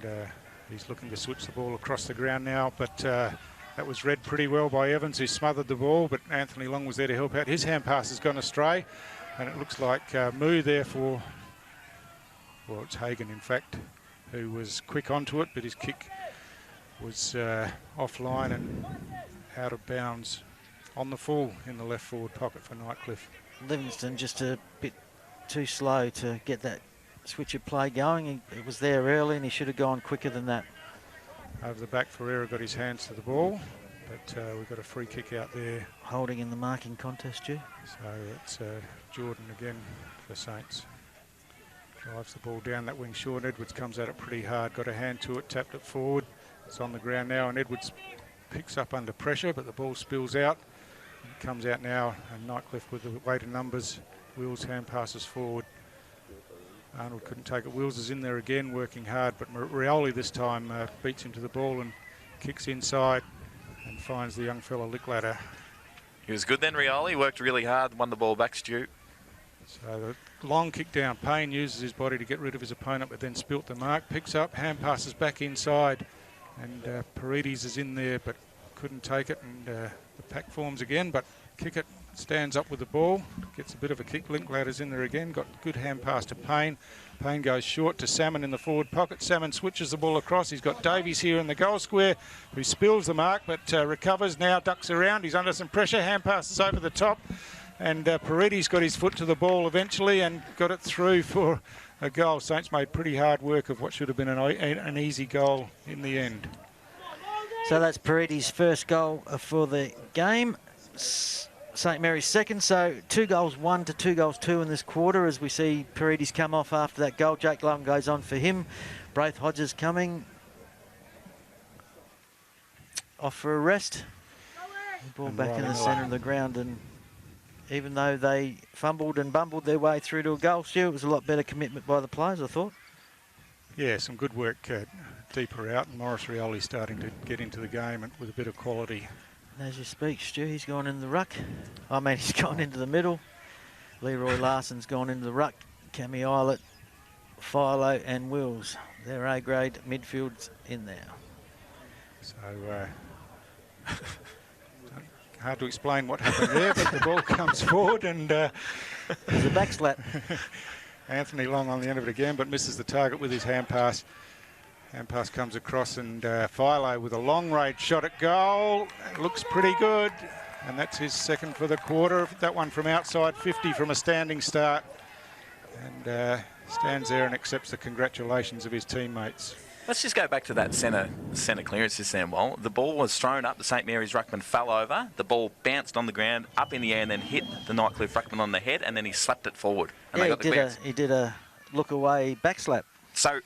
And he's looking to switch the ball across the ground now, but that was read pretty well by Evans, who smothered the ball, but Anthony Long was there to help out. His hand pass has gone astray, and it looks like Moo there for, well, it's Hagan in fact, who was quick onto it, but his kick was offline and out of bounds on the full in the left forward pocket for Nightcliff. Livingston just a bit too slow to get that switch of play going. It was there early, and he should have gone quicker than that. Over the back, Ferreira got his hands to the ball, but we've got a free kick out there. Holding in the marking contest, Stu. So it's Jordan again for Saints. Drives the ball down that wing. Sean Edwards comes at it pretty hard, got a hand to it, tapped it forward. It's on the ground now, and Edwards picks up under pressure, but the ball spills out. It comes out now, and Nightcliff with the weight of numbers. Wills hand passes forward. Arnold couldn't take it. Wills is in there again, working hard, but Rioli this time beats him to the ball and kicks inside and finds the young fella Lickladder. He was good then, Rioli. Worked really hard, won the ball back, Stu. So the long kick down. Payne uses his body to get rid of his opponent, but then spilt the mark. Picks up, hand passes back inside, and Paredes is in there, but couldn't take it, and the pack forms again, but kick it. Stands up with the ball, gets a bit of a kick. Linklatter's in there again, got good hand pass to Payne. Payne goes short to Salmon in the forward pocket. Salmon switches the ball across. He's got Davies here in the goal square, who spills the mark, but recovers now, ducks around. He's under some pressure, hand passes over the top, and Paredes got his foot to the ball eventually and got it through for a goal. Saints made pretty hard work of what should have been an easy goal in the end. So that's Paredes' first goal for the game. St Mary's second, so 2 goals 1 to 2 goals 2 in this quarter as we see Paredes come off after that goal. Jake Lum goes on for him. Braith Hodges coming off for a rest. The ball back in the centre of the ground, and even though they fumbled and bumbled their way through to a goal, Stu, it was a lot better commitment by the players, I thought. Yeah, some good work deeper out, and Morris Rioli starting to get into the game and with a bit of quality. As you speak, Stu, he's gone in the ruck. I mean, he's gone into the middle. Leroy Larson's gone into the ruck. Cammy Eilert, Philo and Wills. Their A-grade midfield's in there. So, hard to explain what happened there, but the ball comes forward and... There's a back slap. Anthony Long on the end of it again, but misses the target with his hand pass. Hand pass comes across, and Philo with a long-range shot at goal. It looks pretty good, and that's his second for the quarter. That one from outside 50 from a standing start, and stands there and accepts the congratulations of his teammates. Let's just go back to that centre clearance this time. Well, the ball was thrown up. The St Mary's ruckman fell over. The ball bounced on the ground, up in the air, and then hit the Nightcliff ruckman on the head, and then he slapped it forward. And yeah, they got the bounce. he did a look-away back slap. So,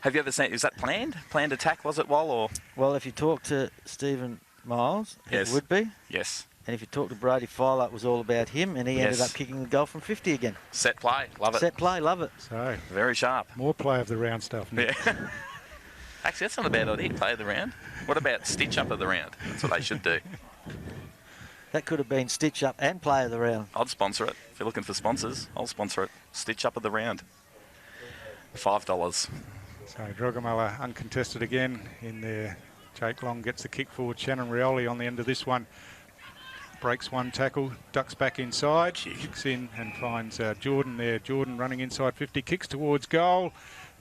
have you ever seen, is that planned? Planned attack, was it, Wal? Or? Well, if you talk to Stephen Miles. Yes. It would be. Yes. And if you talk to Brody Filer, it was all about him, and he ended Yes. up kicking the goal from 50 again. Set play. Love it. Set play, love it. So, Very sharp. more play of the round stuff, Nick. Yeah. Actually, that's not a bad idea. Play of the round. What about stitch up of the round? That's what they should do. That could have been stitch up and play of the round. I'd sponsor it. If you're looking for sponsors, I'll sponsor it. Stitch up of the round. $5. So Drogamala uncontested again in there. Jake Long gets the kick forward. Shannon Rioli on the end of this one. Breaks one tackle, ducks back inside, kicks in and finds Jordan there. Jordan running inside 50, kicks towards goal.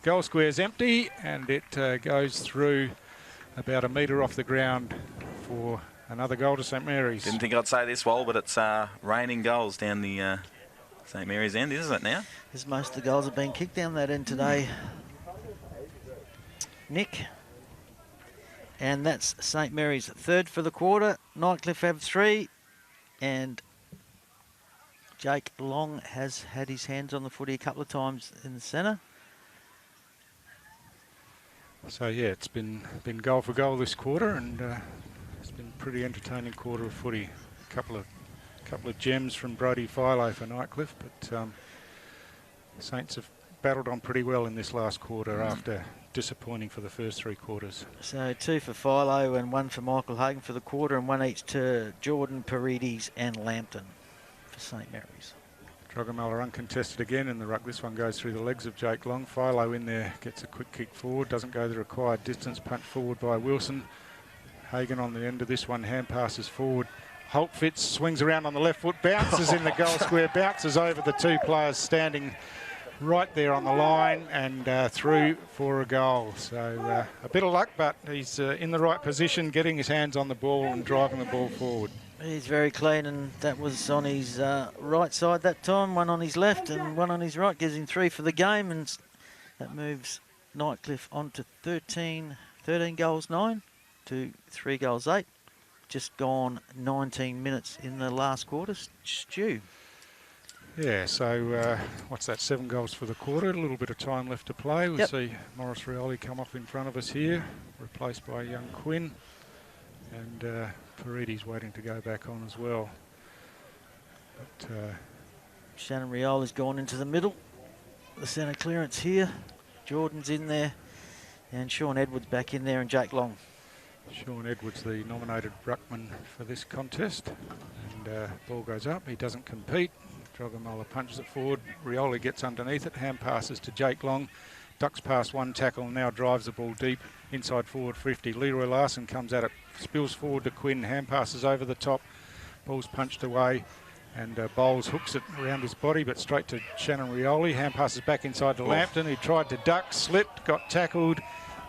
Goal square's empty and it goes through about a metre off the ground for another goal to St Mary's. Didn't think I'd say this, Wal, but it's raining goals down the St Mary's end, isn't it now? As most of the goals have been kicked down that end today, Nick. And that's St Mary's third for the quarter. Nightcliff have 3. And Jake Long has had his hands on the footy a couple of times in the centre. So yeah, it's been goal for goal this quarter, and it's been a pretty entertaining quarter of footy. A couple of gems from Brody Philo for Nightcliff, but Saints have battled on pretty well in this last quarter after disappointing for the first 3 quarters. So 2 for Philo and 1 for Michael Hagan for the quarter, and 1 each to Jordan, Paredes and Lambton for St Mary's. Drogamala uncontested again in the ruck. This one goes through the legs of Jake Long. Philo in there, gets a quick kick forward, doesn't go the required distance, punched forward by Wilson. Hagan on the end of this one, hand passes forward. Holt Fitz swings around on the left foot, bounces in the goal square, bounces over the 2 players standing right there on the line and through for a goal. So a bit of luck, but he's in the right position, getting his hands on the ball and driving the ball forward. He's very clean, and that was on his right side that time, 1 on his left and 1 on his right, gives him 3 for the game, and that moves Nightcliff on to 13 goals 9 to 3 goals 8. Just gone 19 minutes in the last quarter. Stu. Yeah, so what's that, 7 goals for the quarter, a little bit of time left to play. We see Morris Rioli come off in front of us here, replaced by young Quinn, and Paredes waiting to go back on as well. But Shannon Rioli's gone into the middle. The centre clearance here. Jordan's in there, and Sean Edwards back in there, and Jake Long. Sean Edwards, the nominated ruckman for this contest, and ball goes up, he doesn't compete. Drogamala punches it forward, Rioli gets underneath it, hand passes to Jake Long, ducks past 1 tackle and now drives the ball deep inside forward 50. Leroy Larson comes at it, spills forward to Quinn, hand passes over the top, ball's punched away, and Bowles hooks it around his body but straight to Shannon Rioli, hand passes back inside to Lambton, who tried to duck, slipped, got tackled,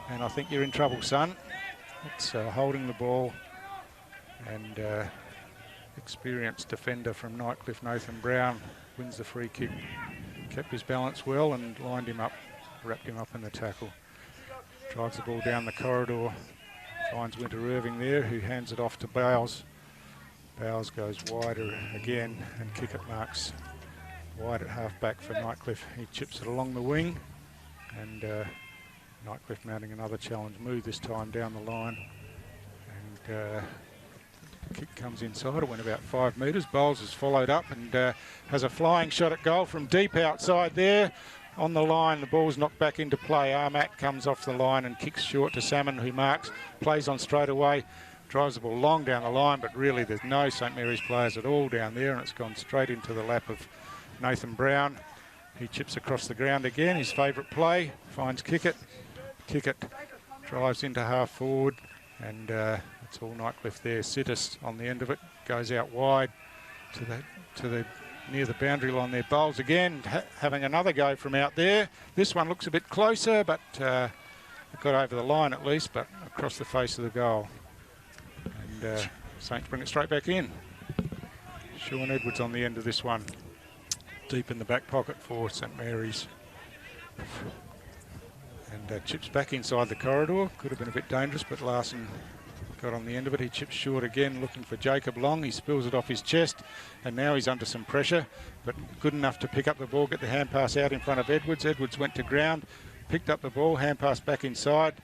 and I think you're in trouble, son. It's holding the ball, and experienced defender from Nightcliff, Nathan Brown, wins the free kick. Kept his balance well and lined him up, wrapped him up in the tackle. Drives the ball down the corridor, finds Winter Irving there, who hands it off to Bowles. Bowles goes wider again, and kick it marks wide at half-back for Nightcliff. He chips it along the wing, and Nightcliff mounting another challenge move, this time down the line. And kick comes inside, it went about 5 metres. Bowles has followed up and has a flying shot at goal from deep outside there. On the line, the ball's knocked back into play. Armat comes off the line and kicks short to Salmon, who marks, plays on straight away, drives the ball long down the line, but really there's no St Mary's players at all down there, and it's gone straight into the lap of Nathan Brown. He chips across the ground again, his favourite play, finds Kickett. Kickett drives into half forward, and it's all Nightcliff there. Sittis on the end of it, goes out wide to the near the boundary line there. Bowles again having another go from out there. This one looks a bit closer, but it got over the line at least, but across the face of the goal. And Saints bring it straight back in. Sean Edwards on the end of this one, deep in the back pocket for St Mary's. And chips back inside the corridor. Could have been a bit dangerous, but Larson got on the end of it. He chips short again, looking for Jacob Long. He spills it off his chest, and now he's under some pressure, but good enough to pick up the ball, get the hand pass out in front of Edwards. Edwards went to ground, picked up the ball, hand pass back inside.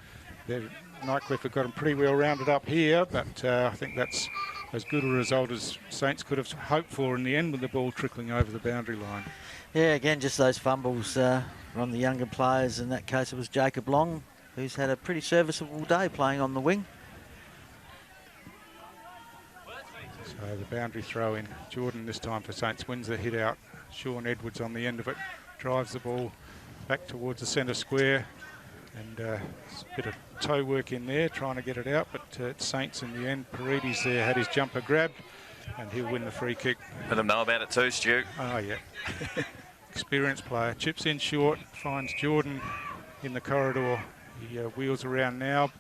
They're Nightcliff have got them pretty well rounded up here, but I think that's as good a result as Saints could have hoped for in the end with the ball trickling over the boundary line. Yeah, again, just those fumbles from the younger players. In that case, it was Jacob Long, who's had a pretty serviceable day playing on the wing. So the boundary throw in. Jordan this time for Saints wins the hit out. Sean Edwards on the end of it, drives the ball back towards the centre square, and a bit of toe work in there trying to get it out, but it's Saints in the end. Paredes there had his jumper grabbed, and he'll win the free kick. Let them know about it too, Stu. Oh yeah. Experienced player, chips in short, finds Jordan in the corridor. He wheels around now,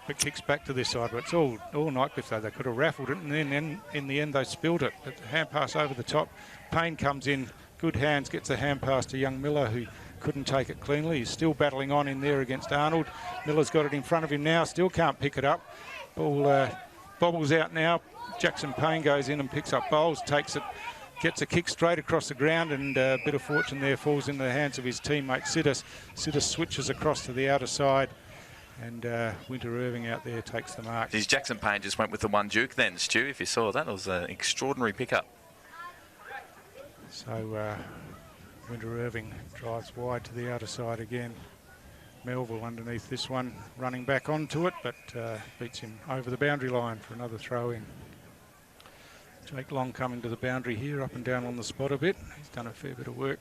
but kicks back to this side. But it's all Nightcliff though. They could have raffled it, and then in the end they spilled it. But the hand pass over the top. Payne comes in, good hands, gets the hand pass to young Miller, who couldn't take it cleanly. He's still battling on in there against Arnold. Miller's got it in front of him now, still can't pick it up. Ball bobbles out now. Jackson Payne goes in and picks up bowls, takes it, gets a kick straight across the ground, and a bit of fortune there falls into the hands of his teammate Sidis. Sidis switches across to the outer side, and Winter Irving out there takes the mark. Geez, Jackson Payne just went with the one Duke then, Stu, if you saw that. It was an extraordinary pickup. So Winter Irving drives wide to the outer side again. Melville underneath this one, running back onto it, but beats him over the boundary line for another throw in. Jake Long coming to the boundary here, up and down on the spot a bit. He's done a fair bit of work,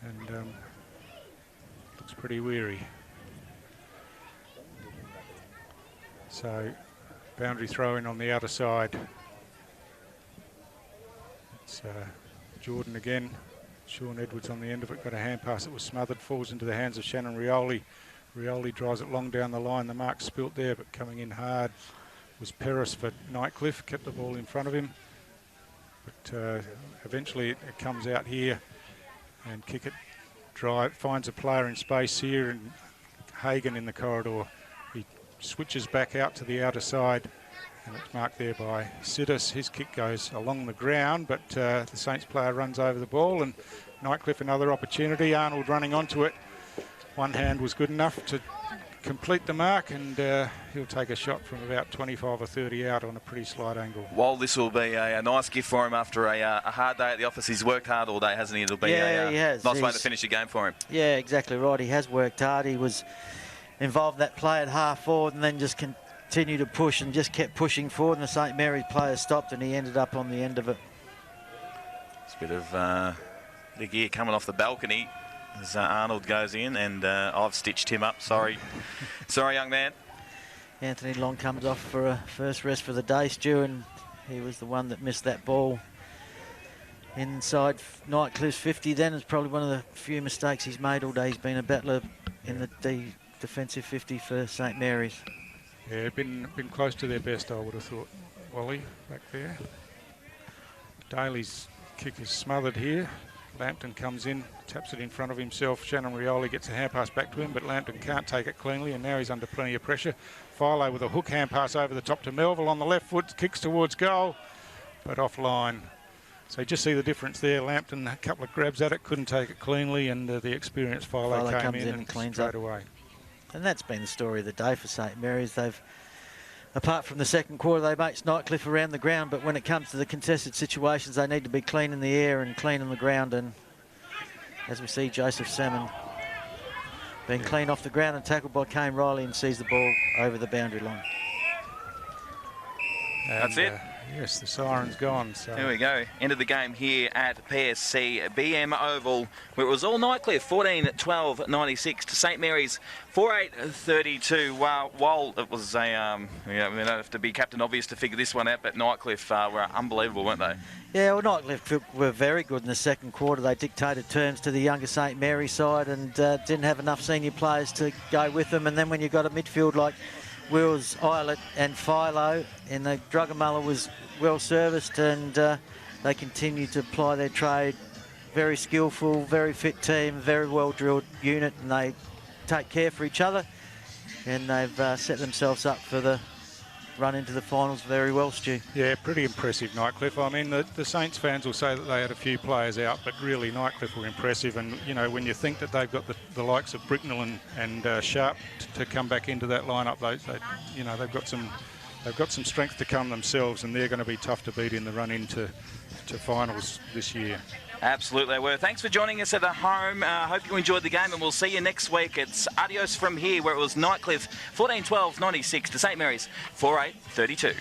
and looks pretty weary. So boundary throw in on the outer side. It's Jordan again. Sean Edwards on the end of it, got a hand pass that was smothered, falls into the hands of Shannon Rioli. Rioli drives it long down the line. The mark spilt there, but coming in hard was Peris for Nightcliff, kept the ball in front of him. But eventually it comes out here, and kick it, drive, finds a player in space here, and Hagan in the corridor. He switches back out to the outer side, and it's marked there by Sidis. His kick goes along the ground, but the Saints player runs over the ball, and Nightcliff another opportunity. Arnold running onto it. One hand was good enough to complete the mark, and he'll take a shot from about 25 or 30 out on a pretty slight angle. Well, this will be a nice gift for him after a hard day at the office. He's worked hard all day, hasn't he? It'll be he has. Nice way to finish the game for him. Yeah, exactly right. He has worked hard. He was involved in that play at half forward, and then just continued to push and just kept pushing forward, and the St Mary's player stopped, and he ended up on the end of it. It's a bit of the gear coming off the balcony as Arnold goes in, and I've stitched him up. Sorry. Sorry, young man. Anthony Long comes off for a first rest for the day, Stu, and he was the one that missed that ball inside Nightcliff's 50 then. It's probably one of the few mistakes he's made all day. He's been a battler in the defensive 50 for St Mary's. Yeah, been close to their best, I would have thought. Wally back there. Daly's kick is smothered here. Lampton comes in, taps it in front of himself. Shannon Rioli gets a hand pass back to him, but Lampton can't take it cleanly, and now he's under plenty of pressure. Philo with a hook hand pass over the top to Melville on the left foot, kicks towards goal, but offline. So you just see the difference there. Lampton, a couple of grabs at it, couldn't take it cleanly, and the experienced Philo came in and cleans straight up. away. And that's been the story of the day for St Mary's. They've, apart from the second quarter, they makes Nightcliff around the ground, but when it comes to the contested situations, they need to be clean in the air and clean on the ground. And as we see, Joseph Salmon being clean off the ground and tackled by Kane Riley, and sees the ball over the boundary line. And, that's it. Yes, the siren's gone. So There we go. End of the game here at PSC BM Oval, where it was all Nightcliff 14-12-96 to St Mary's 4-8-32. While it was a, they don't have to be Captain Obvious to figure this one out, but Nightcliff were unbelievable, weren't they? Yeah, well, Nightcliff were very good in the second quarter. They dictated terms to the younger St Mary's side, and didn't have enough senior players to go with them. And then when you've got a midfield like Wills, Eilert and Philo, and the Druggermuller was well serviced, and they continue to ply their trade. Very skillful, very fit team, very well drilled unit, and they take care for each other, and they've set themselves up for the run into the finals very well, Stu. Yeah, pretty impressive, Nightcliff. I mean, the Saints fans will say that they had a few players out, but really Nightcliff were impressive. And, you know, when you think that they've got the likes of Bricknell and Sharp to come back into that lineup, you know, they've got some strength to come themselves, and they're going to be tough to beat in the run into finals this year. Absolutely they were. Thanks for joining us at home. Hope you enjoyed the game, and we'll see you next week. It's adios from here, where it was Nightcliff 14-12-96 to St Mary's 4-8-32.